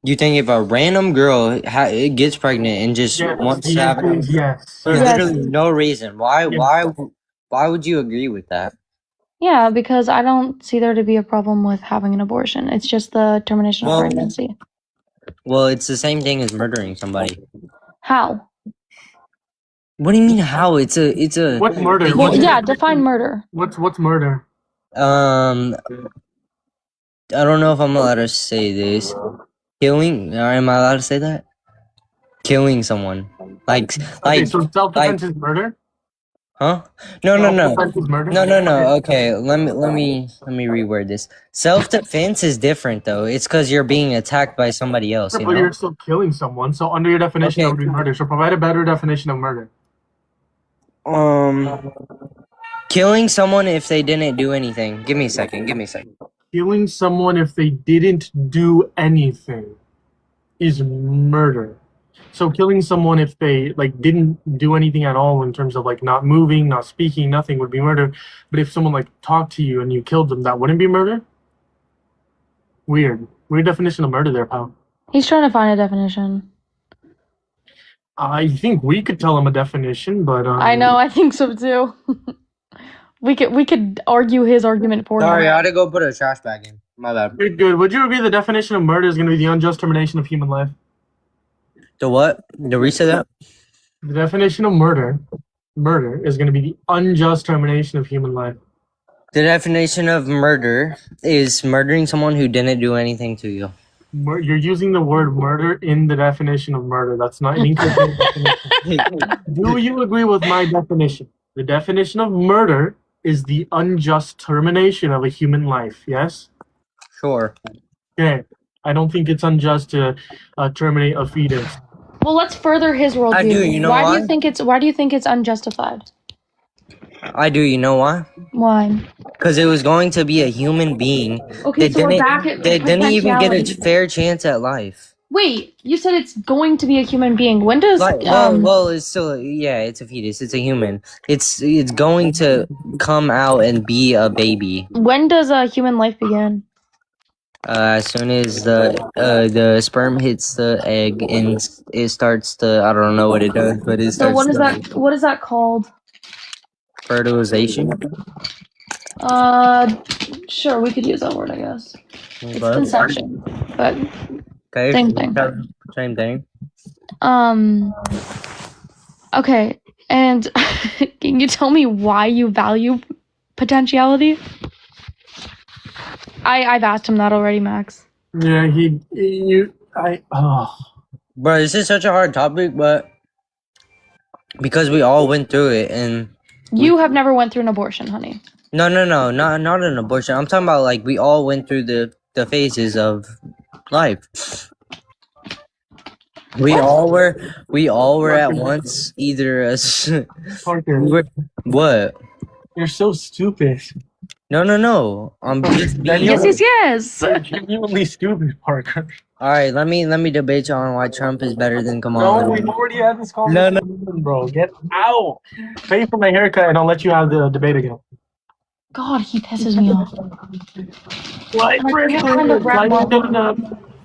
S18: You think if a random girl gets pregnant and just wants to have it,
S2: yes.
S18: there's literally no reason. Why would you agree with that?
S8: Yeah, because I don't see there to be a problem with having an abortion. It's just the termination of pregnancy.
S18: Well, it's the same thing as murdering somebody.
S8: How?
S18: What do you mean how? It's a
S2: What's murder?
S8: Well, yeah, define murder.
S2: What's murder?
S18: I don't know if I'm allowed to say this. Killing? Am I allowed to say that? Killing someone, like
S2: so self-defense is murder?
S18: Huh? No.
S2: Self-defense is murder?
S18: No. Okay, let me reword this. Self-defense is different though. It's because you're being attacked by somebody else.
S2: But you're still killing someone. So under your definition, that would be murder. So provide a better definition of murder.
S18: Killing someone if they didn't do anything. Give me a second. Give me a second.
S2: Killing someone if they didn't do anything is murder. So killing someone if they like didn't do anything at all in terms of like not moving, not speaking, nothing would be murder. But if someone like talked to you and you killed them, that wouldn't be murder? Weird. Weird definition of murder there, pal.
S8: He's trying to find a definition.
S2: I think we could tell him a definition, but
S8: I know, I think so too. we could argue his argument for him.
S18: Sorry, I had to go put a trash bag in. My bad.
S2: Good. Would you agree the definition of murder is going to be the unjust termination of human life?
S18: The what? The reset that?
S2: The definition of murder is going to be the unjust termination of human life.
S18: The definition of murder is murdering someone who didn't do anything to you.
S2: You're using the word murder in the definition of murder. That's not an incorrect definition. Do you agree with my definition? The definition of murder is the unjust termination of a human life. Yes?
S18: Sure.
S2: Okay. I don't think it's unjust to terminate a fetus.
S8: Well, let's further his worldview.
S18: I do. You know why?
S8: Why do you think it's unjustified?
S18: I do. You know why?
S8: Why?
S18: Because it was going to be a human being.
S8: Okay, so we're back at
S18: they didn't even get a
S8: potentiality.
S18: fair chance at life.
S8: Wait, you said it's going to be a human being. When does
S18: well, it's still it's a fetus. It's a human. It's going to come out and be a baby.
S8: when does human life begin?
S18: As soon as the sperm hits the egg and it starts to, I don't know what it does, but it
S8: So
S18: starts
S8: what is that called?
S18: fertilization.
S8: Sure, we could use that word, I guess. It's
S18: But-
S8: conception, but
S18: Okay.
S8: same thing.
S18: Same thing.
S8: Okay, and can you tell me why you value potentiality? I've asked him that already, Max.
S2: Yeah,
S18: Bro, this is such a hard topic, but because we all went through it, and
S8: You have never went through an abortion, honey.
S18: no, not an abortion. I'm talking about like we all went through the phases of life. We all were at once either as
S2: Parker.
S18: What?
S2: You're so stupid.
S18: No. I'm just being
S8: Yes.
S2: You're genuinely stupid, Parker.
S18: All right, let me debate you on why Trump is better than Kamala.
S2: No, we've already had this conversation, bro. Get out. Pay for my haircut and I'll let you have the debate again.
S8: God, he pisses me off.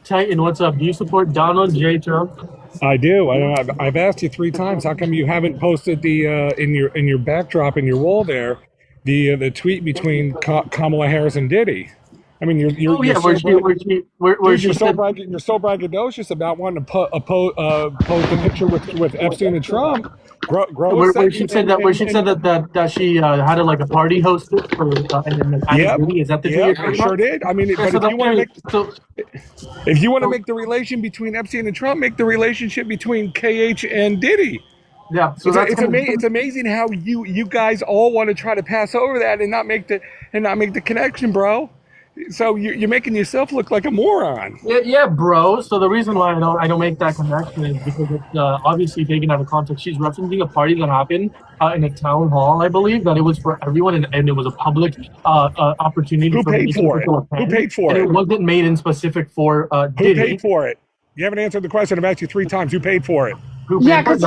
S2: Titan, what's up? Do you support Donald J. Trump?
S1: I do. I've asked you 3 times. How come you haven't posted the in your backdrop in your wall there, the tweet between Kamala Harris and Diddy? I mean, you're
S2: you're so
S1: braggadocious about wanting to post a picture with Epstein and Trump.
S2: Where she said that she had a party hosted for Diddy. Is that the
S1: Yeah, I sure did. I mean, but if you want to make the relation between Epstein and Trump, make the relationship between KH and Diddy.
S2: Yeah, so
S1: it's amazing how you guys all want to try to pass over that and not make the connection, bro. So you're making yourself look like a moron.
S2: Yeah, bro. So the reason why I don't make that connection is because it's obviously taken out of context. She's referencing a party that happened in a town hall, I believe, that it was for everyone and it was a public opportunity.
S1: Who paid for it? Who paid for
S2: it?
S1: it?
S2: It wasn't made in specific for Diddy.
S1: Who paid for it? You haven't answered the question. I've asked you 3 times. Who paid for it?
S8: Yeah, because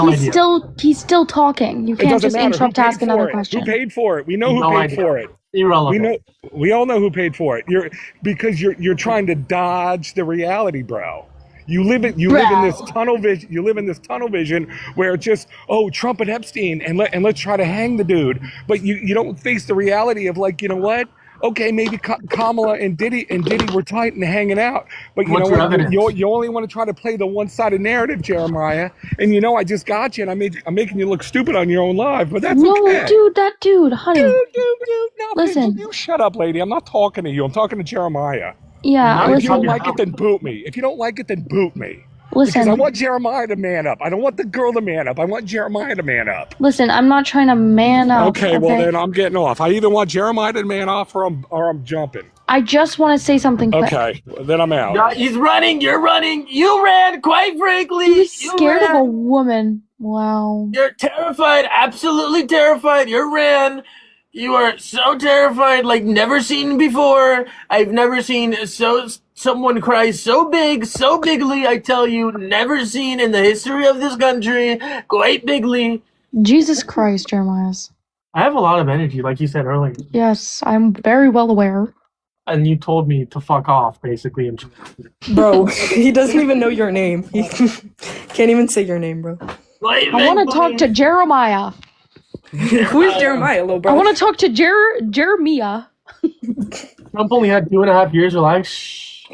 S8: he's still talking. You can't just interrupt to ask another question.
S1: Who paid for it? We know who paid for it.
S2: Irrelevant.
S1: We all know who paid for it. You're trying to dodge the reality, bro. You live in this tunnel vision. You live in this tunnel vision where it's just Trump and Epstein and let's try to hang the dude. But you don't face the reality of you know what? Okay, maybe Kamala and Diddy were tight and hanging out, but you know what? You only want to try to play the one-sided narrative, Jeremiah. And I just got you, and I'm making you look stupid on your own live, but that's okay.
S8: Dude, that dude, honey.
S1: Dude, no,
S8: listen.
S1: You shut up, lady. I'm not talking to you. I'm talking to Jeremiah.
S8: Yeah,
S1: if you don't like it, then boot me. If you don't like it, then boot me.
S8: Listen.
S1: Because I want Jeremiah to man up. I don't want the girl to man up. I want Jeremiah to man up.
S8: Listen, I'm not trying to man up.
S1: Okay, well then I'm getting off. I either want Jeremiah to man off or I'm jumping.
S8: I just want to say something quick.
S1: Okay, well, then I'm out.
S2: Yeah, he's running. You're running. You ran. Quite frankly,
S8: He's scared of a woman. Wow.
S2: You're terrified. Absolutely terrified. You ran. You are so terrified, like never seen before. I've never seen someone cry so big, so bigly. I tell you, never seen in the history of this country. Quite bigly.
S8: Jesus Christ, Jeremiah.
S2: I have a lot of energy, like you said earlier.
S8: Yes, I'm very well aware.
S2: And you told me to fuck off, basically.
S4: Bro, he doesn't even know your name. He can't even say your name, bro.
S8: I want to talk to Jeremiah.
S4: Who is Jeremiah, little bro?
S8: I want to talk to Jeremiah.
S2: Trump only had 2.5 years of life.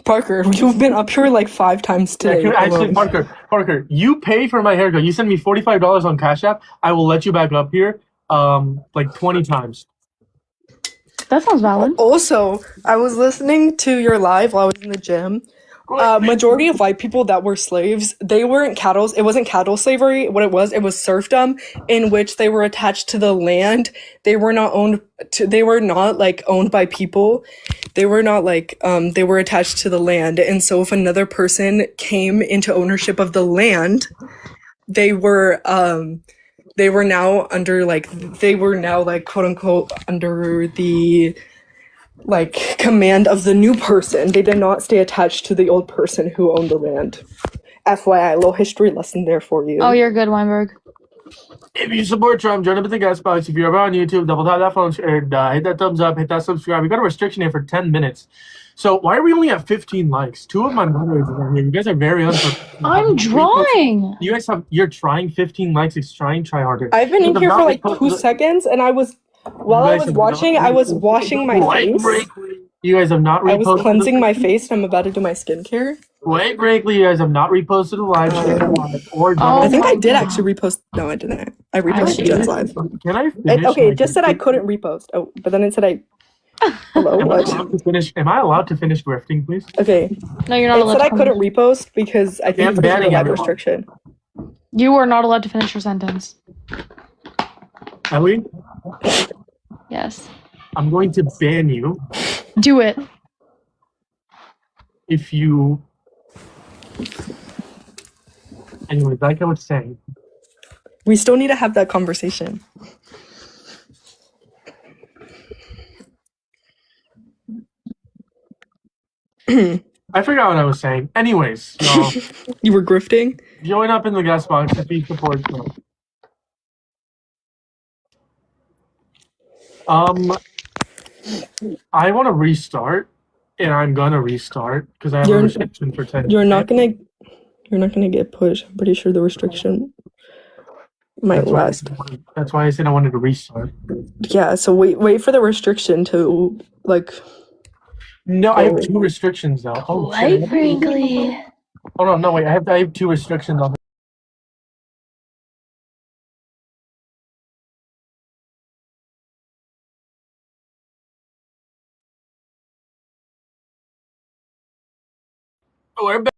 S4: Parker, you've been up here like 5 times today.
S2: Yeah, actually, Parker, you pay for my haircut. You send me $45 on Cash App. I will let you back up here, like 20 times.
S8: That sounds valid.
S4: Also, I was listening to your live while I was in the gym. Majority of white people that were slaves, they weren't cattle. It wasn't cattle slavery. What it was serfdom, in which they were attached to the land. They were not owned. They were not like owned by people. They were not like they were attached to the land. And so, if another person came into ownership of the land, they were now under quote unquote under the like command of the new person. They did not stay attached to the old person who owned the land. FYI, little history lesson there for you.
S8: Oh, you're good, Weinberg.
S2: If you support Trump, join up in the guest box. If you're ever on YouTube, double tap that phone and hit that thumbs up, hit that subscribe. We got a restriction here for 10 minutes. So why are we only at 15 likes? 2 of my moderators are here. You guys are very unprofessional.
S8: I'm drawing.
S2: You're trying 15 likes. It's try harder.
S4: I've been in here for like 2 seconds, and I was washing my face.
S2: You guys have not reposted.
S4: I was cleansing my face, and I'm about to do my skincare.
S2: Quite frankly, you guys have not reposted a live stream.
S4: I think I did actually repost. No, I didn't. I reposted Jen's live.
S2: Can I finish?
S4: Okay, it just said I couldn't repost. Oh, but then it said I. Hello, what?
S2: Am I allowed to finish grifting, please?
S4: Okay.
S8: No, you're not allowed.
S4: It said I couldn't repost because I think there's a live restriction.
S8: You are not allowed to finish your sentence.
S2: Ellie?
S8: Yes.
S2: I'm going to ban you.
S8: Do it.
S2: If you... Anyways, like I was saying.
S4: We still need to have that conversation.
S2: I forgot what I was saying. Anyways, y'all.
S4: You were grifting?
S2: Join up in the guest box if you support Trump. I want to restart, and I'm gonna restart because I have a restriction for 10.
S4: You're not gonna get pushed. I'm pretty sure the restriction might last.
S2: That's why I said I wanted to restart.
S4: Yeah. So wait for the restriction to like.
S2: No, I have 2 restrictions though. Oh,
S8: Quite frankly.
S2: Hold on, no wait. I have 2 restrictions on. We're back.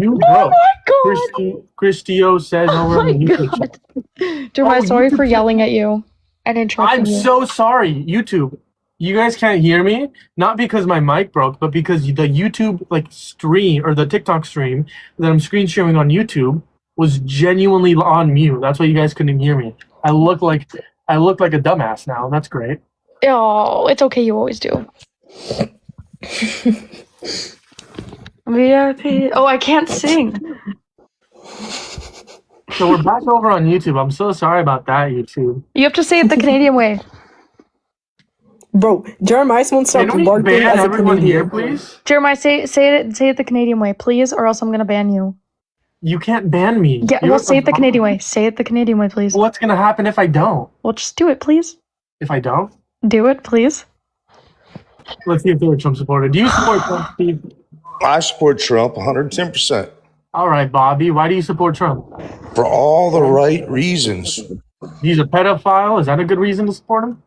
S2: You
S8: oh my god!
S2: Christio says over
S8: Oh my god! Jeremiah, sorry for yelling at you and interrupting
S2: I'm
S8: you.
S2: so sorry, YouTube. You guys can't hear me, not because my mic broke, but because the YouTube stream or the TikTok stream that I'm screen sharing on YouTube was genuinely on mute. That's why you guys couldn't hear me. I look like a dumbass now. That's great.
S8: Oh, it's okay. You always do. VIP. Oh, I can't sing.
S2: So we're back over on YouTube. I'm so sorry about that, YouTube.
S8: You have to say it the Canadian way.
S4: Bro, Jeremiah won't stop
S2: Can we
S4: barking
S2: ban
S4: as a
S2: everyone here,
S4: Canadian.
S2: please?
S8: Jeremiah, say it the Canadian way, please, or else I'm gonna ban you.
S2: You can't ban me.
S8: Yeah, well, say it the Canadian way. Say it the Canadian way, please.
S2: What's gonna happen if I don't?
S8: Well, just do it, please.
S2: If I don't?
S8: Do it, please.
S2: Let's see if they're a Trump supporter. Do you support Trump, Steve?
S3: I support Trump 110%.
S2: All right, Bobby. Why do you support Trump?
S3: For all the right reasons.
S2: He's a pedophile. Is that a good reason to support him?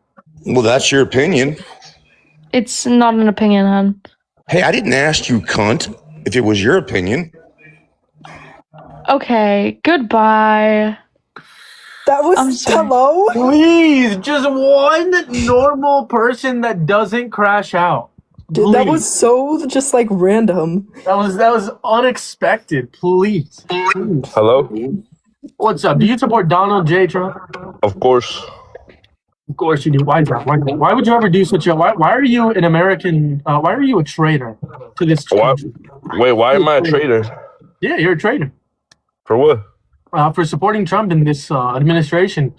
S3: Well, that's your opinion.
S8: It's not an opinion, hon.
S3: Hey, I didn't ask you, cunt, if it was your opinion.
S8: Okay, goodbye.
S4: That was hello?
S2: Please, just one normal person that doesn't crash out.
S4: Dude, that was so just random.
S2: That was unexpected. Please.
S10: Hello?
S2: What's up? Do you support Donald J. Trump?
S10: Of course.
S2: Of course you do. Why is that? Why would you ever do such a? Why are you an American? Why are you a traitor to this country?
S10: Wait, why am I a traitor?
S2: Yeah, you're a traitor.
S10: For what?
S2: For supporting Trump in this administration.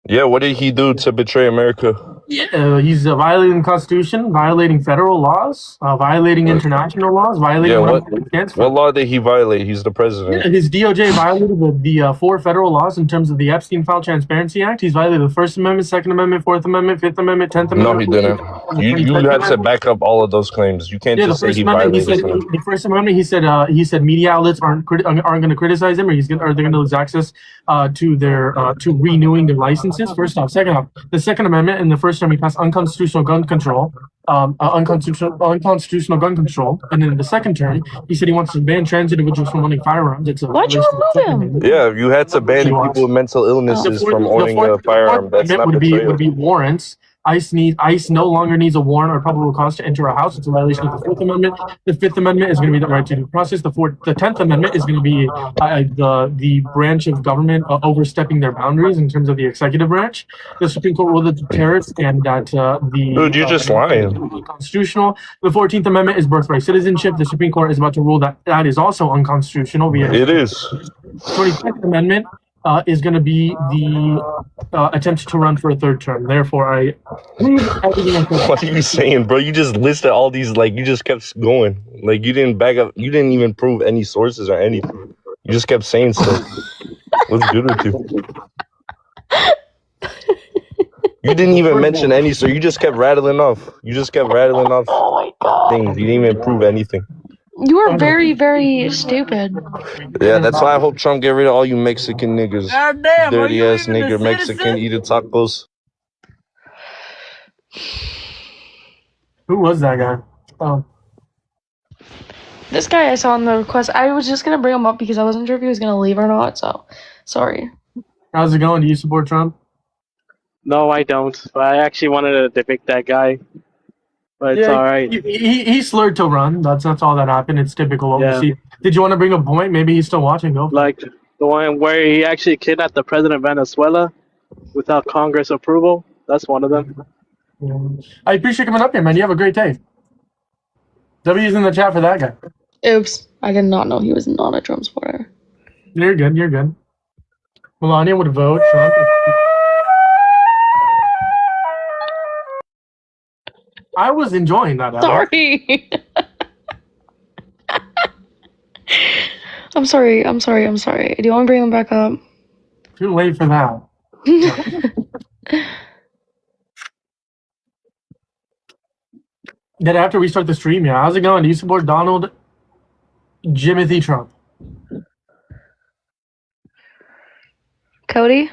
S10: Yeah, what did he do to betray America?
S2: Yeah, he's violating the Constitution, violating federal laws, violating international laws, violating
S10: what law did he violate? He's the president.
S2: Yeah, his DOJ violated the 4 federal laws in terms of the Epstein File Transparency Act. He's violated the First Amendment, Second Amendment, Fourth Amendment, Fifth Amendment, 10th Amendment.
S10: No, he didn't. You had to back up all of those claims. You can't just say he violated them.
S2: The First Amendment, he said media outlets aren't going to criticize him, or they're going to lose access to their to renewing their licenses. First off, second off, the Second Amendment and the First Amendment passed unconstitutional gun control, unconstitutional gun control, and then in the second term, he said he wants to ban trans individuals from owning firearms.
S8: Why'd you remove him?
S10: Yeah, you had to ban people with mental illnesses from owning a firearm. That's not
S2: would be warrants. ICE no longer needs a warrant or probable cause to enter a house. It's a violation of the Fourth Amendment. The Fifth Amendment is going to be the right to due process. The 10th Amendment is going to be the branch of government overstepping their boundaries in terms of the executive branch. The Supreme Court ruled that the terrorists and that
S10: Dude, you're just lying.
S2: Constitutional. The 14th Amendment is birthright citizenship. The Supreme Court is about to rule that is also unconstitutional.
S10: It is.
S2: 25th Amendment is going to be the attempt to run for a third term. Therefore, I
S10: What are you saying, bro? You just listed all these, you just kept going. You didn't back up. You didn't even prove any sources or anything. You just kept saying stuff. What's good with you? You didn't even mention any, so you just kept rattling off.
S8: Oh my God.
S10: Things. You didn't even prove anything.
S8: You are very, very stupid.
S10: Yeah, that's why I hope Trump get rid of all you Mexican niggas. Dirty ass nigger Mexican eating tacos.
S2: Who was that guy? Oh.
S8: This guy I saw in the request, I was just gonna bring him up because I wasn't sure if he was gonna leave or not, so sorry.
S2: How's it going? Do you support Trump?
S22: No, I don't. But I actually wanted to depict that guy. But it's all right.
S2: He slurred to run. That's all that happened. It's typical what we see. Did you want to bring a point? Maybe he's still watching. Go.
S22: Like the one where he actually kidnapped the president of Venezuela without Congress approval. That's one of them.
S2: Yeah. I appreciate you coming up here, man. You have a great day. W's in the chat for that guy.
S8: Oops. I did not know he was not a Trump supporter.
S2: You're good. You're good. Melania would vote Trump. I was enjoying that.
S8: Sorry. I'm sorry. Do you want to bring him back up?
S2: Too late for that. Then after we start the stream, yeah. How's it going? Do you support Donald Jimothy Trump?
S8: Cody?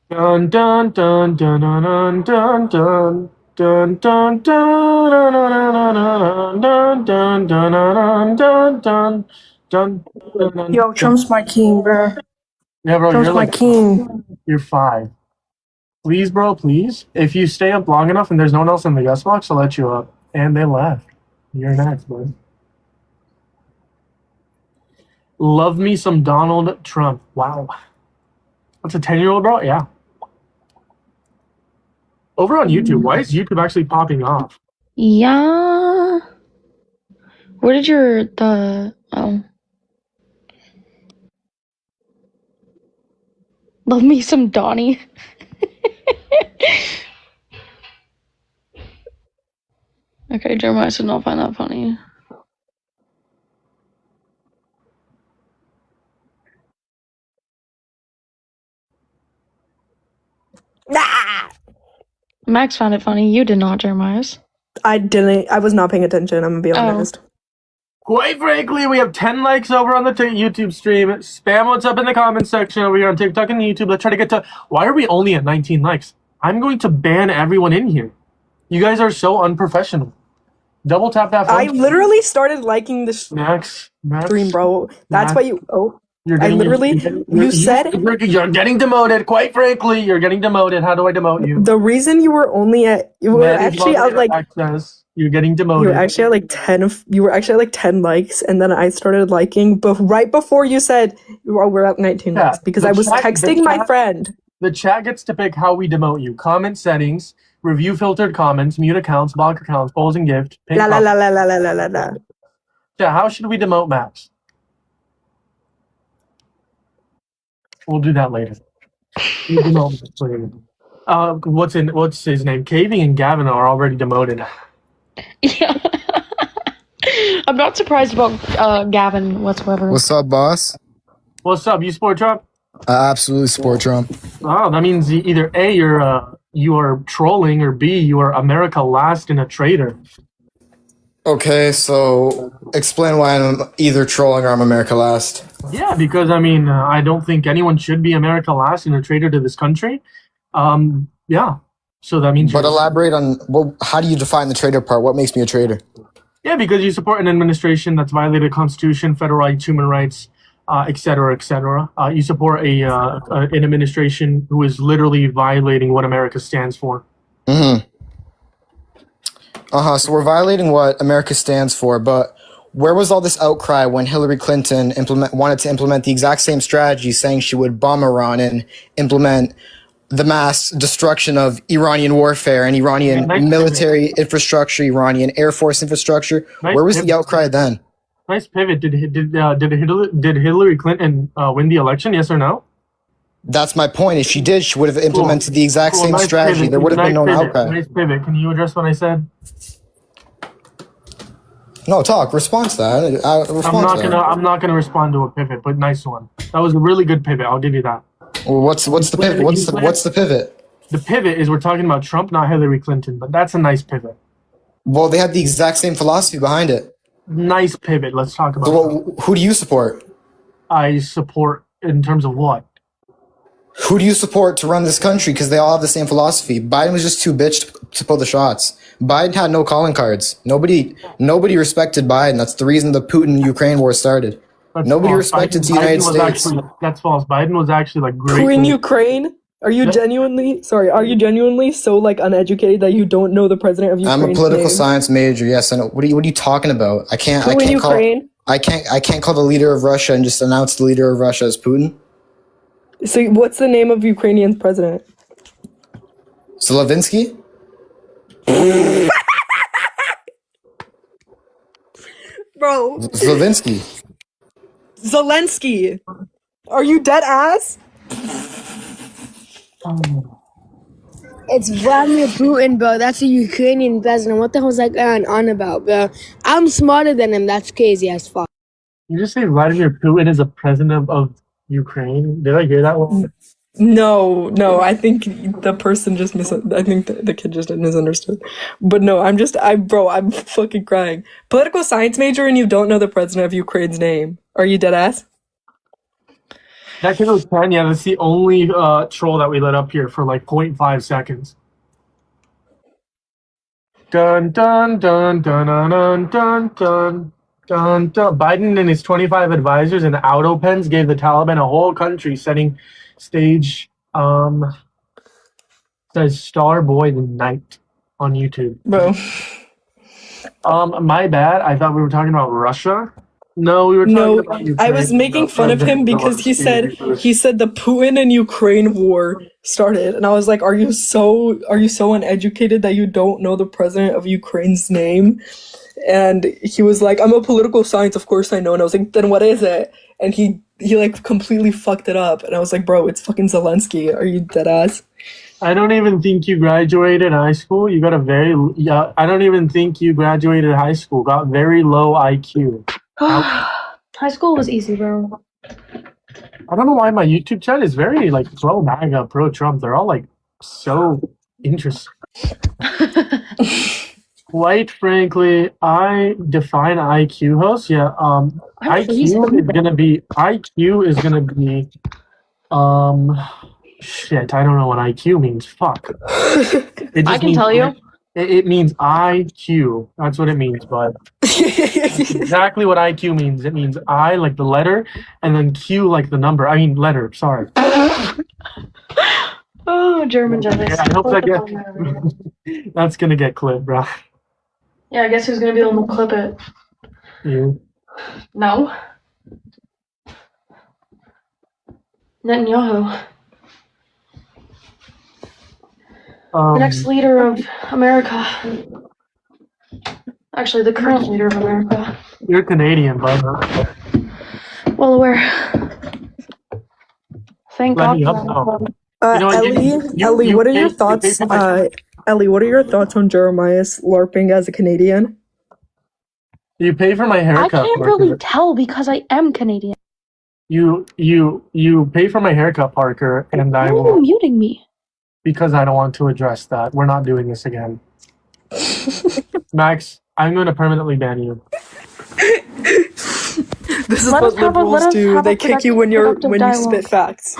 S2: Dun dun dun dun dun dun dun. Dun dun dun dun dun dun dun dun dun dun.
S23: Yo, Trump's my king, bro.
S2: Yeah, bro,
S23: Trump's
S2: you're
S23: my king.
S2: You're 5. Please, bro, please. If you stay up long enough and there's no one else in the guest box, I'll let you up. And they left. You're next, bud. Love me some Donald Trump. Wow. That's a 10-year-old, bro? Yeah. Over on YouTube, why is YouTube actually popping off?
S8: Yeah. Where did oh. Love me some Donnie. Okay, Jeremiah should not find that funny.
S4: Nah!
S8: Max found it funny. You did not, Jeremiah.
S4: I didn't. I was not paying attention. I'm gonna be honest.
S2: Quite frankly, we have 10 likes over on the YouTube stream. Spam what's up in the comments section over here on TikTok and YouTube. Let's try to get to... Why are we only at 19 likes? I'm going to ban everyone in here. You guys are so unprofessional. Double tap that phone.
S4: I literally started liking this
S2: Max,
S4: stream, bro. That's
S2: Max.
S4: why you... Oh.
S2: You're
S4: I
S2: getting,
S4: literally... You said...
S2: You're getting demoted. Quite frankly, you're getting demoted. How do I demote you?
S4: The reason you were only at... You were actually at like...
S2: Access. You're getting demoted.
S4: You were actually at like 10... You were actually at like 10 likes, and then I started liking, but right before you said, oh, we're at 19 likes, because I was texting my friend.
S2: The chat gets to pick how we demote you. Comment settings, review filtered comments, mute accounts, block accounts, polls and gift.
S4: La la la la la la la la.
S2: Yeah, how should we demote Max? We'll do that later. We'll demote Max later. What's his name? Caving and Gavin are already demoted.
S8: Yeah. I'm not surprised about Gavin whatsoever.
S5: What's up, boss?
S2: What's up? You support Trump?
S5: I absolutely support Trump.
S2: Oh, that means either A, you are trolling, or B, you are America last and a traitor.
S5: Okay, so explain why I'm either trolling or I'm America last.
S2: Yeah, because I don't think anyone should be America last and a traitor to this country. Yeah. So that means.
S5: But elaborate on how do you define the traitor part? What makes me a traitor?
S2: Yeah, because you support an administration that's violated the Constitution, federal rights, human rights, et cetera, et cetera. You support an administration who is literally violating what America stands for.
S5: Mm-hmm. So we're violating what America stands for, but where was all this outcry when Hillary Clinton wanted to implement the exact same strategy, saying she would bomb Iran and implement the mass destruction of Iranian warfare and Iranian military infrastructure, Iranian Air Force infrastructure? Where was the outcry then?
S2: Nice pivot. Did Hillary Clinton win the election? Yes or no?
S5: That's my point. If she did, she would have implemented the exact same strategy.
S2: Pivot.
S5: There would have been no outcry.
S2: Nice pivot. Can you address what I said?
S5: No, talk. Respond to that.
S2: I'm not gonna respond to a pivot, but nice one. That was a really good pivot. I'll give you that.
S5: Well, what's the pivot? What's the pivot?
S2: The pivot is we're talking about Trump, not Hillary Clinton, but that's a nice pivot.
S5: Well, they had the exact same philosophy behind it.
S2: Nice pivot. Let's talk about
S5: that. Who do you support?
S2: I support in terms of what?
S5: Who do you support to run this country? Because they all have the same philosophy. Biden was just too bitch to pull the shots. Biden had no calling cards. Nobody respected Biden. That's the reason the Putin-Ukraine war started. Nobody respected the United States.
S2: That's false. Biden was actually like great.
S4: Who in Ukraine? Are you genuinely so like uneducated that you don't know the president of Ukraine?
S5: I'm a political science major. Yes, I know. What are you talking about? I can't call the leader of Russia and just announce the leader of Russia as Putin.
S4: So what's the name of Ukrainian president?
S5: Zelensky?
S4: Bro. Zelensky. Are you dead ass?
S7: It's Vladimir Putin, bro. That's a Ukrainian president. What the hell is that guy on about, bro? I'm smarter than him. That's crazy as fuck.
S2: You just say Vladimir Putin is a president of Ukraine? Did I hear that wrong?
S4: No. I think the person just I think the kid just misunderstood. But no, I'm fucking crying. Political science major and you don't know the president of Ukraine's name. Are you dead ass?
S2: That kid was 10. Yeah, that's the only troll that we let up here for like 0.5 seconds. Dun dun dun dun dun dun dun dun. Dun, dun. Biden and his 25 advisors and auto pens gave the Taliban a whole country, setting stage says Starboy the Knight on YouTube.
S4: Bro.
S2: My bad. I thought we were talking about Russia. No, we were talking about Ukraine.
S4: I was making fun of him because he said the Putin and Ukraine war started, and I was like, are you so uneducated that you don't know the president of Ukraine's name? And he was like, I'm a political science, of course I know. And I was like, then what is it? And he like completely fucked it up. And I was like, bro, it's fucking Zelensky. Are you dead ass?
S2: I don't even think you graduated high school. You got a I don't even think you graduated high school. Got very low IQ.
S8: High school was easy, bro.
S2: I don't know why my YouTube chat is very like pro MAGA, pro Trump. They're all like so interesting. Quite frankly, I define IQ host. Yeah, IQ is gonna be shit. I don't know what IQ means. Fuck.
S8: I can tell you.
S2: It means IQ. That's what it means, bud. That's exactly what IQ means. It means I like the letter, and then Q like the number. I mean letter. Sorry.
S8: Oh, German jealous.
S2: Yeah, I hope that's gonna get clipped, bro.
S8: Yeah, I guess who's gonna be able to clip it?
S2: You.
S8: No. Netanyahu. The next leader of America. Actually, the current leader of America.
S2: You're Canadian, bud.
S8: Well aware. Thank
S2: Let
S8: God.
S2: me up now.
S4: Ellie, what are your thoughts? Ellie, what are your thoughts on Jeremiah's LARPing as a Canadian?
S2: You pay for my
S8: I
S2: haircut.
S8: can't
S2: Parker.
S8: really tell because I am Canadian.
S2: You pay for my haircut, Parker, and
S8: Why
S2: I
S8: are you
S2: will
S8: muting me?
S2: because I don't want to address that. We're not doing this again. Max, I'm going to permanently ban you.
S4: This is what liberals do. They kick you when you spit facts.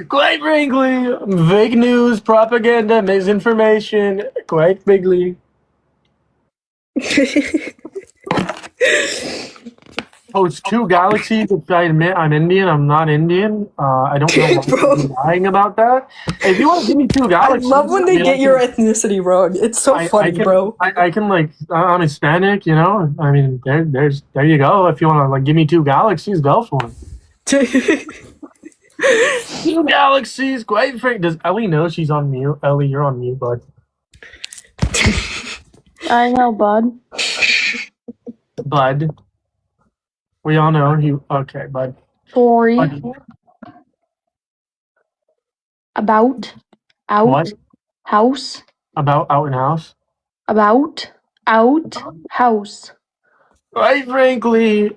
S2: Quite frankly, fake news, propaganda, misinformation, quite bigly. Host 2 galaxies. If I admit I'm Indian, I'm not Indian. I don't know why you're lying about that. If you want to give me 2 galaxies,
S4: I love when they get your ethnicity wrong. It's so funny, bro.
S2: I can like I'm Hispanic, you know. I mean, there you go. If you want to like give me 2 galaxies, go for it. 2 galaxies, quite frank. Does Ellie know she's on mute? Ellie, you're on mute, bud.
S8: I know, bud.
S2: Bud. We all know you. Okay, bud.
S8: Sorry.
S2: Bud.
S8: About. Out.
S2: What?
S8: House.
S2: About out and house?
S8: About. Out. House.
S2: Quite frankly.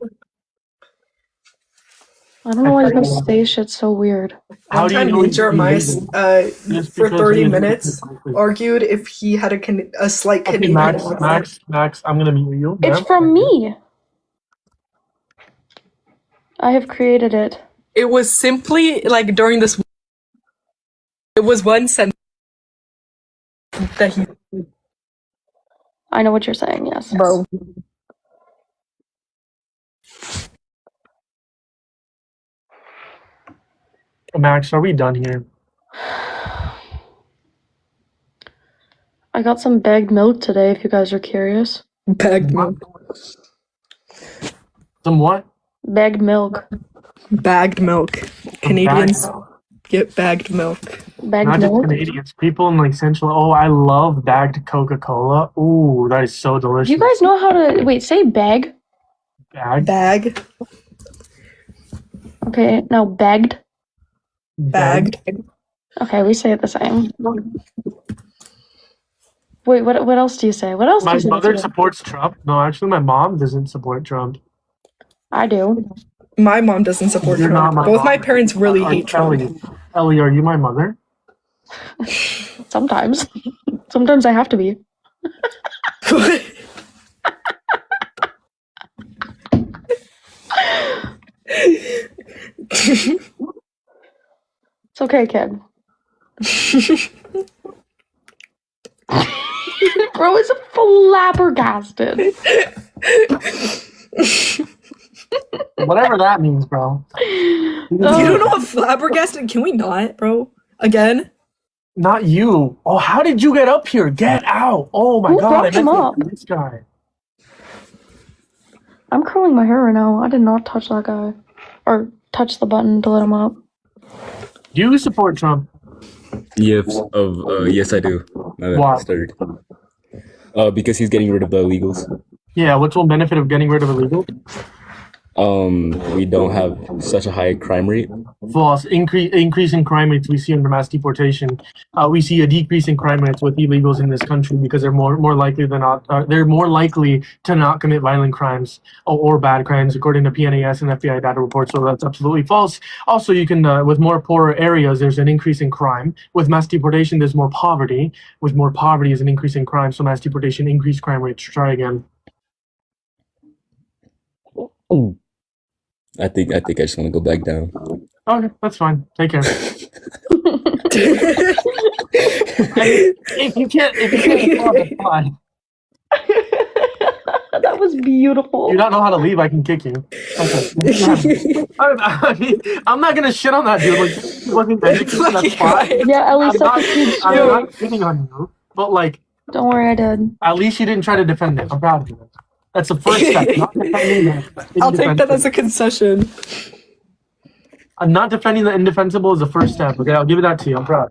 S8: I don't know why you guys say shit's so weird.
S2: How do you know
S4: me and Jeremiah for 30 minutes argued if he had a slight Canadian accent.
S2: Max, I'm gonna mute you.
S8: It's from me. I have created it.
S4: It was simply like during this. It was one sentence that he.
S8: I know what you're saying. Yes,
S4: bro.
S2: Max, are we done here?
S8: I got some bagged milk today. If you guys are curious.
S4: Bagged milk.
S2: Some what?
S8: Bagged milk.
S4: Bagged milk. Canadians get bagged milk.
S8: Bagged
S2: Not
S8: milk.
S2: just Canadians. People in like Central. Oh, I love bagged Coca-Cola. Ooh, that is so delicious.
S8: Do you guys know how to wait? Say bag.
S4: Bag.
S8: Okay, now bagged.
S4: Bagged.
S8: Okay, we say it the same. Wait, what else do you say? What else do
S2: My
S8: you say?
S2: mother supports Trump. No, actually, my mom doesn't support Trump.
S8: I do.
S4: My mom doesn't support
S2: You're
S4: Trump.
S2: not my
S4: Both
S2: mom.
S4: my parents really hate Trump.
S2: Ellie, are you my mother?
S8: Sometimes. Sometimes I have to be. It's okay, kid. Bro is flabbergasted.
S2: Whatever that means, bro.
S4: You don't know what flabbergasted? Can we not, bro? Again?
S2: Not you. Oh, how did you get up here? Get out. Oh my
S8: Who
S2: god.
S8: brought him up?
S2: This guy.
S8: I'm curling my hair right now. I did not touch that guy. Or touch the button to let him up.
S2: Do you support Trump?
S6: Yes, yes, I do. Now that
S2: Why?
S6: I started. Because he's getting rid of the illegals.
S2: Yeah, what's one benefit of getting rid of illegal?
S6: We don't have such a high crime rate.
S2: False. Increase in crime rates we see under mass deportation. We see a decrease in crime rates with illegals in this country because they're more likely than not. They're more likely to not commit violent crimes or bad crimes, according to PNAS and FBI data reports. So that's absolutely false. Also, you can with more poorer areas, there's an increase in crime. With mass deportation, there's more poverty. With more poverty, is an increase in crime. So mass deportation increased crime rates. Try again.
S6: I think I just want to go back down.
S2: Okay, that's fine. Take care. If you can't, it's fine.
S8: That was beautiful.
S2: You don't know how to leave, I can kick you. Okay. I'm not gonna shit on that dude. Like, he wasn't educated, that's fine.
S8: Yeah, at least
S2: I'm
S8: I'm
S2: not shitting on you, but like,
S8: don't worry, I did.
S2: at least you didn't try to defend it. I'm proud of you. That's the first step. Not defending
S4: I'll take that as a concession.
S2: Not defending the indefensible is the first step. Okay, I'll give it that to you. I'm proud.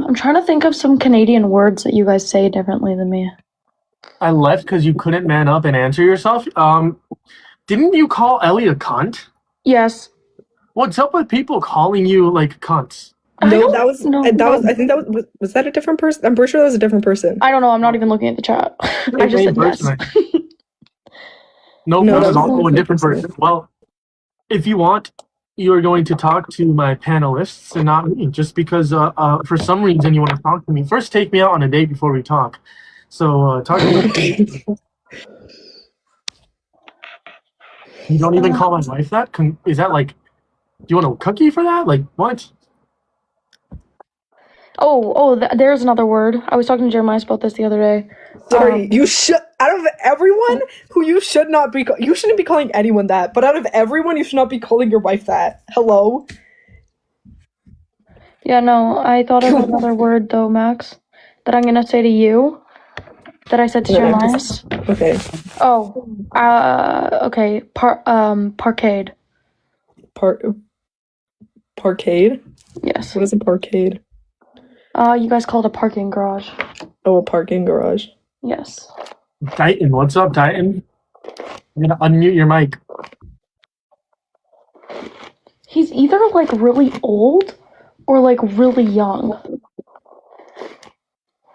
S8: I'm trying to think of some Canadian words that you guys say differently than me.
S2: I left because you couldn't man up and answer yourself. Didn't you call Ellie a cunt?
S8: Yes.
S2: What's up with people calling you like cunts?
S4: No, that was. I think that was that a different person? I'm pretty sure that was a different person.
S8: I don't know. I'm not even looking at the chat. I just said yes.
S2: No,
S4: No,
S2: that was
S4: that was
S2: also
S4: a
S2: a different
S4: different
S2: person. Well, if you want, you are going to talk to my panelists and not me, just because for some reason you want to talk to me. First, take me out on a date before we talk. So, talk to me. You don't even call my wife that? Is that like, do you want a cookie for that? Like, what?
S8: There's another word. I was talking to Jeremiah about this the other day.
S4: Sorry, you should. Out of everyone who you should not be, you shouldn't be calling anyone that. But out of everyone, you should not be calling your wife that. Hello.
S8: Yeah, no, I thought of another word though, Max, that I'm gonna say to you. That I said to Jeremiah.
S4: Okay.
S8: Oh, okay. Parkade.
S4: Parkade?
S8: Yes.
S4: What is a parkade?
S8: You guys call it a parking garage.
S4: Oh, a parking garage.
S8: Yes.
S2: Titan, what's up, Titan? I'm gonna unmute your mic.
S8: He's either like really old or like really young.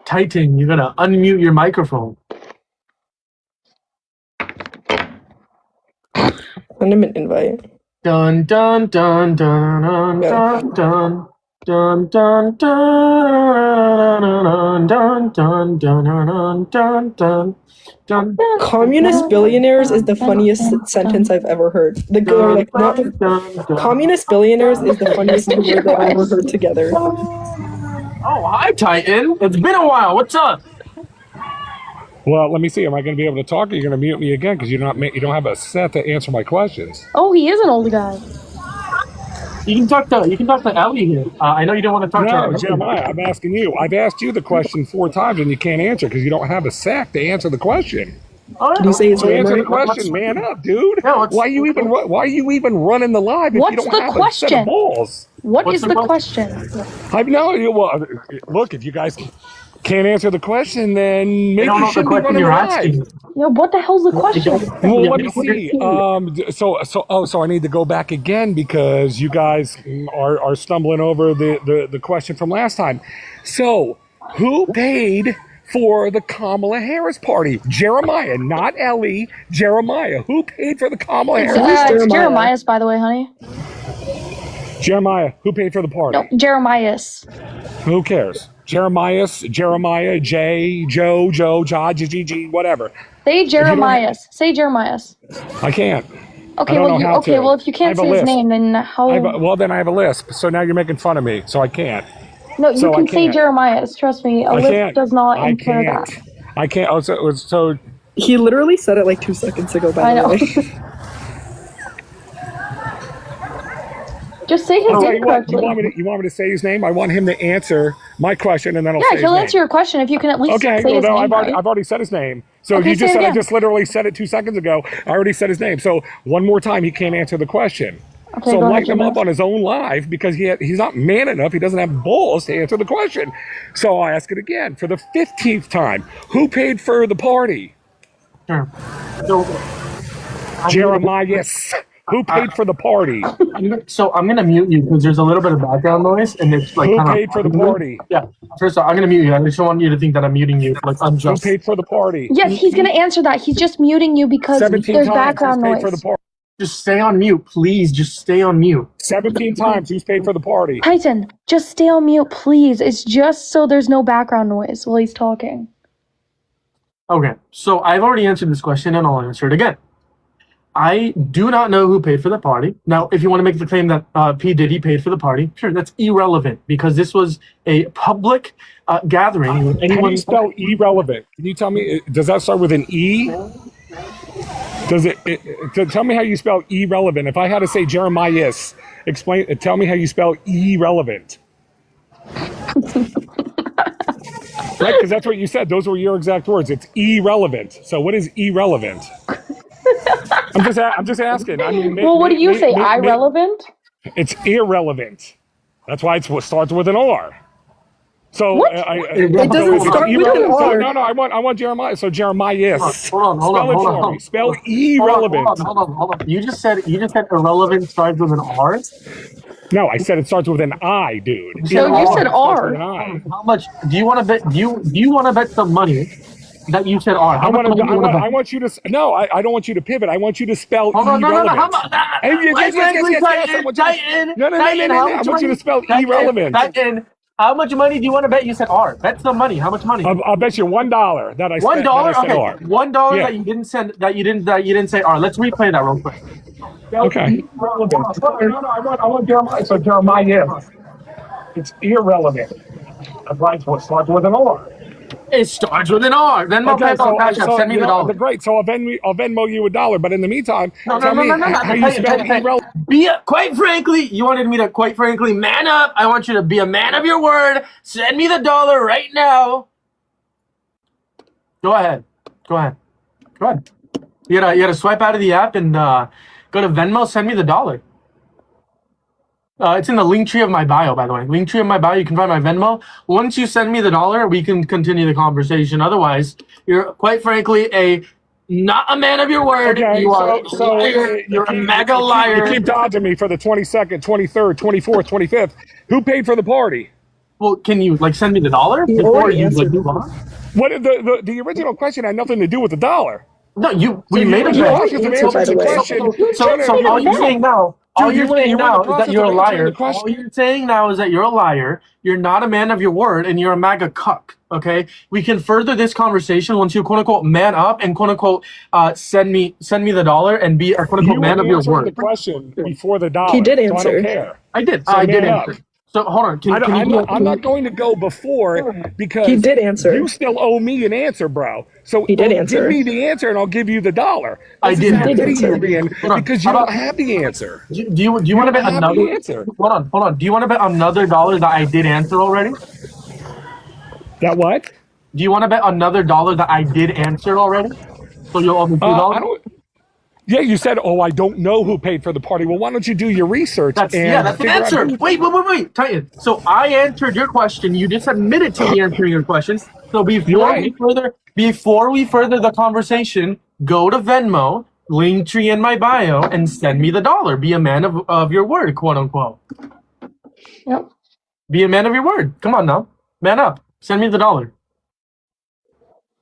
S2: Titan, you gotta unmute your microphone.
S4: Send him an invite.
S2: Dun dun dun dun dun dun dun. Dun dun dun dun dun dun dun dun dun.
S4: Communist billionaires is the funniest sentence I've ever heard. Communist billionaires is the funniest word that I've ever heard together.
S2: Oh, hi, Titan. It's been a while. What's up?
S1: Well, let me see. Am I going to be able to talk, or are you going to mute me again because you don't have a set to answer my questions?
S8: Oh, he is an old guy.
S2: You can talk to Ellie here. I know you don't want to talk to her.
S1: No, Jeremiah, I'm asking you. I've asked you the question 4 times and you can't answer because you don't have a sack to answer the question.
S4: Did you say it's
S1: answer the question? Man up, dude.
S2: Yeah,
S1: why are you even running the live if you don't have a set of balls?
S8: What's the question?
S1: Well, look, if you guys can't answer the question, then maybe you shouldn't be running the live.
S8: Yeah, what the hell's the question?
S1: Well, let me see. So I need to go back again because you guys are stumbling over the question from last time. So, who paid for the Kamala Harris party? Jeremiah, not Ellie. Jeremiah. Who paid for the Kamala Harris?
S8: It's Jeremiah's, by the way, honey.
S1: Jeremiah. Who paid for the party?
S8: No, Jeremiah's.
S1: Who cares? Jeremiah, Jay, Joe, G, whatever.
S8: Say Jeremiah's. Say Jeremiah's.
S1: I can't.
S8: Okay, well, if you can't say his name, then how?
S1: Then I have a lisp. So now you're making fun of me. So I can't.
S8: No, you can say Jeremiah's. Trust me, a lisp does not impair that.
S1: I can't. Oh, so
S4: He literally said it like 2 seconds ago. By the way.
S8: Just say his
S1: I'll tell
S8: name
S1: you what.
S8: correctly.
S1: You want me to say his name? I want him to answer my question, and then I'll say his
S8: he'll
S1: name.
S8: answer your question if you can at least
S1: Okay,
S8: say his name.
S1: I've
S8: right?
S1: already said his name. So
S8: Okay,
S1: you
S8: say
S1: just
S8: it
S1: said I
S8: again.
S1: just literally said it 2 seconds ago. I already said his name. So one more time, he can't answer the question.
S8: Okay,
S1: So
S8: go ahead,
S1: lighten him
S8: Jimbo.
S1: up on his own live because he's not man enough. He doesn't have balls to answer the question. So I ask it again for the 15th time. Who paid for the party?
S2: Sure. So,
S1: Jeremiah. Who paid for the party?
S2: So I'm gonna mute you because there's a little bit of background noise and it's like
S1: Who
S2: kind
S1: paid for the party?
S2: Yeah. First off, I'm gonna mute you. I just don't want you to think that I'm muting you like unjust.
S1: Who paid for the party?
S8: Yes, he's gonna answer that. He's just muting you because
S1: 17
S8: there's
S1: times.
S8: background
S1: Who's paid
S8: noise.
S1: for the party?
S2: Just stay on mute, please. Just stay on mute.
S1: 17 times. Who's paid for the party?
S8: Titan, just stay on mute, please. It's just so there's no background noise while he's talking.
S2: Okay, so I've already answered this question and I'll answer it again. I do not know who paid for the party. Now, if you want to make the claim that P. Diddy paid for the party, sure, that's irrelevant because this was a public gathering.
S1: How do you spell irrelevant? Can you tell me, does that start with an E? Does tell me how you spell irrelevant. If I had to say Jeremiah, tell me how you spell irrelevant. Right, because that's what you said. Those were your exact words. It's irrelevant. So what is irrelevant? I'm just asking. I mean,
S8: Well, what do you say? Irrelevant?
S1: It's irrelevant. That's why it starts with an R. So
S8: What?
S4: It doesn't start with an R.
S1: No, I want Jeremiah. So Jeremiah.
S2: Hold on.
S1: Spell irrelevant.
S2: Hold on. You just said irrelevant starts with an R.
S1: No, I said it starts with an I, dude.
S8: So you said R.
S2: How much do you want to bet? Do you want to bet some money that you said R? How much money do you want to bet?
S1: I want you to. No, I don't want you to pivot. I want you to spell irrelevant.
S2: No. How much? Titan.
S1: No. I want you to spell irrelevant.
S2: Titan. How much money do you want to bet? You said R. Bet some money. How much money?
S1: I'll bet you $1 that I said
S2: $1.
S1: R.
S2: Okay. $1
S1: Yeah.
S2: that you didn't send. That you didn't say R. Let's replay that real quick.
S1: Okay. No, I want Jeremiah. So Jeremiah, it's irrelevant. That's why it starts with an R.
S2: It starts with an R. Then PayPal, Cash App. Send me the dollar.
S1: Great. So I'll Venmo you $1. But in the meantime, tell me how you spell irrelevant.
S2: Quite frankly, you wanted me to quite frankly man up. I want you to be a man of your word. Send me the dollar right now. Go ahead. You gotta swipe out of the app and go to Venmo. Send me the dollar. It's in the link tree of my bio, by the way. Link tree of my bio. You can find my Venmo. Once you send me the dollar, we can continue the conversation. Otherwise, you're quite frankly not a man of your word.
S1: Okay,
S2: You're a mega liar.
S1: You keep dodging me for the 22nd, 23rd, 24th, 25th. Who paid for the party?
S2: Well, can you send me the dollar before you move on?
S1: What the original question had nothing to do with the dollar.
S2: No, we made a bet. So all you're saying now. All you're saying now is that you're a liar. All you're saying now is that you're a liar. You're not a man of your word, and you're a MAGA cuck. Okay, we can further this conversation once you quote unquote man up and quote unquote send me the dollar and be a quote unquote man of your word.
S1: The question before the dollar.
S4: He did answer.
S1: So I don't care.
S2: I did.
S1: So
S2: I did answer. So hold on.
S1: I'm not going to go before because
S4: he did answer.
S1: You still owe me an answer, bro. So
S4: he did answer.
S1: Give me the answer, and I'll give you the dollar.
S2: I did
S1: answer because you don't have the answer.
S2: Do you want to bet another answer? Hold on. Do you want to bet another dollar that I did answer already?
S1: That what?
S2: Do you want to bet another dollar that I did answer already? So you'll owe me $2?
S1: Yeah, you said, I don't know who paid for the party. Well, why don't you do your research?
S2: That's the answer. Wait, Titan. So I answered your question. You just admitted to me answering your question. So before we further the conversation, go to Venmo, link tree in my bio, and send me the dollar. Be a man of your word, quote unquote.
S8: Yep.
S2: Be a man of your word. Come on now, man up. Send me the dollar.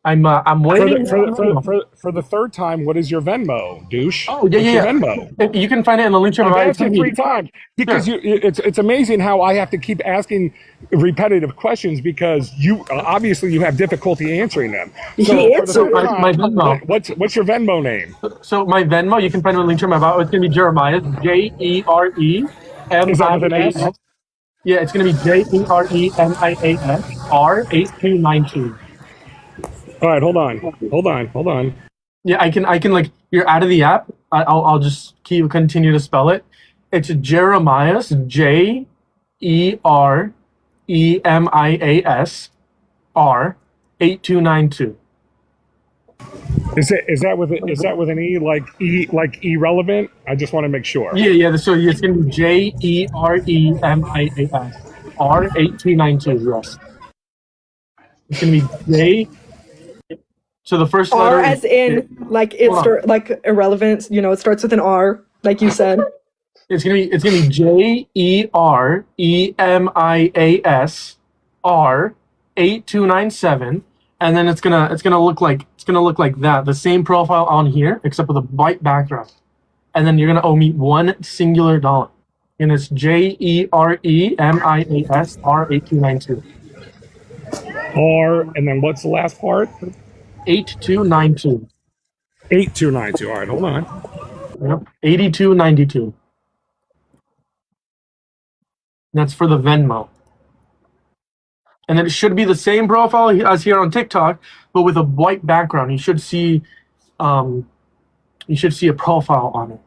S2: I'm waiting
S1: for the third time. What is your Venmo, douche?
S2: Oh yeah.
S1: Your Venmo.
S2: You can find it in the link tree.
S1: I've asked you 3 times because it's amazing how I have to keep asking repetitive questions because you obviously you have difficulty answering them. So
S2: he answered my Venmo.
S1: What's your Venmo name?
S2: So my Venmo, you can find it in the link tree. It's gonna be Jeremiah, JEREMIAS. Yeah, it's gonna be JEREMIAS R8292.
S1: All right, hold on.
S2: Yeah, I can like you're out of the app. I'll just continue to spell it. It's Jeremias, Jeremias R 8292.
S1: Is that with an E like irrelevant? I just want to make sure.
S2: Yeah. So it's gonna be Jeremias R 8292. Yes, it's gonna be J. So the first letter
S4: R as in like like irrelevant. You know, it starts with an R, like you said.
S2: It's gonna be Jeremias R 8297, and then it's gonna look like that. The same profile on here, except with a white background. And then you're gonna owe me $1 singular, and it's Jeremias R 8292.
S1: R, and then what's the last part?
S2: 8292.
S1: 8292. All right, hold on.
S2: Yep. 8292. That's for the Venmo. And then it should be the same profile as here on TikTok, but with a white background. You should see a profile on it.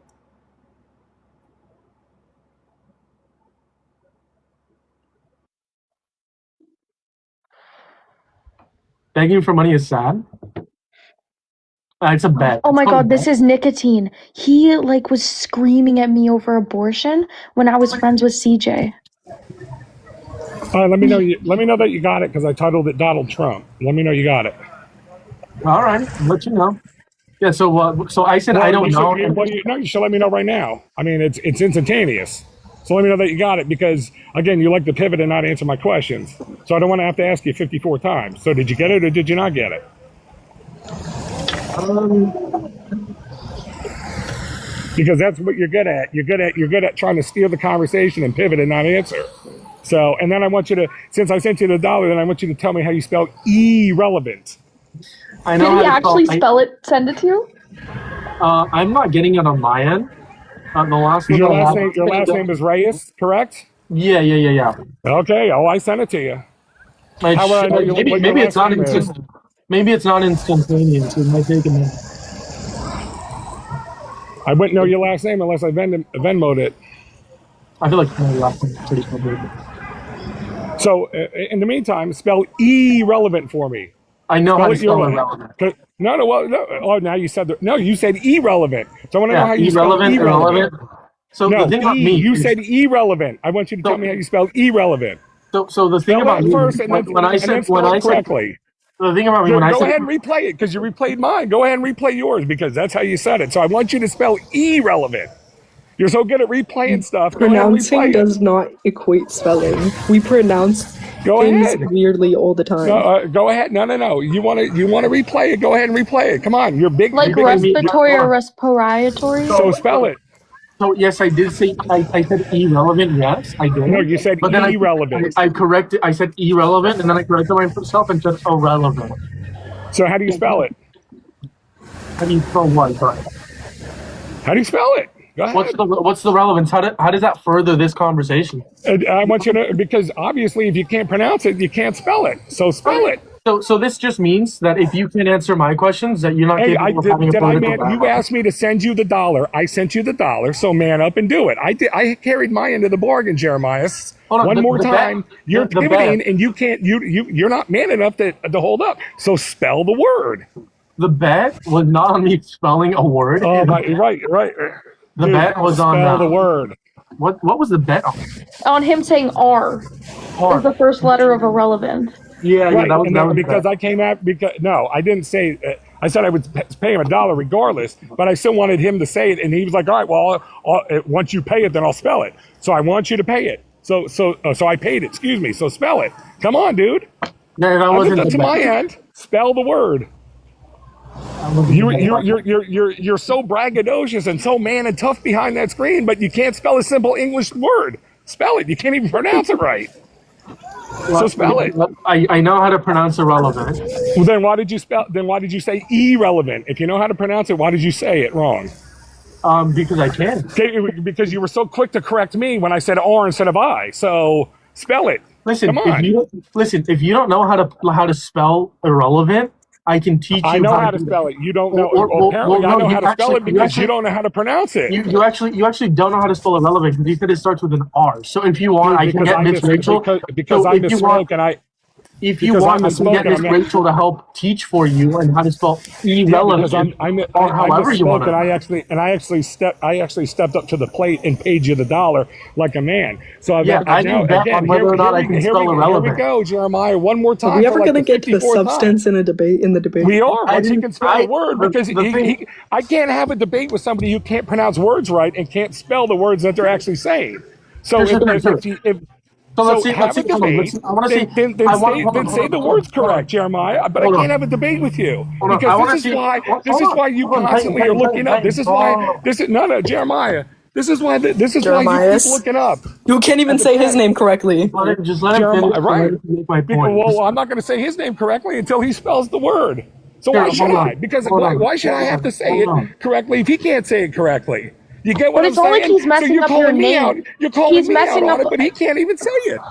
S2: Begging for money is sad. It's a bet.
S8: Oh my god, this is nicotine. He like was screaming at me over abortion when I was friends with CJ.
S1: Let me know that you got it because I titled it Donald Trump. Let me know you got it.
S2: All right, I'll let you know. Yeah. So I said I don't know.
S1: You should let me know right now. I mean, it's instantaneous. So let me know that you got it because again, you like to pivot and not answer my questions. So I don't want to have to ask you 54 times. So did you get it or did you not get it? Because that's what you're good at. You're good at trying to steer the conversation and pivot and not answer. So, and then I want you to, since I sent you the $1, then I want you to tell me how you spell irrelevant.
S2: I know.
S8: Did he actually spell it? Send it to you?
S2: I'm not getting it on my end. The last
S1: your last name is Reyes, correct?
S2: Yeah.
S1: Okay. Oh, I sent it to you.
S2: How would I know maybe it's not instant. Maybe it's not instantaneous. It might take a minute.
S1: I wouldn't know your last name unless I Venmo'd it.
S2: I feel like my last name is pretty public.
S1: So, in the meantime, spell irrelevant for me.
S2: I know how to spell irrelevant.
S1: No. Oh, now you said no. You said irrelevant. So I want to know how you spell
S2: irrelevant. So
S1: no,
S2: the thing about me,
S1: you said irrelevant. I want you to tell me how you spell irrelevant.
S2: So the thing about me, when I said
S1: correctly.
S2: The thing about me when I said,
S1: go ahead and replay it because you replayed mine. Go ahead and replay yours because that's how you said it. So I want you to spell irrelevant. You're so good at replaying stuff.
S4: Pronouncing does not equate spelling. We pronounce things weirdly all the time.
S1: Go ahead. No. You want to replay it? Go ahead and replay it. Come on. You're big.
S8: Like respiratory or respiratory.
S1: So spell it.
S2: So yes, I did say I said irrelevant. Yes, I did.
S1: No, you said irrelevant.
S2: I corrected. I said irrelevant, and then I corrected myself and said irrelevant.
S1: So how do you spell it?
S2: How do you spell what?
S1: How do you spell it? Go ahead.
S2: What's the relevance? How does that further this conversation?
S1: I want you to because obviously if you can't pronounce it, you can't spell it. So spell it.
S2: So this just means that if you can answer my questions, that you're not capable of having a political
S1: you asked me to send you the $1. I sent you the $1. So man up and do it. I carried my end of the bargain, Jeremias. One more time, you're pivoting and you can't. You're not man enough to hold up. So spell the word.
S2: The bet was not on me spelling a word.
S1: Oh my, right.
S2: The bet was on
S1: spell the word.
S2: What was the bet on?
S8: On him saying R. Is the first letter of irrelevant.
S2: Yeah,
S1: right.
S2: that was
S1: because I came out I didn't say I said I would pay him $1 regardless, but I still wanted him to say it, and he was like, "All right, well, once you pay it, then I'll spell it." So I want you to pay it. So I paid it. Excuse me. So spell it. Come on, dude.
S2: No, that wasn't
S1: to my end. Spell the word. You're so braggadocious and so man and tough behind that screen, but you can't spell a simple English word. Spell it. You can't even pronounce it right. So spell it.
S2: I know how to pronounce irrelevant.
S1: Well, then why did you say irrelevant? If you know how to pronounce it, why did you say it wrong?
S2: Because I can.
S1: Because you were so quick to correct me when I said R instead of I. So spell it.
S2: Listen,
S1: come on.
S2: If you don't know how to spell irrelevant, I can teach you.
S1: I know how to
S2: do
S1: spell
S2: that.
S1: it. You don't know. Apparently, I know how to spell it because you don't know how to pronounce it.
S2: You actually don't know how to spell irrelevant because you said it starts with an R. So if you want, I can get Miss Rachel.
S1: Because I misspoke and I.
S2: If you want, I can get Miss Rachel to help teach for you and how to spell irrelevant, or however you want.
S1: And I actually stepped up to the plate and paid you the $1 like a man. So
S2: I can bet on whether or not I can spell irrelevant.
S1: Here we go, Jeremiah. One more time.
S4: Are we ever going to get to the substance in the debate?
S1: We are. Once he can spell the word, because I can't have a debate with somebody who can't pronounce words right and can't spell the words that they're actually saying. So let's say the words correct, Jeremiah. But I can't have a debate with you because this is why you constantly are looking up. No, Jeremiah. This is why you keep looking up.
S4: You can't even say his name correctly.
S2: Just let him finish.
S1: Right.
S2: My point.
S1: Well, I'm not going to say his name correctly until he spells the word. So why should I? Because why should I have to say it correctly if he can't say it correctly? You get what I'm saying?
S7: But it's not like he's messing up your name.
S1: You're calling me out on it, but he can't even say it.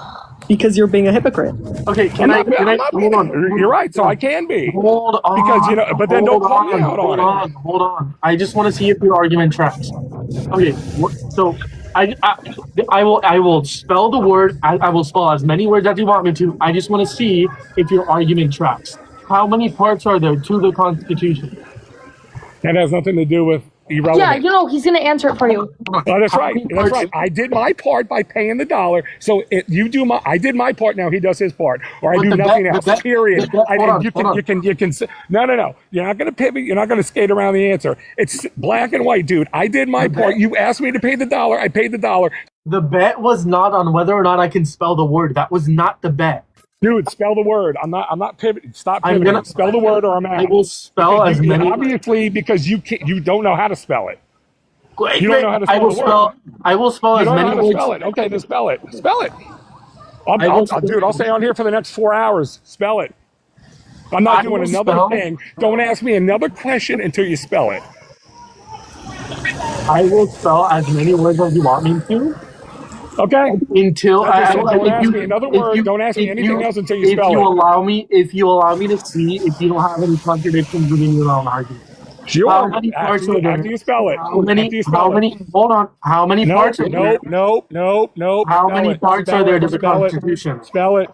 S4: Because you're being a hypocrite.
S2: Okay,
S1: hold on. You're right, so I can be.
S2: Hold on.
S1: Because but then don't call me out on it.
S2: Hold on. I just want to see if your argument tracks. Okay, so I will spell the word. I will spell as many words as you want me to. I just want to see if your argument tracks. How many parts are there to the Constitution?
S1: That has nothing to do with irrelevant.
S7: Yeah, he's gonna answer it for you.
S1: Oh, that's right. That's right. I did my part by paying the $1. So I did my part. Now he does his part, or I do nothing else. Period. You can. No. You're not gonna pivot. You're not gonna skate around the answer. It's black and white, dude. I did my part. You asked me to pay the $1. I paid the $1.
S2: The bet was not on whether or not I can spell the word. That was not the bet.
S1: Dude, spell the word. I'm not pivoting. Stop pivoting. I'm gonna spell the word, or I'm out.
S2: I will spell as many.
S1: Obviously, because you don't know how to spell it. You don't know how to spell the word.
S2: I will spell as many words.
S1: Spell it. Okay, then spell it. Spell it. I'll stay on here for the next 4 hours. Spell it. I'm not doing another thing. Don't ask me another question until you spell it.
S2: I will spell as many words as you want me to.
S1: Okay.
S2: Until
S1: don't ask me another word. Don't ask me anything else until you spell it.
S2: If you allow me to see if you don't have any contradictions within your own argument.
S1: Sure. After you spell it.
S2: Hold on. How many parts are there?
S1: No.
S2: How many parts are there to the Constitution?
S1: Spell it.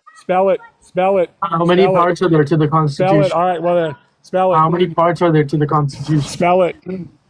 S2: How many parts are there to the Constitution?
S1: Spell it. All right, well then, spell it.
S2: How many parts are there to the Constitution?
S1: Spell it.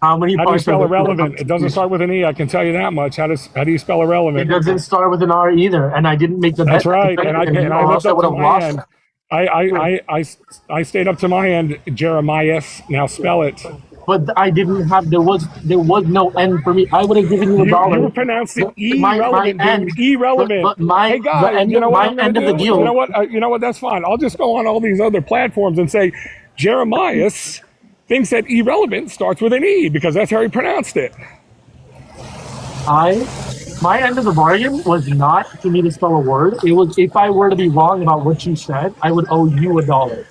S2: How many parts
S1: do you spell
S2: are there?
S1: irrelevant? It doesn't start with an E. I can tell you that much. How do you spell irrelevant?
S2: It doesn't start with an R either, and I didn't make the bet.
S1: That's right, and I lived up to my end. I stayed up to my end, Jeremiah. Now spell it.
S2: But I didn't have. There was no end for me. I would have given you $1.
S1: You pronounced it irrelevant. Irrelevant.
S2: But
S1: hey guys, you know what?
S2: My end of the deal.
S1: You know what? That's fine. I'll just go on all these other platforms and say, Jeremiah thinks that irrelevant starts with an E because that's how he pronounced it.
S2: My end of the bargain was not for me to spell a word. It was if I were to be wrong about what you said, I would owe you $1.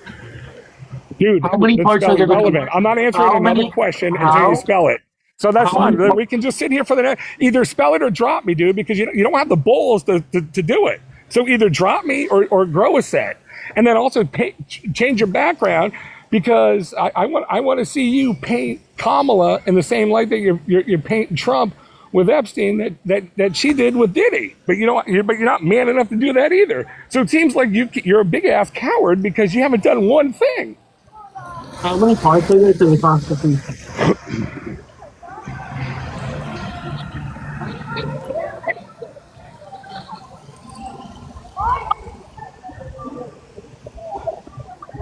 S1: Dude,
S2: how many parts are there?
S1: Relevant? I'm not answering another question until you spell it. So that's fine. We can just sit here for the next. Either spell it or drop me, dude, because you don't have the balls to do it. So either drop me or grow a set, and then also change your background because I want to see you paint Kamala in the same light that you're painting Trump with Epstein that she did with Diddy. But you're not man enough to do that either. So it seems like you're a big ass coward because you haven't done one thing.
S2: How many parts are there to the Constitution?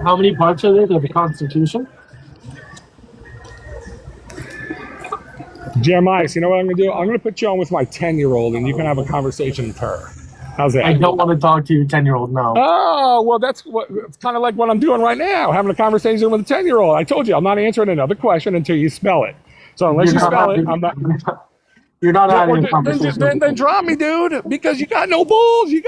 S2: How many parts are there to the Constitution?
S1: Jeremiah, you know what I'm going to do? I'm going to put you on with my 10-year-old and you can have a conversation with her. How's that?
S2: I don't want to talk to your 10-year-old now.
S1: Oh, well, it's kind of like what I'm doing right now, having a conversation with a 10-year-old. I told you, I'm not answering another question until you spell it. So unless you spell it, I'm not.
S2: You're not having a conversation.
S1: Then drop me, dude, because you got no balls. You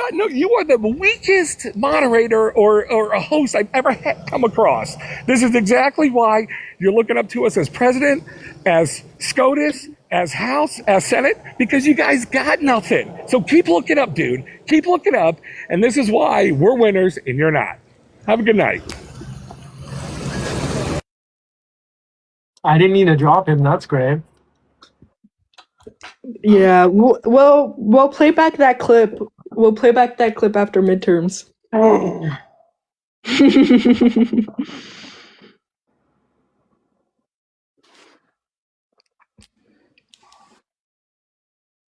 S1: are the weakest moderator or a host I've ever come across. This is exactly why you're looking up to us as president, as SCOTUS, as House, as Senate, because you guys got nothing. So keep looking up, dude. Keep looking up, and this is why we're winners and you're not. Have a good night.
S2: I didn't need to drop him. That's great.
S4: Yeah. We'll play back that clip. We'll play back that clip after midterms.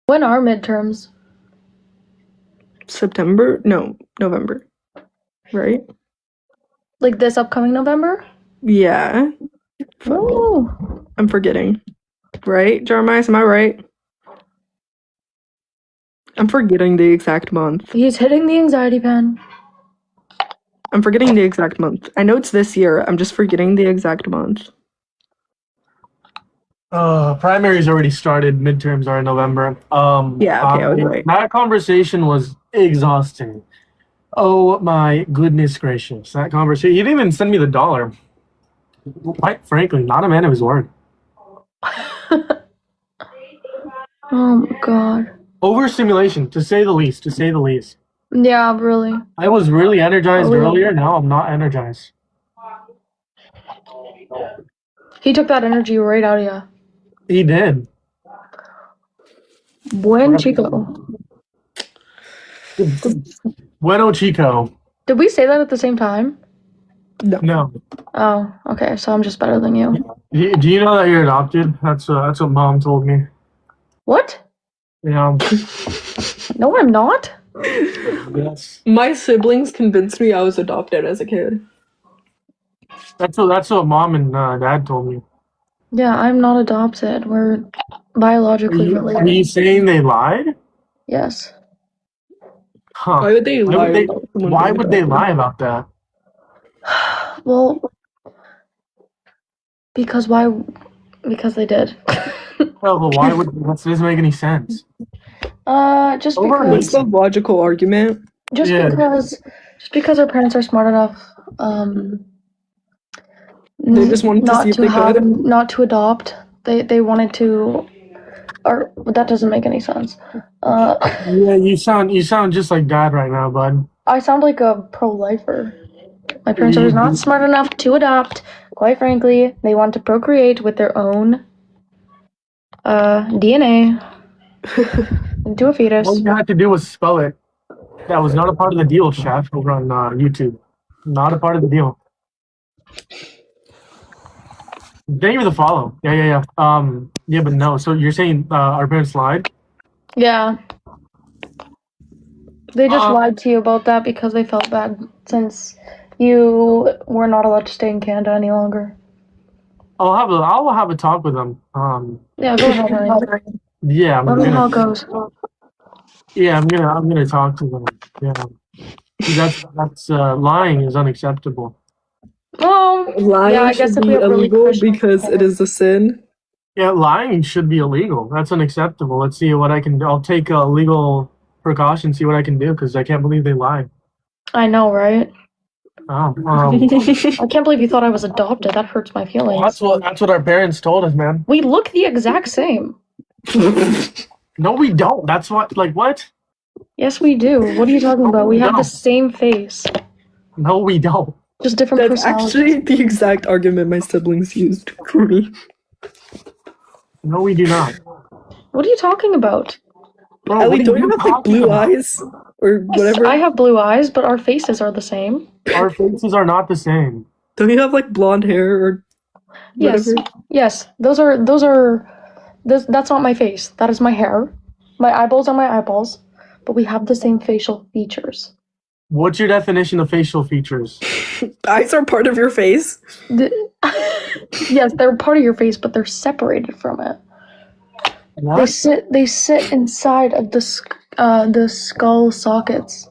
S8: When are midterms?
S4: September? No, November. Right?
S8: Like this upcoming November?
S4: Yeah.
S8: Ooh.
S4: I'm forgetting. Right, Jeremiah? Am I right? I'm forgetting the exact month.
S8: He's hitting the anxiety pen.
S4: I'm forgetting the exact month. I know it's this year. I'm just forgetting the exact month.
S2: Primaries already started. Midterms are in November.
S4: Yeah, okay, I was right.
S2: That conversation was exhausting. Oh my goodness gracious! That conversation. He didn't even send me the dollar. Quite frankly, not a man of his word.
S8: Oh my god.
S2: Overstimulation, to say the least. To say the least.
S8: Yeah, really.
S2: I was really energized earlier. Now I'm not energized.
S8: He took that energy right out of you.
S2: He did.
S8: Buen chico.
S2: Bueno Chico.
S8: Did we say that at the same time?
S2: No.
S8: Oh, okay. So I'm just better than you.
S2: Do you know that you're adopted? That's what mom told me.
S8: What?
S2: Yeah.
S8: No, I'm not.
S2: Yes.
S4: My siblings convinced me I was adopted as a kid.
S2: That's what mom and dad told me.
S8: Yeah, I'm not adopted. We're biologically related.
S2: Are you saying they lied?
S8: Yes.
S2: Huh.
S4: Why would they lie?
S2: Why would they lie about that?
S8: Well, because why? Because they did.
S2: Well, but why would that doesn't make any sense?
S8: Just
S4: What's
S8: because.
S4: the logical argument?
S8: Just because our parents are smart enough,
S4: they just wanted to see if they could.
S8: Not to adopt. They wanted to, or that doesn't make any sense.
S2: Yeah, you sound just like dad right now, bud.
S8: I sound like a pro-lifer. My parents are not smart enough to adopt. Quite frankly, they want to procreate with their own DNA into a fetus.
S2: All you had to do was spell it. That was not a part of the deal, chef, over on YouTube. Not a part of the deal. Thank you for the follow. Yeah. Yeah, but no. So you're saying our parents lied?
S8: Yeah. They just lied to you about that because they felt bad since you were not allowed to stay in Canada any longer.
S2: I'll have a talk with them.
S8: Yeah, go ahead, Ryan.
S2: Yeah,
S8: Let me know how it goes.
S2: Yeah, I'm gonna talk to them. Yeah, that's lying is unacceptable.
S8: Well,
S4: lying
S8: yeah, I guess
S4: should
S8: if
S4: be
S8: we have really
S4: illegal because it is a sin.
S2: Yeah, lying should be illegal. That's unacceptable. Let's see what I can do. I'll take legal precautions, see what I can do, because I can't believe they lied.
S8: I know, right?
S2: Oh,
S8: I can't believe you thought I was adopted. That hurts my feelings.
S2: that's what our parents told us, man.
S8: We look the exact same.
S2: No, we don't. That's what. Like what?
S8: Yes, we do. What are you talking about? We have the same face.
S2: No, we don't.
S8: Just different
S4: That's
S8: personalities.
S4: actually the exact argument my siblings used for me.
S2: No, we do not.
S8: What are you talking about?
S2: Bro,
S4: Ellie, don't you have like blue eyes or whatever?
S8: I have blue eyes, but our faces are the same.
S2: Our faces are not the same.
S4: Don't you have like blonde hair or whatever?
S8: Yes. That's not my face. That is my hair. My eyeballs are my eyeballs, but we have the same facial features.
S2: What's your definition of facial features?
S4: Eyes are part of your face.
S8: Yes, they're part of your face, but they're separated from it.
S2: What?
S8: They sit inside of the skull sockets.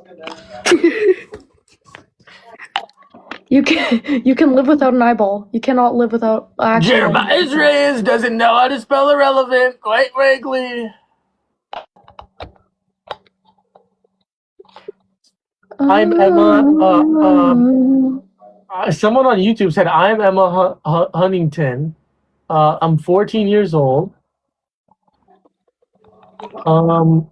S8: You can live without an eyeball. You cannot live without.
S2: Jeremiah Reyes doesn't know how to spell irrelevant, quite frankly. I'm Emma. Someone on YouTube said, I'm Emma Huntington. I'm 14 years old.
S4: Hello?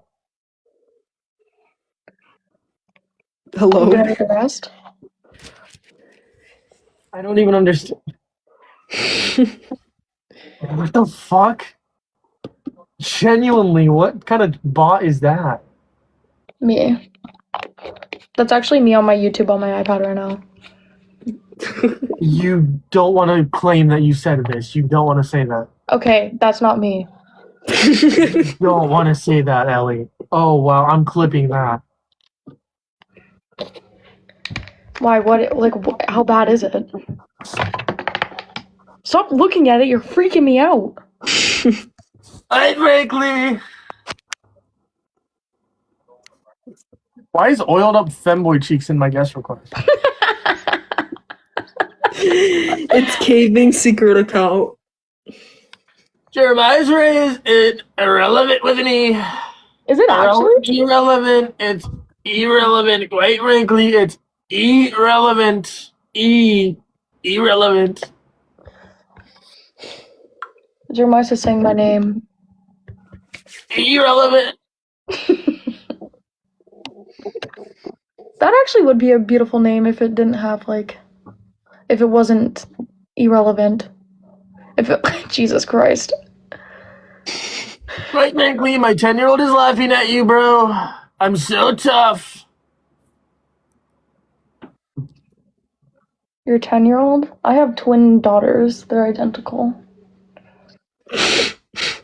S8: The rest?
S2: I don't even understand. What the fuck? Genuinely, what kind of bot is that?
S8: Me. That's actually me on my YouTube on my iPad right now.
S2: You don't want to claim that you said this. You don't want to say that.
S8: Okay, that's not me.
S2: You don't want to say that, Ellie. Oh, wow, I'm clipping that.
S8: Why? What? Like, how bad is it? Stop looking at it. You're freaking me out.
S2: I frankly. Why is oiled up femboy cheeks in my guest request?
S4: It's caving secret account.
S2: Jeremiah's raised it irrelevant with an E.
S8: Is it actually?
S2: Irrelevant. It's irrelevant. Quite frankly, it's irrelevant. Irrelevant.
S8: Jeremiah's just saying my name.
S2: Irrelevant.
S8: That actually would be a beautiful name if it didn't have like, if it wasn't irrelevant. If it, Jesus Christ.
S2: Quite frankly, my 10-year-old is laughing at you, bro. I'm so tough.
S8: Your 10-year-old? I have twin daughters. They're identical.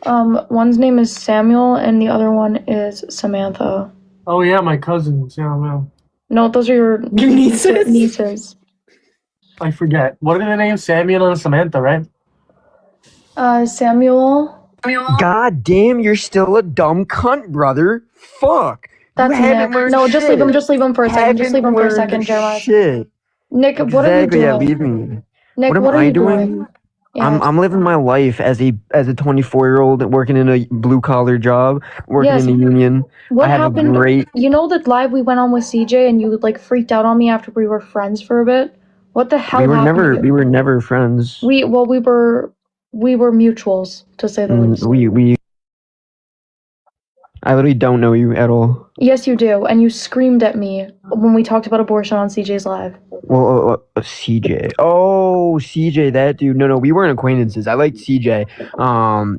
S8: One's name is Samuel and the other one is Samantha.
S2: Oh yeah, my cousins. Yeah, man.
S8: No, those are your
S4: nieces?
S8: Nieces.
S2: I forget. What are their names? Samuel and Samantha, right?
S8: Samuel.
S9: God damn, you're still a dumb cunt, brother. Fuck.
S8: That's Nick. No, just leave him. Just leave him for a second. Just leave him for a second, Jeremiah.
S9: Shit.
S8: Nick, what are you
S9: Exactly,
S8: doing?
S9: yeah, leave me.
S8: Nick,
S9: what am
S8: are
S9: I
S8: you
S9: doing?
S8: Yeah.
S9: I'm living my life as a 24-year-old working in a blue collar job, working
S8: Yes.
S9: in a union.
S8: What
S9: I have
S8: happened?
S9: a great.
S8: You know that live we went on with CJ and you like freaked out on me after we were friends for a bit? What the hell happened?
S9: We were never friends.
S8: We were mutuals, to say the least.
S9: I literally don't know you at all.
S8: Yes, you do, and you screamed at me when we talked about abortion on CJ's live.
S9: Well, CJ. Oh, CJ, that dude. No, we weren't acquaintances. I liked CJ.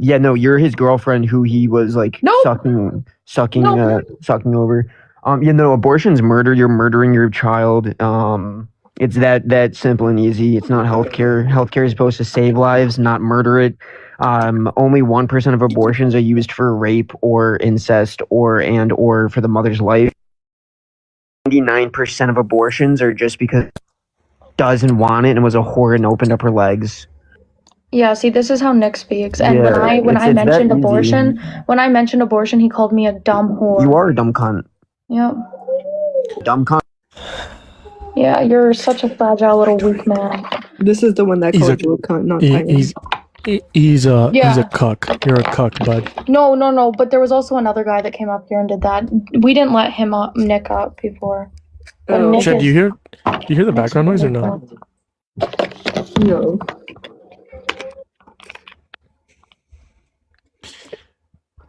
S9: Yeah, no, you're his girlfriend who he was like sucking over. Yeah, no, abortion's murder. You're murdering your child. It's that simple and easy. It's not healthcare. Healthcare is supposed to save lives, not murder it. Only 1% of abortions are used for rape or incest or for the mother's life. 99% of abortions are just because doesn't want it and was a whore and opened up her legs.
S8: Yeah, see, this is how Nick speaks. And
S9: Yeah,
S8: when I
S9: it's
S8: mentioned
S9: that easy.
S8: abortion, he called me a dumb whore.
S9: You are a dumb cunt.
S8: Yep.
S9: Dumb cunt.
S8: Yeah, you're such a fragile little weak man.
S4: This is the one that called you a cunt, not Tiger.
S11: He's a
S8: Yeah.
S11: cuck. You're a cuck, bud.
S8: No, but there was also another guy that came up here and did that. We didn't let him up, Nick up before. But Nick
S11: Chad,
S8: is-
S11: do you hear the background noise or not?
S4: No.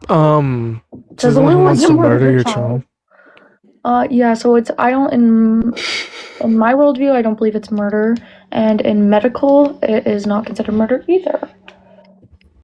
S8: Does
S11: someone who
S8: anyone
S11: wants to
S8: want
S11: murder your
S8: child?
S11: child?
S8: Yeah, so I don't, in my worldview, I don't believe it's murder. And in medical, it is not considered murder either.